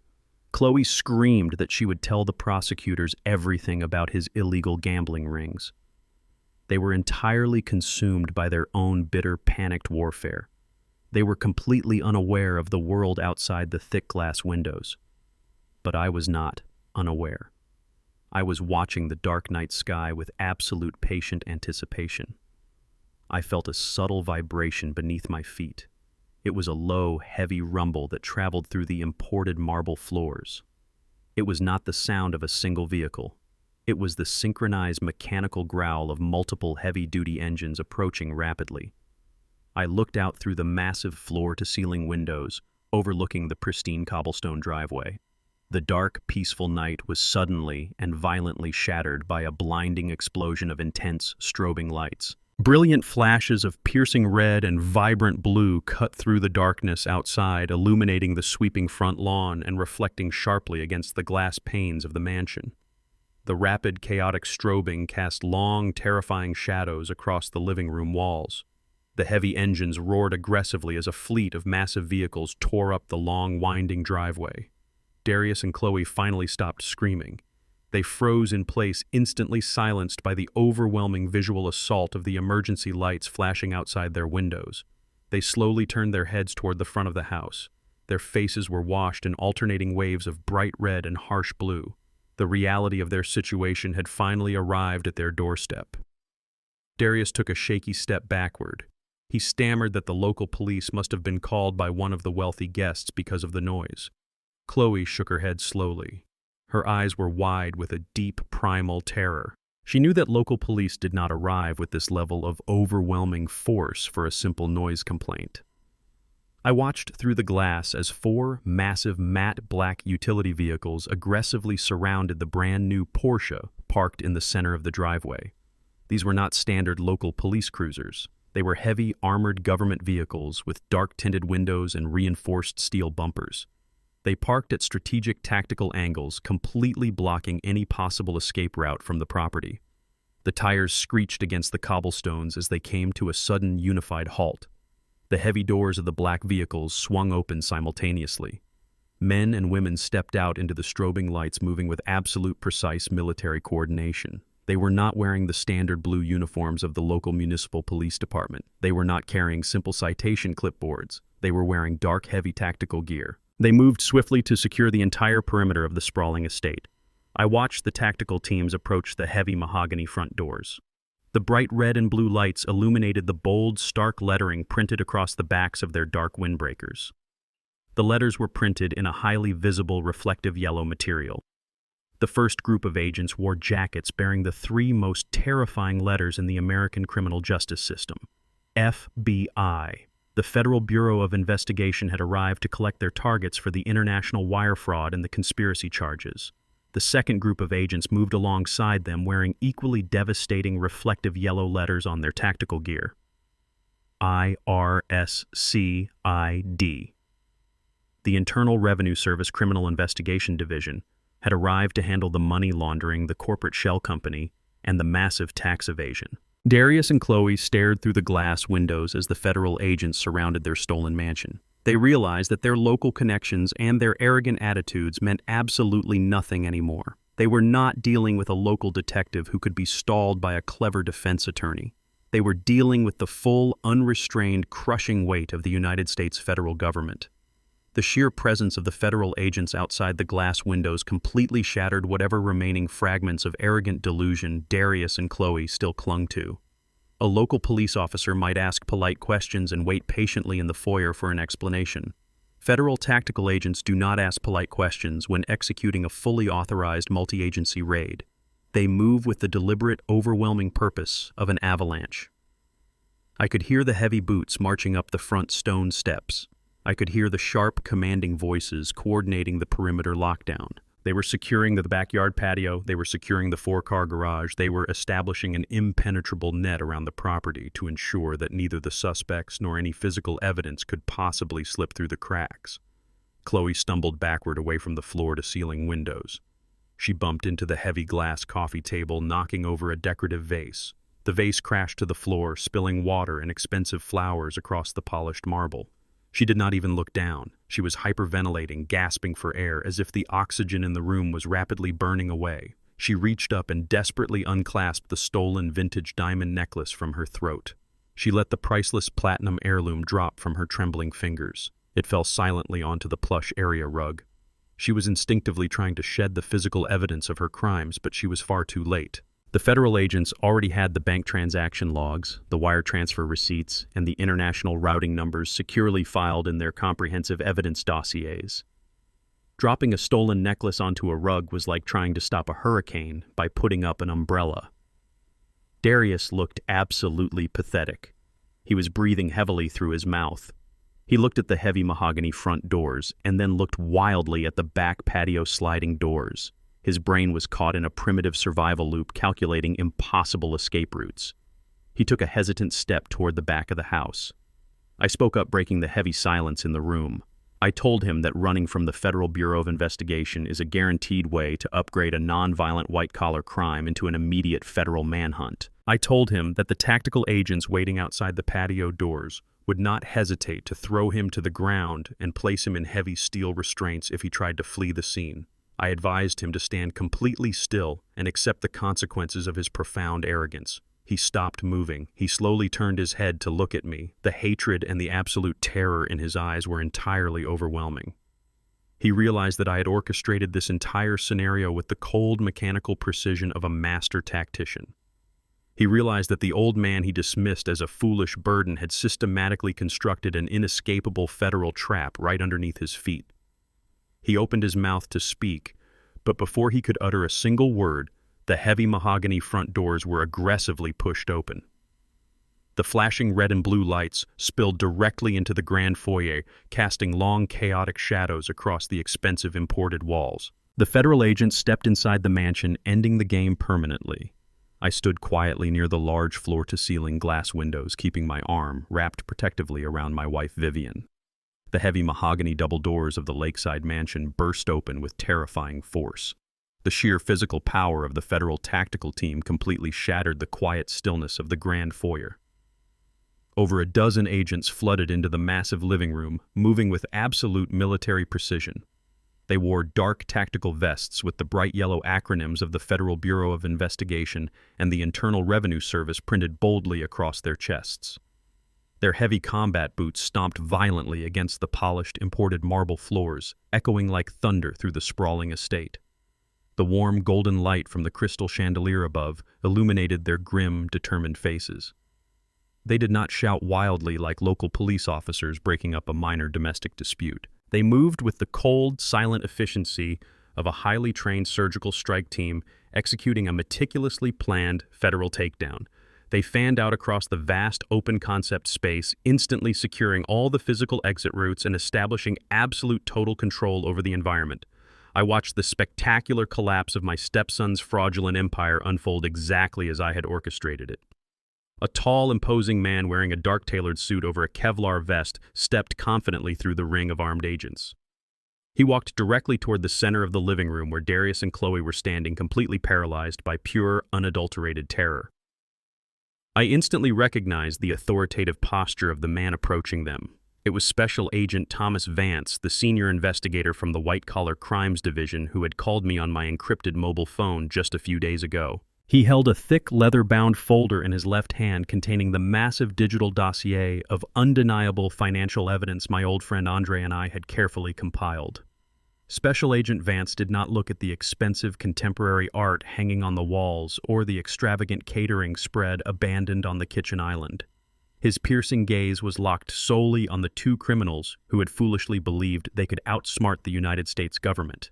Chloe screamed that she would tell the prosecutors everything about his illegal gambling rings. They were entirely consumed by their own bitter, panicked warfare. They were completely unaware of the world outside the thick glass windows. But I was not unaware. I was watching the dark night sky with absolute patient anticipation. I felt a subtle vibration beneath my feet. It was a low, heavy rumble that traveled through the imported marble floors. It was not the sound of a single vehicle. It was the synchronized mechanical growl of multiple heavy-duty engines approaching rapidly. I looked out through the massive floor-to-ceiling windows, overlooking the pristine cobblestone driveway. The dark, peaceful night was suddenly and violently shattered by a blinding explosion of intense, strobing lights. Brilliant flashes of piercing red and vibrant blue cut through the darkness outside, illuminating the sweeping front lawn and reflecting sharply against the glass panes of the mansion. The rapid, chaotic strobing cast long, terrifying shadows across the living room walls. The heavy engines roared aggressively as a fleet of massive vehicles tore up the long, winding driveway. Darius and Chloe finally stopped screaming. They froze in place, instantly silenced by the overwhelming visual assault of the emergency lights flashing outside their windows. They slowly turned their heads toward the front of the house. Their faces were washed in alternating waves of bright red and harsh blue. The reality of their situation had finally arrived at their doorstep. Darius took a shaky step backward. He stammered that the local police must have been called by one of the wealthy guests because of the noise. Chloe shook her head slowly. Her eyes were wide with a deep, primal terror. She knew that local police did not arrive with this level of overwhelming force for a simple noise complaint. I watched through the glass as 4 massive matte black utility vehicles aggressively surrounded the brand-new Porsche parked in the center of the driveway. These were not standard local police cruisers. They were heavy, armored government vehicles with dark-tinted windows and reinforced steel bumpers. They parked at strategic tactical angles, completely blocking any possible escape route from the property. The tires screeched against the cobblestones as they came to a sudden unified halt. The heavy doors of the black vehicles swung open simultaneously. Men and women stepped out into the strobing lights, moving with absolute precise military coordination. They were not wearing the standard blue uniforms of the local municipal police department. They were not carrying simple citation clipboards. They were wearing dark, heavy tactical gear. They moved swiftly to secure the entire perimeter of the sprawling estate. I watched the tactical teams approach the heavy mahogany front doors. The bright red and blue lights illuminated the bold, stark lettering printed across the backs of their dark windbreakers. The letters were printed in a highly visible, reflective yellow material. The first group of agents wore jackets bearing the 3 most terrifying letters in the American criminal justice system. FBI. The Federal Bureau of Investigation had arrived to collect their targets for the international wire fraud and the conspiracy charges. The second group of agents moved alongside them wearing equally devastating reflective yellow letters on their tactical gear. IRSCID. The Internal Revenue Service Criminal Investigation Division had arrived to handle the money laundering, the corporate shell company, and the massive tax evasion. Darius and Chloe stared through the glass windows as the federal agents surrounded their stolen mansion. They realized that their local connections and their arrogant attitudes meant absolutely nothing anymore. They were not dealing with a local detective who could be stalled by a clever defense attorney. They were dealing with the full, unrestrained, crushing weight of the United States federal government. The sheer presence of the federal agents outside the glass windows completely shattered whatever remaining fragments of arrogant delusion Darius and Chloe still clung to. A local police officer might ask polite questions and wait patiently in the foyer for an explanation. Federal tactical agents do not ask polite questions when executing a fully authorized multi-agency raid. They move with the deliberate, overwhelming purpose of an avalanche. I could hear the heavy boots marching up the front stone steps. I could hear the sharp, commanding voices coordinating the perimeter lockdown. They were securing the backyard patio, they were securing the four-car garage, they were establishing an impenetrable net around the property to ensure that neither the suspects nor any physical evidence could possibly slip through the cracks. Chloe stumbled backward away from the floor-to-ceiling windows. She bumped into the heavy glass coffee table, knocking over a decorative vase. The vase crashed to the floor, spilling water and expensive flowers across the polished marble. She did not even look down. She was hyperventilating, gasping for air, as if the oxygen in the room was rapidly burning away. She reached up and desperately unclasped the stolen vintage diamond necklace from her throat. She let the priceless platinum heirloom drop from her trembling fingers. It fell silently onto the plush area rug. She was instinctively trying to shed the physical evidence of her crimes, but she was far too late. The federal agents already had the bank transaction logs, the wire transfer receipts, and the international routing numbers securely filed in their comprehensive evidence dossiers. Dropping a stolen necklace onto a rug was like trying to stop a hurricane by putting up an umbrella. Darius looked absolutely pathetic. He was breathing heavily through his mouth. He looked at the heavy mahogany front doors and then looked wildly at the back patio sliding doors. His brain was caught in a primitive survival loop calculating impossible escape routes. He took a hesitant step toward the back of the house. I spoke up, breaking the heavy silence in the room. I told him that running from the Federal Bureau of Investigation is a guaranteed way to upgrade a nonviolent white-collar crime into an immediate federal manhunt. I told him that the tactical agents waiting outside the patio doors would not hesitate to throw him to the ground and place him in heavy steel restraints if he tried to flee the scene. I advised him to stand completely still and accept the consequences of his profound arrogance. He stopped moving. He slowly turned his head to look at me. The hatred and the absolute terror in his eyes were entirely overwhelming. He realized that I had orchestrated this entire scenario with the cold, mechanical precision of a master tactician. He realized that the old man he dismissed as a foolish burden had systematically constructed an inescapable federal trap right underneath his feet. He opened his mouth to speak, but before he could utter a single word, the heavy mahogany front doors were aggressively pushed open. The flashing red and blue lights spilled directly into the grand foyer, casting long, chaotic shadows across the expensive imported walls. The federal agents stepped inside the mansion, ending the game permanently. I stood quietly near the large floor-to-ceiling glass windows, keeping my arm wrapped protectively around my wife Vivian. The heavy mahogany double doors of the lakeside mansion burst open with terrifying force. The sheer physical power of the federal tactical team completely shattered the quiet stillness of the grand foyer. Over a dozen agents flooded into the massive living room, moving with absolute military precision. They wore dark tactical vests with the bright yellow acronyms of the Federal Bureau of Investigation and the Internal Revenue Service printed boldly across their chests. Their heavy combat boots stomped violently against the polished, imported marble floors, echoing like thunder through the sprawling estate. The warm, golden light from the crystal chandelier above illuminated their grim, determined faces. They did not shout wildly like local police officers breaking up a minor domestic dispute. They moved with the cold, silent efficiency of a highly trained surgical strike team executing a meticulously planned federal takedown. They fanned out across the vast open-concept space, instantly securing all the physical exit routes and establishing absolute total control over the environment. I watched the spectacular collapse of my stepson's fraudulent empire unfold exactly as I had orchestrated it. A tall, imposing man wearing a dark tailored suit over a Kevlar vest stepped confidently through the ring of armed agents. He walked directly toward the center of the living room where Darius and Chloe were standing, completely paralyzed by pure, unadulterated terror. I instantly recognized the authoritative posture of the man approaching them. It was Special Agent Thomas Vance, the senior investigator from the White Collar Crimes Division who had called me on my encrypted mobile phone just a few days ago. He held a thick leather-bound folder in his left hand containing the massive digital dossier of undeniable financial evidence my old friend Andre and I had carefully compiled. Special Agent Vance did not look at the expensive contemporary art hanging on the walls or the extravagant catering spread abandoned on the kitchen island. His piercing gaze was locked solely on the two criminals who had foolishly believed they could outsmart the United States government.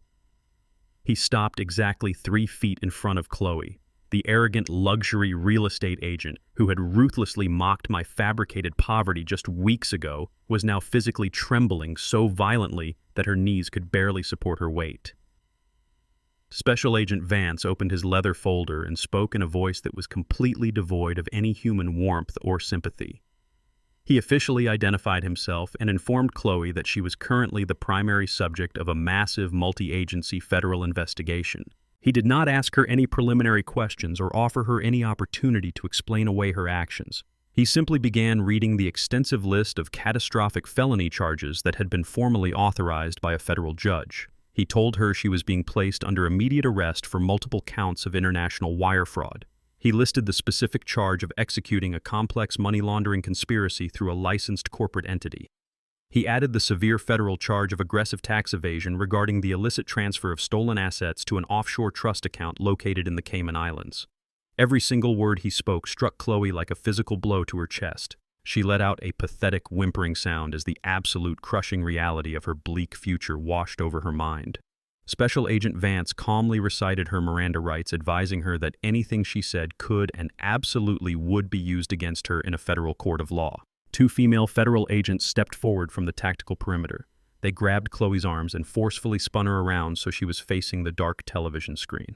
He stopped exactly 3 feet in front of Chloe. The arrogant luxury real estate agent who had ruthlessly mocked my fabricated poverty just weeks ago was now physically trembling so violently that her knees could barely support her weight. Special Agent Vance opened his leather folder and spoke in a voice that was completely devoid of any human warmth or sympathy. He officially identified himself and informed Chloe that she was currently the primary subject of a massive multi-agency federal investigation. He did not ask her any preliminary questions or offer her any opportunity to explain away her actions. He simply began reading the extensive list of catastrophic felony charges that had been formally authorized by a federal judge. He told her she was being placed under immediate arrest for multiple counts of international wire fraud. He listed the specific charge of executing a complex money laundering conspiracy through a licensed corporate entity. He added the severe federal charge of aggressive tax evasion regarding the illicit transfer of stolen assets to an offshore trust account located in the Cayman Islands. Every single word he spoke struck Chloe like a physical blow to her chest. She let out a pathetic whimpering sound as the absolute crushing reality of her bleak future washed over her mind. Special Agent Vance calmly recited her Miranda rights, advising her that anything she said could and absolutely would be used against her in a federal court of law. 2 female federal agents stepped forward from the tactical perimeter. They grabbed Chloe's arms and forcefully spun her around so she was facing the dark television screen.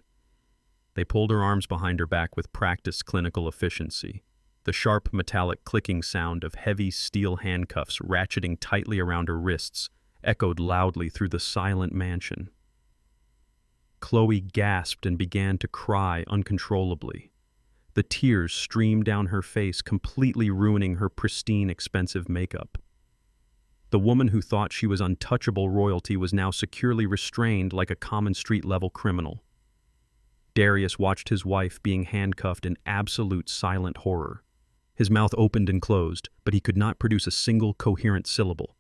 They pulled her arms behind her back with practiced clinical efficiency. The sharp metallic clicking sound of heavy steel handcuffs ratcheting tightly around her wrists echoed loudly through the silent mansion. Chloe gasped and began to cry uncontrollably. The tears streamed down her face, completely ruining her pristine, expensive makeup. The woman who thought she was untouchable royalty was now securely restrained like a common street-level criminal. Darius watched his wife being handcuffed in absolute silent horror. His mouth opened and closed, but he could not produce a single coherent syllable.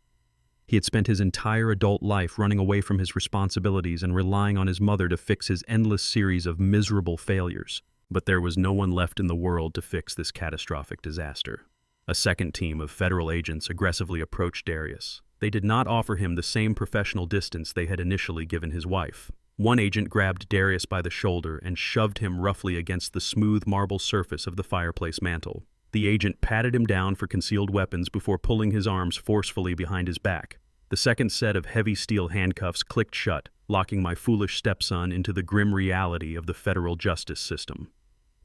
He had spent his entire adult life running away from his responsibilities and relying on his mother to fix his endless series of miserable failures. But there was no one left in the world to fix this catastrophic disaster. A second team of federal agents aggressively approached Darius. They did not offer him the same professional distance they had initially given his wife. One agent grabbed Darius by the shoulder and shoved him roughly against the smooth marble surface of the fireplace mantel. The agent patted him down for concealed weapons before pulling his arms forcefully behind his back. The second set of heavy steel handcuffs clicked shut, locking my foolish stepson into the grim reality of the federal justice system.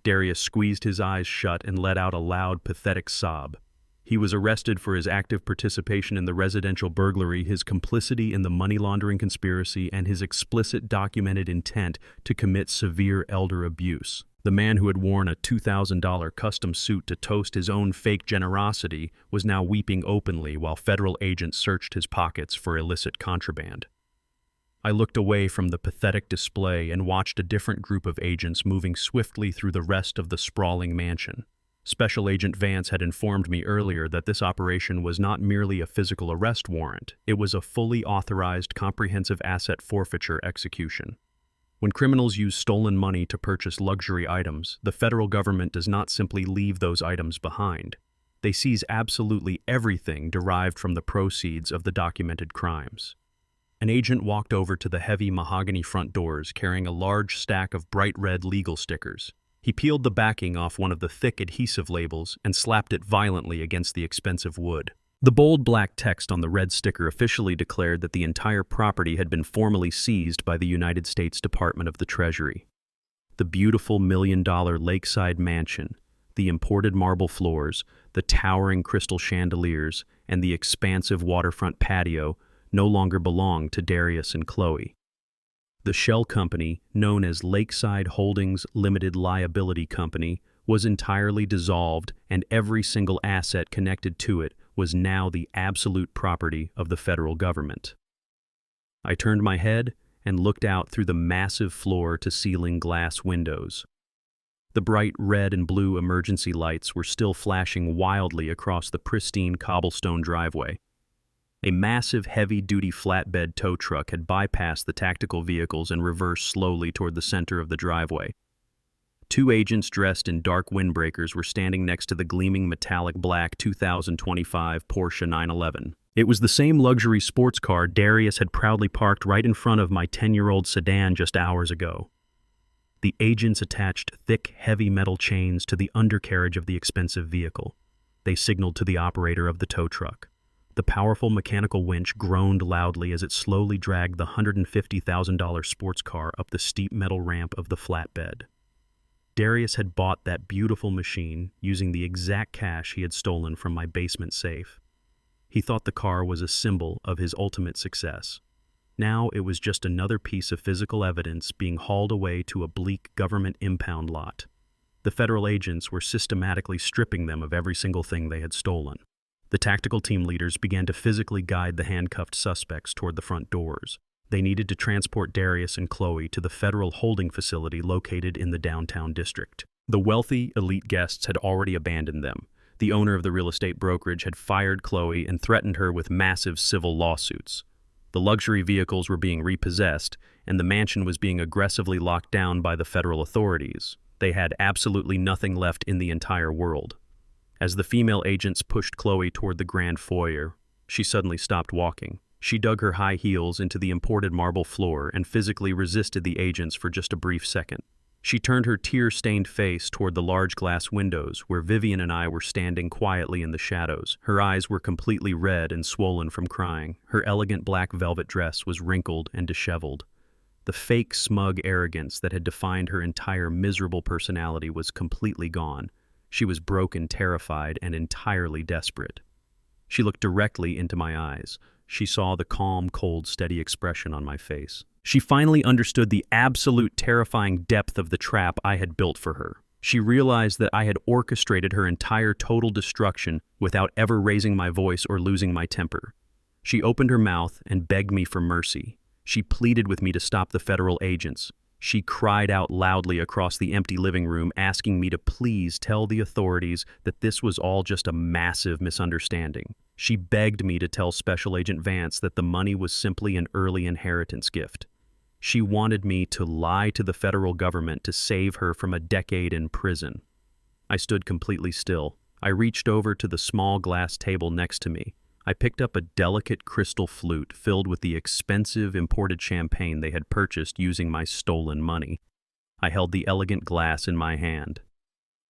Darius squeezed his eyes shut and let out a loud, pathetic sob. He was arrested for his active participation in the residential burglary, his complicity in the money laundering conspiracy, and his explicit documented intent to commit severe elder abuse. The man who had worn a $2,000 custom suit to toast his own fake generosity was now weeping openly while federal agents searched his pockets for illicit contraband. I looked away from the pathetic display and watched a different group of agents moving swiftly through the rest of the sprawling mansion. Special Agent Vance had informed me earlier that this operation was not merely a physical arrest warrant, it was a fully authorized comprehensive asset forfeiture execution. When criminals use stolen money to purchase luxury items, the federal government does not simply leave those items behind. They seize absolutely everything derived from the proceeds of the documented crimes. An agent walked over to the heavy mahogany front doors carrying a large stack of bright red legal stickers. He peeled the backing off one of the thick adhesive labels and slapped it violently against the expensive wood. The bold black text on the red sticker officially declared that the entire property had been formally seized by the United States Department of the Treasury. The beautiful $1 million lakeside mansion, the imported marble floors, the towering crystal chandeliers, and the expansive waterfront patio no longer belonged to Darius and Chloe. The shell company, known as Lakeside Holdings Limited Liability Company, was entirely dissolved, and every single asset connected to it was now the absolute property of the federal government. I turned my head and looked out through the massive floor-to-ceiling glass windows. The bright red and blue emergency lights were still flashing wildly across the pristine cobblestone driveway. A massive heavy-duty flatbed tow truck had bypassed the tactical vehicles and reversed slowly toward the center of the driveway. Two agents dressed in dark windbreakers were standing next to the gleaming metallic black 2025 Porsche 911. It was the same luxury sports car Darius had proudly parked right in front of my 10-year-old sedan just hours ago. The agents attached thick, heavy metal chains to the undercarriage of the expensive vehicle. They signaled to the operator of the tow truck. The powerful mechanical winch groaned loudly as it slowly dragged the $150,000 sports car up the steep metal ramp of the flatbed. Darius had bought that beautiful machine using the exact cash he had stolen from my basement safe. He thought the car was a symbol of his ultimate success. Now it was just another piece of physical evidence being hauled away to a bleak government impound lot. The federal agents were systematically stripping them of every single thing they had stolen. The tactical team leaders began to physically guide the handcuffed suspects toward the front doors. They needed to transport Darius and Chloe to the federal holding facility located in the downtown district. The wealthy, elite guests had already abandoned them. The owner of the real estate brokerage had fired Chloe and threatened her with massive civil lawsuits. The luxury vehicles were being repossessed, and the mansion was being aggressively locked down by the federal authorities. They had absolutely nothing left in the entire world. As the female agents pushed Chloe toward the grand foyer, she suddenly stopped walking. She dug her high heels into the imported marble floor and physically resisted the agents for just a brief second. She turned her tear-stained face toward the large glass windows where Vivian and I were standing quietly in the shadows. Her eyes were completely red and swollen from crying. Her elegant black velvet dress was wrinkled and disheveled. The fake, smug arrogance that had defined her entire miserable personality was completely gone. She was broken, terrified, and entirely desperate. She looked directly into my eyes. She saw the calm, cold, steady expression on my face. She finally understood the absolute terrifying depth of the trap I had built for her. She realized that I had orchestrated her entire total destruction without ever raising my voice or losing my temper. She opened her mouth and begged me for mercy. She pleaded with me to stop the federal agents. She cried out loudly across the empty living room, asking me to please tell the authorities that this was all just a massive misunderstanding. She begged me to tell Special Agent Vance that the money was simply an early inheritance gift. She wanted me to lie to the federal government to save her from a decade in prison. I stood completely still. I reached over to the small glass table next to me. I picked up a delicate crystal flute filled with the expensive imported champagne they had purchased using my stolen money. I held the elegant glass in my hand.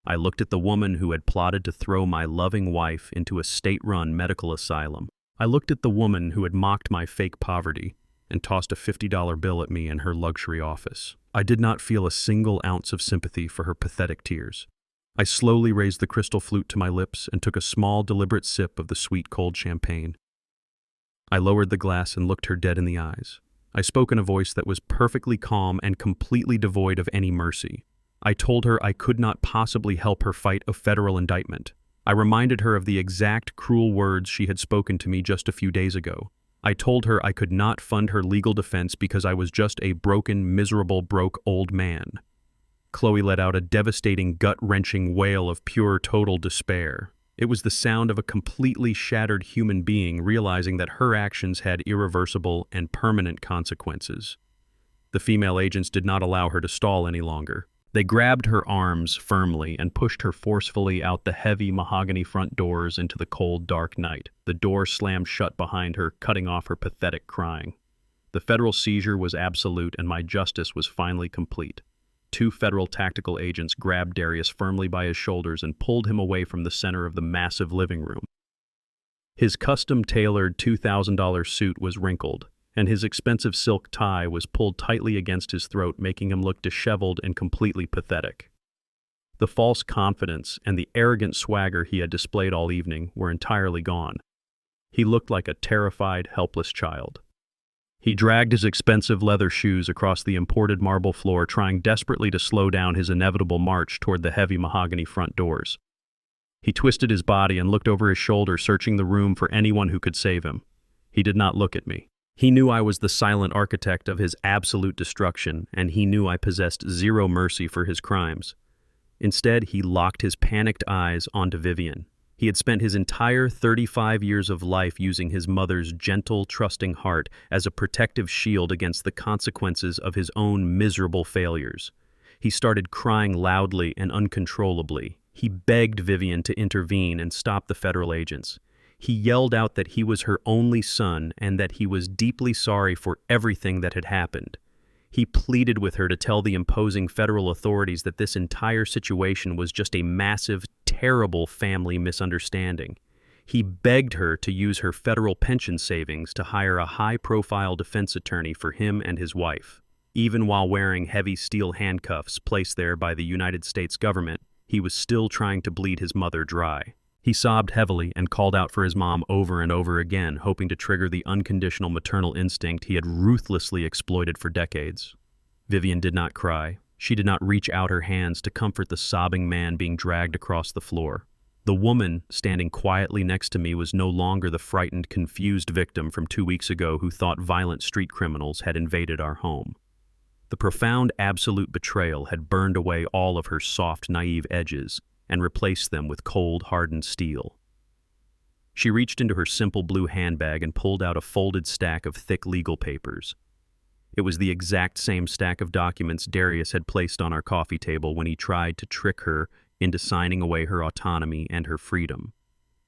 I looked at the woman who had plotted to throw my loving wife into a state-run medical asylum. I looked at the woman who had mocked my fake poverty and tossed a $50 bill at me in her luxury office. I did not feel a single ounce of sympathy for her pathetic tears. I slowly raised the crystal flute to my lips and took a small, deliberate sip of the sweet, cold champagne. I lowered the glass and looked her dead in the eyes. I spoke in a voice that was perfectly calm and completely devoid of any mercy. I told her I could not possibly help her fight a federal indictment. I reminded her of the exact cruel words she had spoken to me just a few days ago. I told her I could not fund her legal defense because I was just a broken, miserable, broke old man. Chloe let out a devastating, gut-wrenching wail of pure, total despair. It was the sound of a completely shattered human being realizing that her actions had irreversible and permanent consequences. The female agents did not allow her to stall any longer. They grabbed her arms firmly and pushed her forcefully out the heavy mahogany front doors into the cold, dark night. The door slammed shut behind her, cutting off her pathetic crying. The federal seizure was absolute, and my justice was finally complete. Two federal tactical agents grabbed Darius firmly by his shoulders and pulled him away from the center of the massive living room. His custom-tailored $2,000 suit was wrinkled, and his expensive silk tie was pulled tightly against his throat, making him look disheveled and completely pathetic. The false confidence and the arrogant swagger he had displayed all evening were entirely gone. He looked like a terrified, helpless child. He dragged his expensive leather shoes across the imported marble floor, trying desperately to slow down his inevitable march toward the heavy mahogany front doors. He twisted his body and looked over his shoulder, searching the room for anyone who could save him. He did not look at me. He knew I was the silent architect of his absolute destruction, and he knew I possessed zero mercy for his crimes. Instead, he locked his panicked eyes onto Vivian. He had spent his entire 35 years of life using his mother's gentle, trusting heart as a protective shield against the consequences of his own miserable failures. He started crying loudly and uncontrollably. He begged Vivian to intervene and stop the federal agents. He yelled out that he was her only son and that he was deeply sorry for everything that had happened. He pleaded with her to tell the imposing federal authorities that this entire situation was just a massive, terrible family misunderstanding. He begged her to use her federal pension savings to hire a high-profile defense attorney for him and his wife. Even while wearing heavy steel handcuffs placed there by the United States government, he was still trying to bleed his mother dry. He sobbed heavily and called out for his mom over and over again, hoping to trigger the unconditional maternal instinct he had ruthlessly exploited for decades. Vivian did not cry. She did not reach out her hands to comfort the sobbing man being dragged across the floor. The woman standing quietly next to me was no longer the frightened, confused victim from 2 weeks ago who thought violent street criminals had invaded our home. The profound absolute betrayal had burned away all of her soft, naive edges and replaced them with cold, hardened steel. She reached into her simple blue handbag and pulled out a folded stack of thick legal papers. It was the exact same stack of documents Darius had placed on our coffee table when he tried to trick her into signing away her autonomy and her freedom.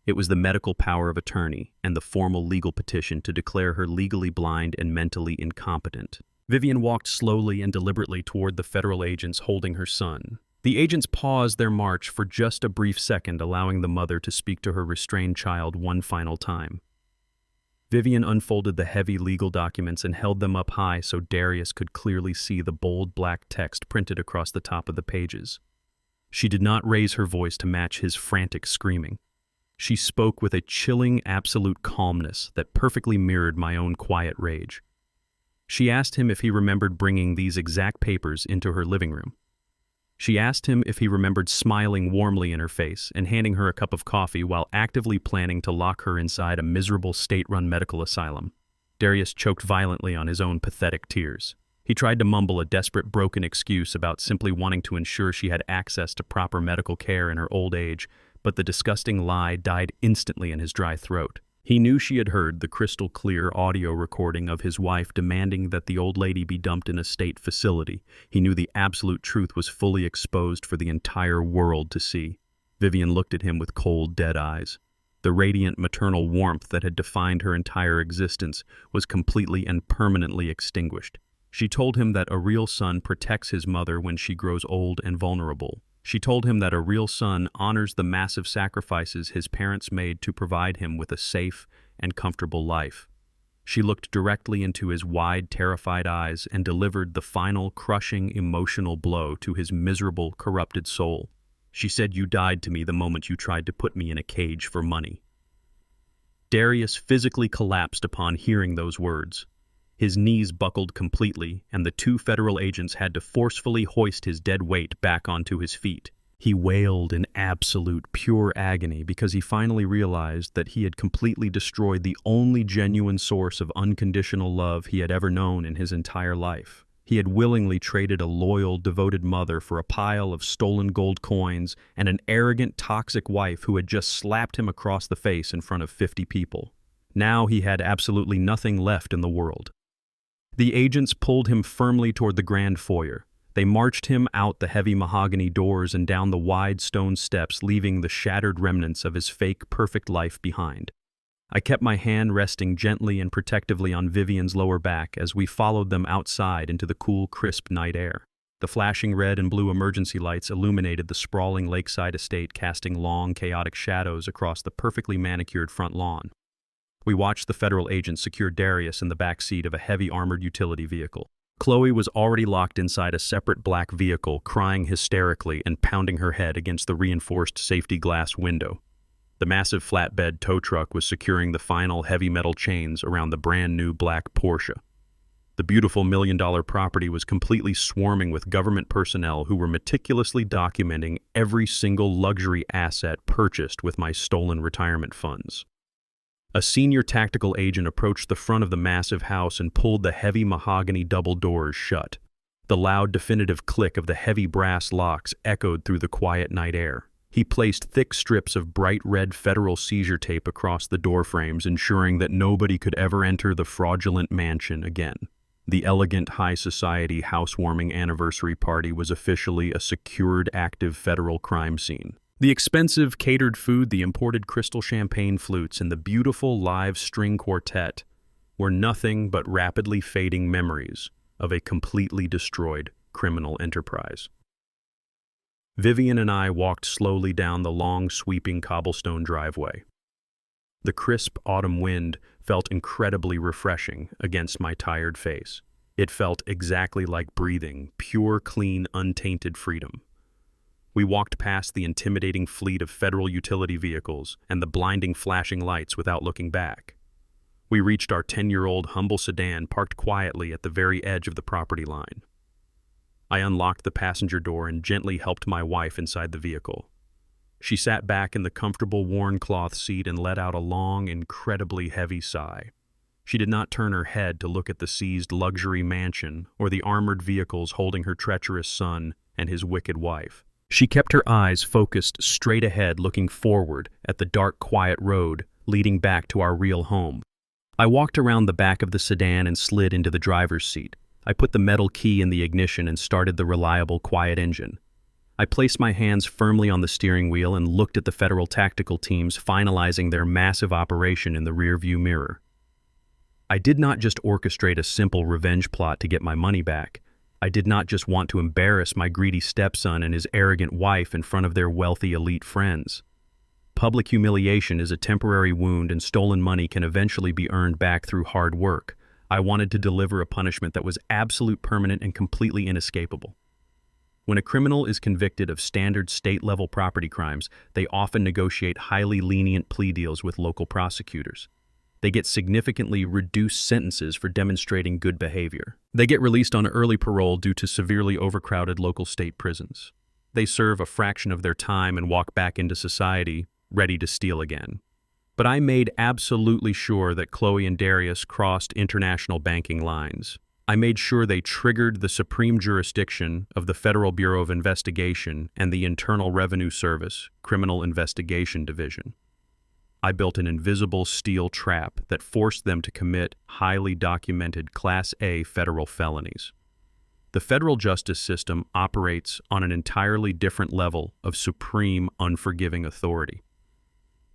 It was the medical power of attorney and the formal legal petition to declare her legally blind and mentally incompetent. Vivian walked slowly and deliberately toward the federal agents holding her son. The agents paused their march for just a brief second, allowing the mother to speak to her restrained child one final time. Vivian unfolded the heavy legal documents and held them up high so Darius could clearly see the bold black text printed across the top of the pages. She did not raise her voice to match his frantic screaming. She spoke with a chilling, absolute calmness that perfectly mirrored my own quiet rage. She asked him if he remembered bringing these exact papers into her living room. She asked him if he remembered smiling warmly in her face and handing her a cup of coffee while actively planning to lock her inside a miserable state-run medical asylum. Darius choked violently on his own pathetic tears. He tried to mumble a desperate, broken excuse about simply wanting to ensure she had access to proper medical care in her old age, but the disgusting lie died instantly in his dry throat. He knew she had heard the crystal-clear audio recording of his wife demanding that the old lady be dumped in a state facility. He knew the absolute truth was fully exposed for the entire world to see. Vivian looked at him with cold, dead eyes. The radiant maternal warmth that had defined her entire existence was completely and permanently extinguished. She told him that a real son protects his mother when she grows old and vulnerable. She told him that a real son honors the massive sacrifices his parents made to provide him with a safe and comfortable life. She looked directly into his wide, terrified eyes and delivered the final, crushing, emotional blow to his miserable, corrupted soul. She said, "You died to me the moment you tried to put me in a cage for money." Darius physically collapsed upon hearing those words. His knees buckled completely, and the two federal agents had to forcefully hoist his dead weight back onto his feet. He wailed in absolute, pure agony because he finally realized that he had completely destroyed the only genuine source of unconditional love he had ever known in his entire life. He had willingly traded a loyal, devoted mother for a pile of stolen gold coins and an arrogant, toxic wife who had just slapped him across the face in front of 50 people. Now he had absolutely nothing left in the world. The agents pulled him firmly toward the grand foyer. They marched him out the heavy mahogany doors and down the wide stone steps, leaving the shattered remnants of his fake, perfect life behind. I kept my hand resting gently and protectively on Vivian's lower back as we followed them outside into the cool, crisp night air. The flashing red and blue emergency lights illuminated the sprawling lakeside estate, casting long, chaotic shadows across the perfectly manicured front lawn. We watched the federal agents secure Darius in the back seat of a heavy armored utility vehicle. Chloe was already locked inside a separate black vehicle, crying hysterically and pounding her head against the reinforced safety glass window. The massive flatbed tow truck was securing the final heavy metal chains around the brand new black Porsche. The beautiful million-dollar property was completely swarming with government personnel who were meticulously documenting every single luxury asset purchased with my stolen retirement funds. A senior tactical agent approached the front of the massive house and pulled the heavy mahogany double doors shut. The loud, definitive click of the heavy brass locks echoed through the quiet night air. He placed thick strips of bright red federal seizure tape across the door frames, ensuring that nobody could ever enter the fraudulent mansion again. The elegant high society housewarming anniversary party was officially a secured active federal crime scene. The expensive catered food, the imported crystal champagne flutes, and the beautiful live string quartet were nothing but rapidly fading memories of a completely destroyed criminal enterprise. Vivian and I walked slowly down the long, sweeping cobblestone driveway. The crisp autumn wind felt incredibly refreshing against my tired face. It felt exactly like breathing pure, clean, untainted freedom. We walked past the intimidating fleet of federal utility vehicles and the blinding flashing lights without looking back. We reached our 10-year-old humble sedan parked quietly at the very edge of the property line. I unlocked the passenger door and gently helped my wife inside the vehicle. She sat back in the comfortable worn cloth seat and let out a long, incredibly heavy sigh. She did not turn her head to look at the seized luxury mansion or the armored vehicles holding her treacherous son and his wicked wife. She kept her eyes focused straight ahead, looking forward at the dark, quiet road leading back to our real home. I walked around the back of the sedan and slid into the driver's seat. I put the metal key in the ignition and started the reliable, quiet engine. I placed my hands firmly on the steering wheel and looked at the federal tactical teams finalizing their massive operation in the rearview mirror. I did not just orchestrate a simple revenge plot to get my money back. I did not just want to embarrass my greedy stepson and his arrogant wife in front of their wealthy elite friends. Public humiliation is a temporary wound, and stolen money can eventually be earned back through hard work. I wanted to deliver a punishment that was absolute, permanent, and completely inescapable. When a criminal is convicted of standard state-level property crimes, they often negotiate highly lenient plea deals with local prosecutors. They get significantly reduced sentences for demonstrating good behavior. They get released on early parole due to severely overcrowded local state prisons. They serve a fraction of their time and walk back into society, ready to steal again. But I made absolutely sure that Chloe and Darius crossed international banking lines. I made sure they triggered the supreme jurisdiction of the Federal Bureau of Investigation and the Internal Revenue Service Criminal Investigation Division. I built an invisible steel trap that forced them to commit highly documented Class A federal felonies. The federal justice system operates on an entirely different level of supreme, unforgiving authority.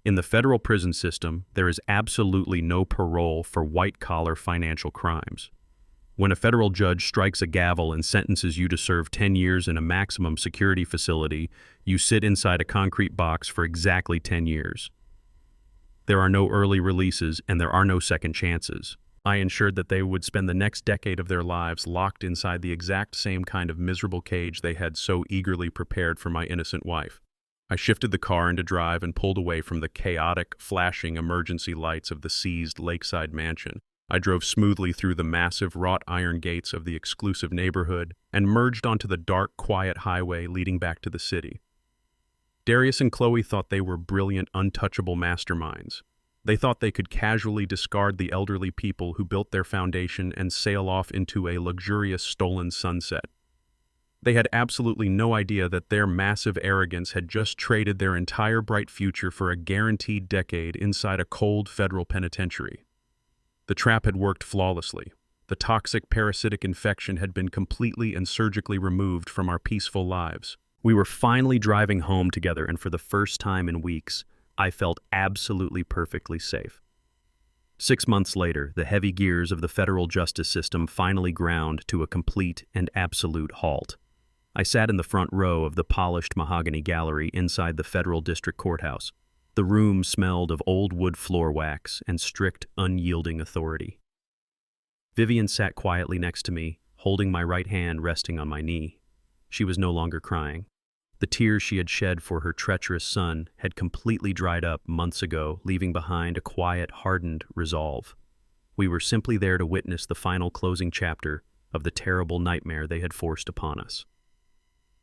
In the federal prison system, there is absolutely no parole for white-collar financial crimes. When a federal judge strikes a gavel and sentences you to serve 10 years in a maximum security facility, you sit inside a concrete box for exactly 10 years. There are no early releases and there are no second chances. I ensured that they would spend the next decade of their lives locked inside the exact same kind of miserable cage they had so eagerly prepared for my innocent wife. I shifted the car into drive and pulled away from the chaotic, flashing emergency lights of the seized lakeside mansion. I drove smoothly through the massive wrought iron gates of the exclusive neighborhood and merged onto the dark, quiet highway leading back to the city. Darius and Chloe thought they were brilliant, untouchable masterminds. They thought they could casually discard the elderly people who built their foundation and sail off into a luxurious stolen sunset. They had absolutely no idea that their massive arrogance had just traded their entire bright future for a guaranteed decade inside a cold federal penitentiary. The trap had worked flawlessly. The toxic parasitic infection had been completely and surgically removed from our peaceful lives. We were finally driving home together, and for the first time in weeks, I felt absolutely perfectly safe. 6 months later, the heavy gears of the federal justice system finally ground to a complete and absolute halt. I sat in the front row of the polished mahogany gallery inside the federal district courthouse. The room smelled of old wood floor wax and strict, unyielding authority. Vivian sat quietly next to me, holding my right hand resting on my knee. She was no longer crying. The tears she had shed for her treacherous son had completely dried up months ago, leaving behind a quiet, hardened resolve. We were simply there to witness the final closing chapter of the terrible nightmare they had forced upon us.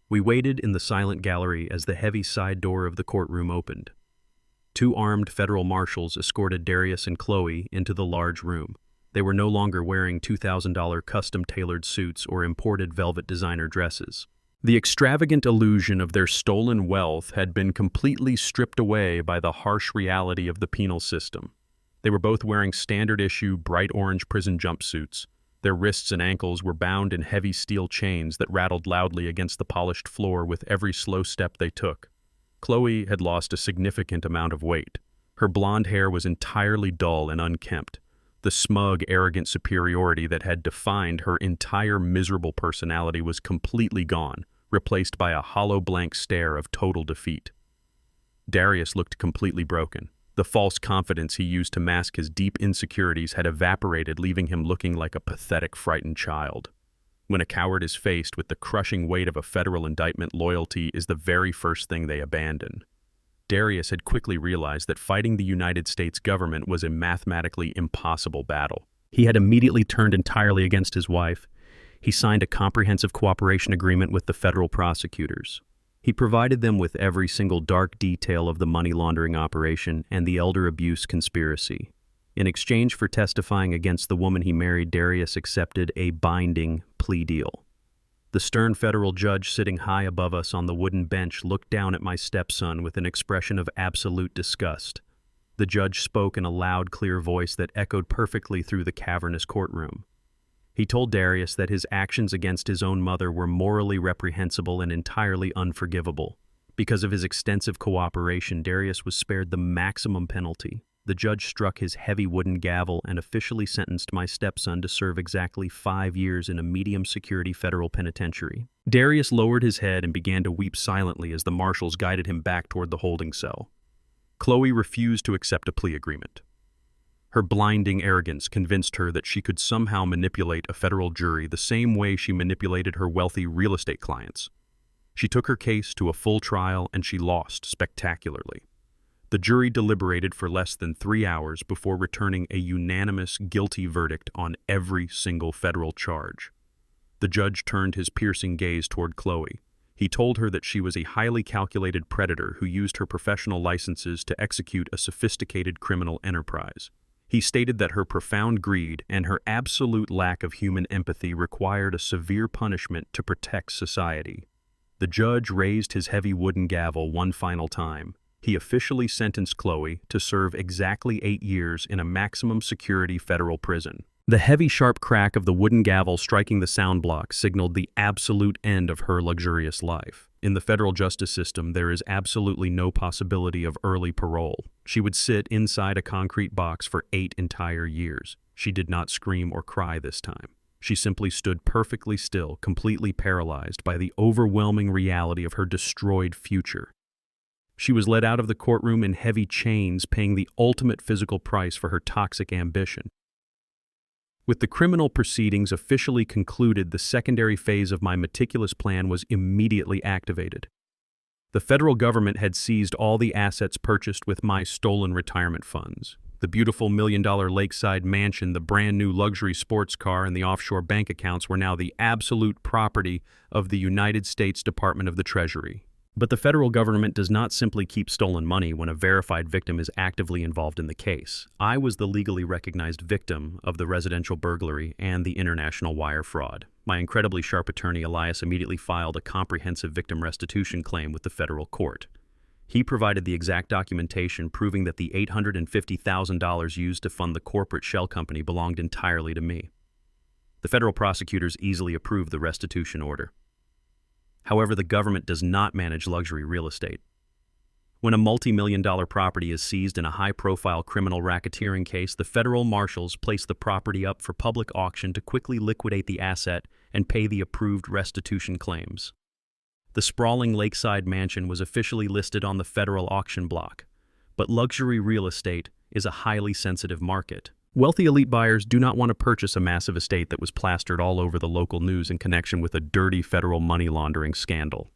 We waited in the silent gallery as the heavy side door of the courtroom opened. 2 armed federal marshals escorted Darius and Chloe into the large room. They were no longer wearing $2,000 custom-tailored suits or imported velvet designer dresses. The extravagant illusion of their stolen wealth had been completely stripped away by the harsh reality of the penal system. They were both wearing standard-issue bright orange prison jumpsuits. Their wrists and ankles were bound in heavy steel chains that rattled loudly against the polished floor with every slow step they took. Chloe had lost a significant amount of weight. Her blonde hair was entirely dull and unkempt. The smug, arrogant superiority that had defined her entire miserable personality was completely gone, replaced by a hollow blank stare of total defeat. Darius looked completely broken. The false confidence he used to mask his deep insecurities had evaporated, leaving him looking like a pathetic, frightened child. When a coward is faced with the crushing weight of a federal indictment, loyalty is the very first thing they abandon. Darius had quickly realized that fighting the United States government was a mathematically impossible battle. He had immediately turned entirely against his wife. He signed a comprehensive cooperation agreement with the federal prosecutors. He provided them with every single dark detail of the money laundering operation and the elder abuse conspiracy. In exchange for testifying against the woman he married, Darius accepted a binding plea deal. The stern federal judge sitting high above us on the wooden bench looked down at my stepson with an expression of absolute disgust. The judge spoke in a loud, clear voice that echoed perfectly through the cavernous courtroom. He told Darius that his actions against his own mother were morally reprehensible and entirely unforgivable. Because of his extensive cooperation, Darius was spared the maximum penalty. The judge struck his heavy wooden gavel and officially sentenced my stepson to serve exactly 5 years in a medium-security federal penitentiary. Darius lowered his head and began to weep silently as the marshals guided him back toward the holding cell. Chloe refused to accept a plea agreement. Her blinding arrogance convinced her that she could somehow manipulate a federal jury the same way she manipulated her wealthy real estate clients. She took her case to a full trial and she lost spectacularly. The jury deliberated for less than 3 hours before returning a unanimous guilty verdict on every single federal charge. The judge turned his piercing gaze toward Chloe. He told her that she was a highly calculated predator who used her professional licenses to execute a sophisticated criminal enterprise. He stated that her profound greed and her absolute lack of human empathy required a severe punishment to protect society. The judge raised his heavy wooden gavel one final time. He officially sentenced Chloe to serve exactly 8 years in a maximum security federal prison. The heavy, sharp crack of the wooden gavel striking the sound block signaled the absolute end of her luxurious life. In the federal justice system, there is absolutely no possibility of early parole. She would sit inside a concrete box for 8 entire years. She did not scream or cry this time. She simply stood perfectly still, completely paralyzed by the overwhelming reality of her destroyed future. She was led out of the courtroom in heavy chains, paying the ultimate physical price for her toxic ambition. With the criminal proceedings officially concluded, the secondary phase of my meticulous plan was immediately activated. The federal government had seized all the assets purchased with my stolen retirement funds. The beautiful $1 million lakeside mansion, the brand new luxury sports car, and the offshore bank accounts were now the absolute property of the United States Department of the Treasury. But the federal government does not simply keep stolen money when a verified victim is actively involved in the case. I was the legally recognized victim of the residential burglary and the international wire fraud. My incredibly sharp attorney, Elias, immediately filed a comprehensive victim restitution claim with the federal court. He provided the exact documentation proving that the $850,000 used to fund the corporate shell company belonged entirely to me. The federal prosecutors easily approved the restitution order. However, the government does not manage luxury real estate. When a multi-million-dollar property is seized in a high-profile criminal racketeering case, the federal marshals place the property up for public auction to quickly liquidate the asset and pay the approved restitution claims. The sprawling lakeside mansion was officially listed on the federal auction block, but luxury real estate is a highly sensitive market. Wealthy elite buyers do not want to purchase a massive estate that was plastered all over the local news in connection with a dirty federal money laundering scandal.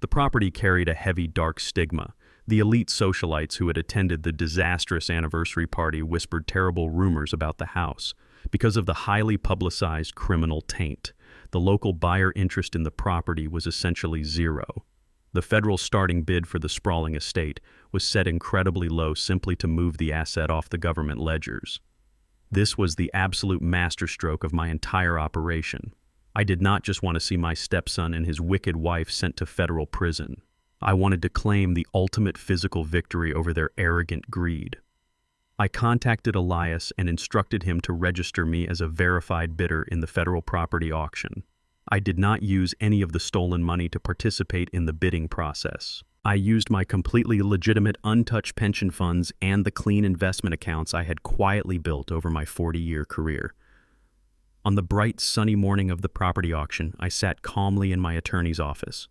The property carried a heavy, dark stigma. The elite socialites who had attended the disastrous anniversary party whispered terrible rumors about the house because of the highly publicized criminal taint. The local buyer interest in the property was essentially zero. The federal starting bid for the sprawling estate was set incredibly low simply to move the asset off the government ledgers. This was the absolute masterstroke of my entire operation. I did not just want to see my stepson and his wicked wife sent to federal prison. I wanted to claim the ultimate physical victory over their arrogant greed. I contacted Elias and instructed him to register me as a verified bidder in the federal property auction. I did not use any of the stolen money to participate in the bidding process. I used my completely legitimate untouched pension funds and the clean investment accounts I had quietly built over my 40-year career. On the bright, sunny morning of the property auction, I sat calmly in my attorney's office.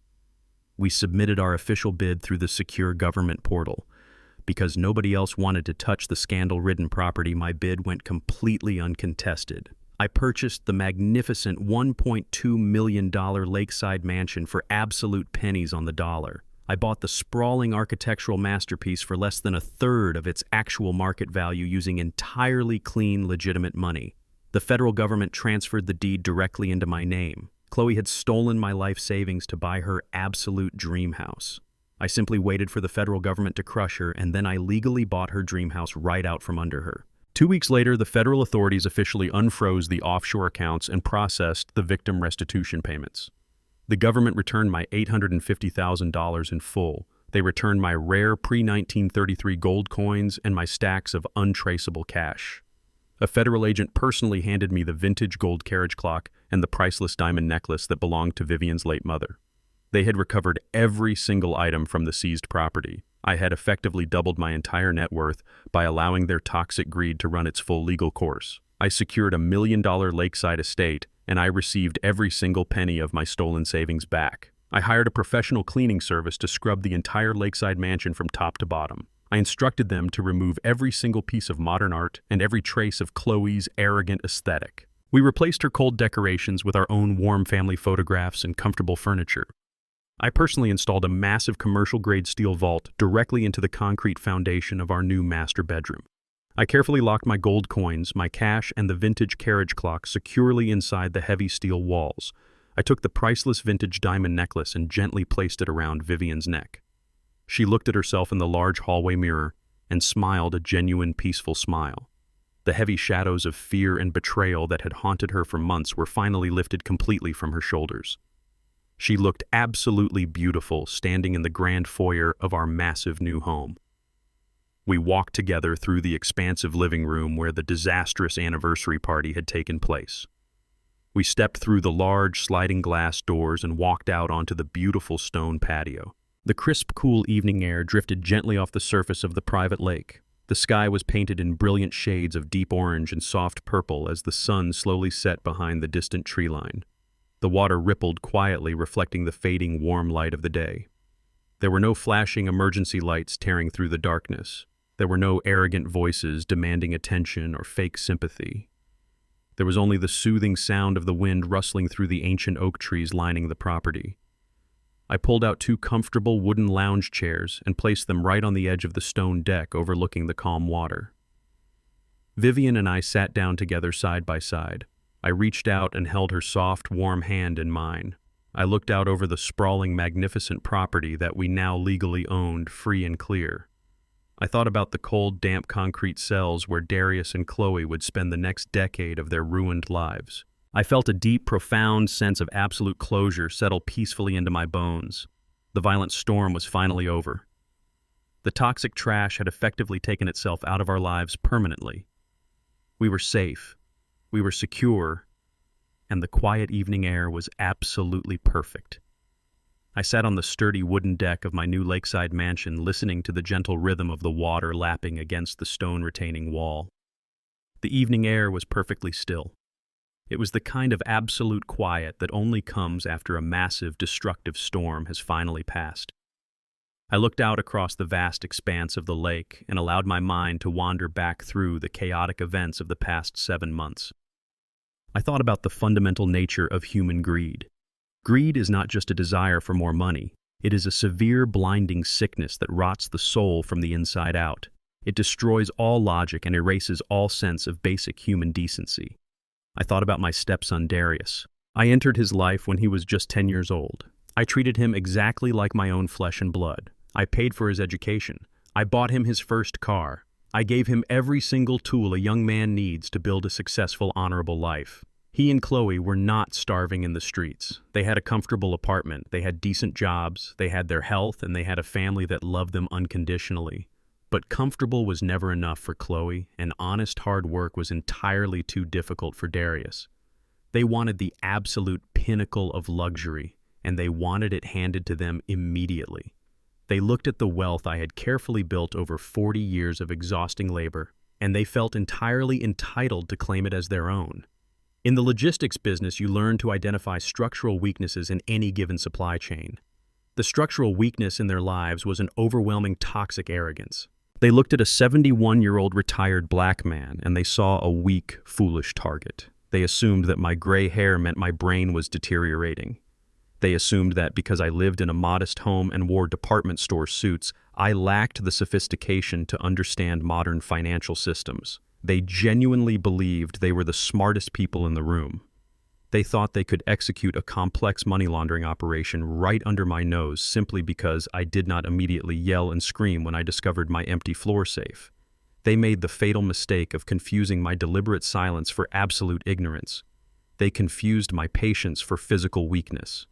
We submitted our official bid through the secure government portal. Because nobody else wanted to touch the scandal-ridden property, my bid went completely uncontested. I purchased the magnificent $1.2 million lakeside mansion for absolute pennies on the dollar. I bought the sprawling architectural masterpiece for less than a third of its actual market value using entirely clean, legitimate money. The federal government transferred the deed directly into my name. Chloe had stolen my life savings to buy her absolute dream house. I simply waited for the federal government to crush her, and then I legally bought her dream house right out from under her. 2 weeks later, the federal authorities officially unfroze the offshore accounts and processed the victim restitution payments. The government returned my $850,000 in full. They returned my rare pre-1933 gold coins and my stacks of untraceable cash. A federal agent personally handed me the vintage gold carriage clock and the priceless diamond necklace that belonged to Vivian's late mother. They had recovered every single item from the seized property. I had effectively doubled my entire net worth by allowing their toxic greed to run its full legal course. I secured a $1 million lakeside estate, and I received every single penny of my stolen savings back. I hired a professional cleaning service to scrub the entire lakeside mansion from top to bottom. I instructed them to remove every single piece of modern art and every trace of Chloe's arrogant aesthetic. We replaced her cold decorations with our own warm family photographs and comfortable furniture. I personally installed a massive commercial-grade steel vault directly into the concrete foundation of our new master bedroom. I carefully locked my gold coins, my cash, and the vintage carriage clock securely inside the heavy steel walls. I took the priceless vintage diamond necklace and gently placed it around Vivian's neck. She looked at herself in the large hallway mirror and smiled a genuine, peaceful smile. The heavy shadows of fear and betrayal that had haunted her for months were finally lifted completely from her shoulders. She looked absolutely beautiful standing in the grand foyer of our massive new home. We walked together through the expansive living room where the disastrous anniversary party had taken place. We stepped through the large sliding glass doors and walked out onto the beautiful stone patio. The crisp, cool evening air drifted gently off the surface of the private lake. The sky was painted in brilliant shades of deep orange and soft purple as the sun slowly set behind the distant tree line. The water rippled quietly, reflecting the fading warm light of the day. There were no flashing emergency lights tearing through the darkness. There were no arrogant voices demanding attention or fake sympathy. There was only the soothing sound of the wind rustling through the ancient oak trees lining the property. I pulled out 2 comfortable wooden lounge chairs and placed them right on the edge of the stone deck overlooking the calm water. Vivian and I sat down together side by side. I reached out and held her soft, warm hand in mine. I looked out over the sprawling, magnificent property that we now legally owned, free and clear. I thought about the cold, damp concrete cells where Darius and Chloe would spend the next decade of their ruined lives. I felt a deep, profound sense of absolute closure settle peacefully into my bones. The violent storm was finally over. The toxic trash had effectively taken itself out of our lives permanently. We were safe. We were secure, and the quiet evening air was absolutely perfect. I sat on the sturdy wooden deck of my new lakeside mansion, listening to the gentle rhythm of the water lapping against the stone retaining wall. The evening air was perfectly still. It was the kind of absolute quiet that only comes after a massive, destructive storm has finally passed. I looked out across the vast expanse of the lake and allowed my mind to wander back through the chaotic events of the past 7 months. I thought about the fundamental nature of human greed. Greed is not just a desire for more money. It is a severe, blinding sickness that rots the soul from the inside out. It destroys all logic and erases all sense of basic human decency. I thought about my stepson Darius. I entered his life when he was just 10 years old. I treated him exactly like my own flesh and blood. I paid for his education. I bought him his first car. I gave him every single tool a young man needs to build a successful, honorable life. He and Chloe were not starving in the streets. They had a comfortable apartment, they had decent jobs, they had their health, and they had a family that loved them unconditionally. But comfortable was never enough for Chloe, and honest hard work was entirely too difficult for Darius. They wanted the absolute pinnacle of luxury, and they wanted it handed to them immediately. They looked at the wealth I had carefully built over 40 years of exhausting labor, and they felt entirely entitled to claim it as their own. In the logistics business, you learn to identify structural weaknesses in any given supply chain. The structural weakness in their lives was an overwhelming toxic arrogance. They looked at a 71-year-old retired black man, and they saw a weak, foolish target. They assumed that my gray hair meant my brain was deteriorating. They assumed that because I lived in a modest home and wore department store suits, I lacked the sophistication to understand modern financial systems. They genuinely believed they were the smartest people in the room. They thought they could execute a complex money laundering operation right under my nose simply because I did not immediately yell and scream when I discovered my empty floor safe. They made the fatal mistake of confusing my deliberate silence for absolute ignorance. They confused my patience for physical weakness.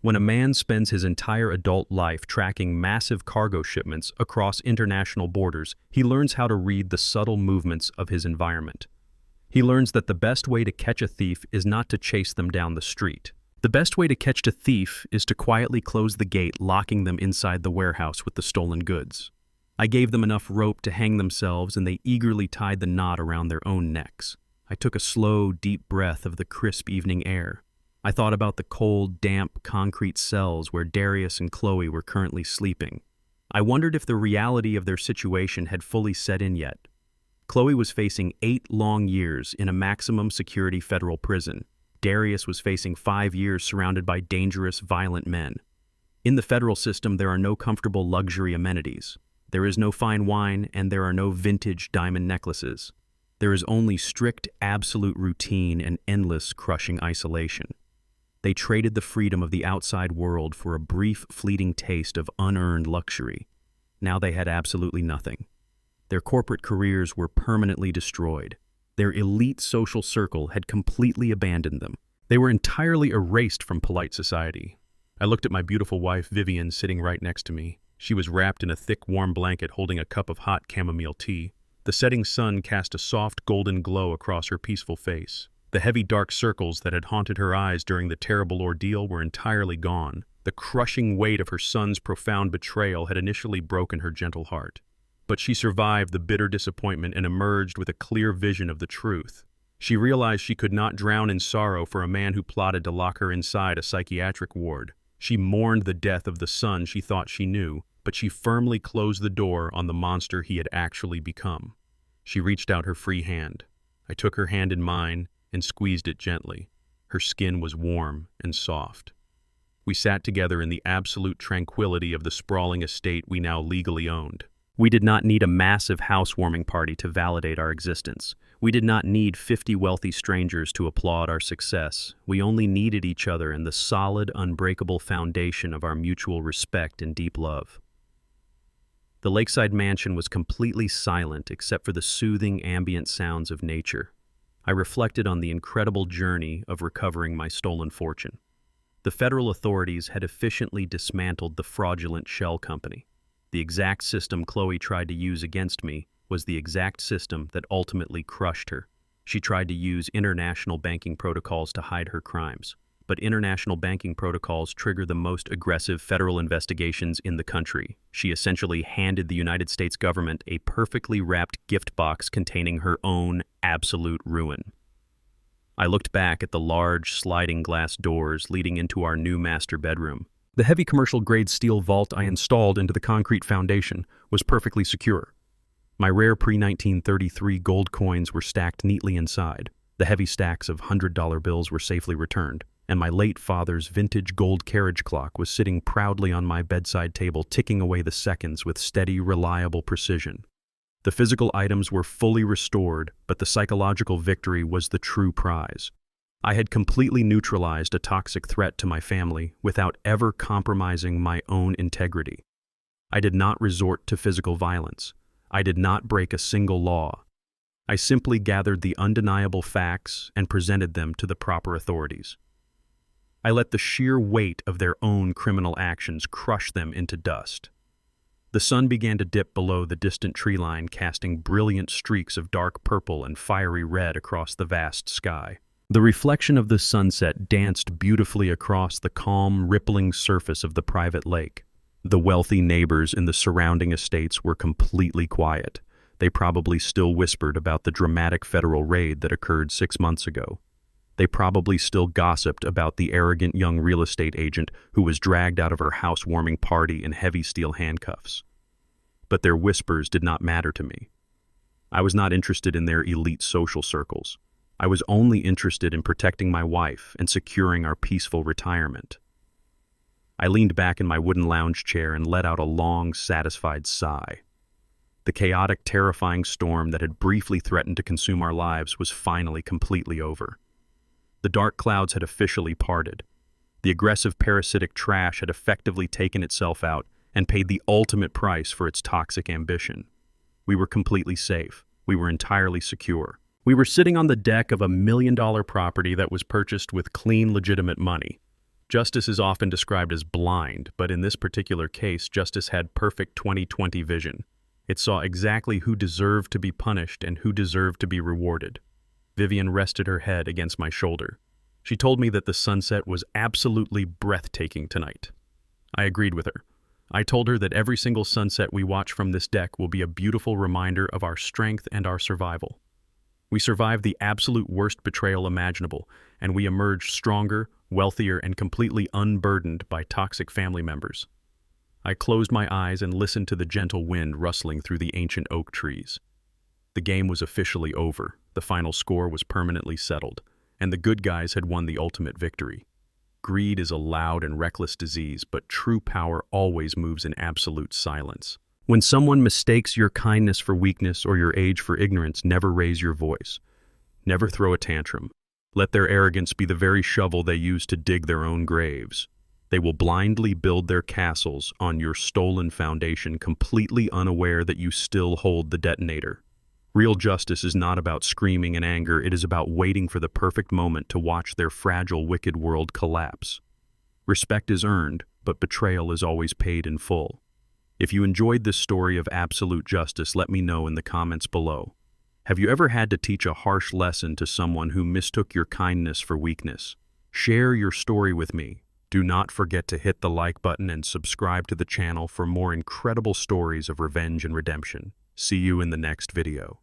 When a man spends his entire adult life tracking massive cargo shipments across international borders, he learns how to read the subtle movements of his environment. He learns that the best way to catch a thief is not to chase them down the street. The best way to catch a thief is to quietly close the gate, locking them inside the warehouse with the stolen goods. I gave them enough rope to hang themselves, and they eagerly tied the knot around their own necks. I took a slow, deep breath of the crisp evening air. I thought about the cold, damp, concrete cells where Darius and Chloe were currently sleeping. I wondered if the reality of their situation had fully set in yet. Chloe was facing 8 long years in a maximum security federal prison. Darius was facing 5 years surrounded by dangerous, violent men. In the federal system, there are no comfortable luxury amenities. There is no fine wine, and there are no vintage diamond necklaces. There is only strict, absolute routine and endless, crushing isolation. They traded the freedom of the outside world for a brief, fleeting taste of unearned luxury. Now they had absolutely nothing. Their corporate careers were permanently destroyed. Their elite social circle had completely abandoned them. They were entirely erased from polite society. I looked at my beautiful wife, Vivian, sitting right next to me. She was wrapped in a thick, warm blanket holding a cup of hot chamomile tea. The setting sun cast a soft, golden glow across her peaceful face. The heavy dark circles that had haunted her eyes during the terrible ordeal were entirely gone. The crushing weight of her son's profound betrayal had initially broken her gentle heart. But she survived the bitter disappointment and emerged with a clear vision of the truth. She realized she could not drown in sorrow for a man who plotted to lock her inside a psychiatric ward. She mourned the death of the son she thought she knew, but she firmly closed the door on the monster he had actually become. She reached out her free hand. I took her hand in mine and squeezed it gently. Her skin was warm and soft. We sat together in the absolute tranquility of the sprawling estate we now legally owned. We did not need a massive housewarming party to validate our existence. We did not need 50 wealthy strangers to applaud our success. We only needed each other and the solid, unbreakable foundation of our mutual respect and deep love. The lakeside mansion was completely silent except for the soothing ambient sounds of nature. I reflected on the incredible journey of recovering my stolen fortune. The federal authorities had efficiently dismantled the fraudulent shell company. The exact system Chloe tried to use against me was the exact system that ultimately crushed her. She tried to use international banking protocols to hide her crimes. But international banking protocols trigger the most aggressive federal investigations in the country. She essentially handed the United States government a perfectly wrapped gift box containing her own absolute ruin. I looked back at the large, sliding glass doors leading into our new master bedroom. The heavy commercial-grade steel vault I installed into the concrete foundation was perfectly secure. My rare pre-1933 gold coins were stacked neatly inside. The heavy stacks of $100 bills were safely returned, and my late father's vintage gold carriage clock was sitting proudly on my bedside table, ticking away the seconds with steady, reliable precision. The physical items were fully restored, but the psychological victory was the true prize. I had completely neutralized a toxic threat to my family without ever compromising my own integrity. I did not resort to physical violence. I did not break a single law. I simply gathered the undeniable facts and presented them to the proper authorities. I let the sheer weight of their own criminal actions crush them into dust. The sun began to dip below the distant tree line, casting brilliant streaks of dark purple and fiery red across the vast sky. The reflection of the sunset danced beautifully across the calm, rippling surface of the private lake. The wealthy neighbors in the surrounding estates were completely quiet. They probably still whispered about the dramatic federal raid that occurred 6 months ago. They probably still gossiped about the arrogant young real estate agent who was dragged out of her housewarming party in heavy steel handcuffs. But their whispers did not matter to me. I was not interested in their elite social circles. I was only interested in protecting my wife and securing our peaceful retirement. I leaned back in my wooden lounge chair and let out a long, satisfied sigh. The chaotic, terrifying storm that had briefly threatened to consume our lives was finally completely over. The dark clouds had officially parted. The aggressive parasitic trash had effectively taken itself out and paid the ultimate price for its toxic ambition. We were completely safe. We were entirely secure. We were sitting on the deck of $1 million property that was purchased with clean, legitimate money. Justice is often described as blind, but in this particular case, justice had perfect 20/20 vision. It saw exactly who deserved to be punished and who deserved to be rewarded. Vivian rested her head against my shoulder. She told me that the sunset was absolutely breathtaking tonight. I agreed with her. I told her that every single sunset we watch from this deck will be a beautiful reminder of our strength and our survival. We survived the absolute worst betrayal imaginable, and we emerged stronger, wealthier, and completely unburdened by toxic family members. I closed my eyes and listened to the gentle wind rustling through the ancient oak trees. The game was officially over. The final score was permanently settled, and the good guys had won the ultimate victory. Greed is a loud and reckless disease, but true power always moves in absolute silence. When someone mistakes your kindness for weakness or your age for ignorance, never raise your voice. Never throw a tantrum. Let their arrogance be the very shovel they use to dig their own graves. They will blindly build their castles on your stolen foundation, completely unaware that you still hold the detonator. Real justice is not about screaming in anger. It is about waiting for the perfect moment to watch their fragile, wicked world collapse. Respect is earned, but betrayal is always paid in full. If you enjoyed this story of absolute justice, let me know in the comments below. Have you ever had to teach a harsh lesson to someone who mistook your kindness for weakness? Share your story with me. Do not forget to hit the like button and subscribe to the channel for more incredible stories of revenge and redemption. See you in the next video.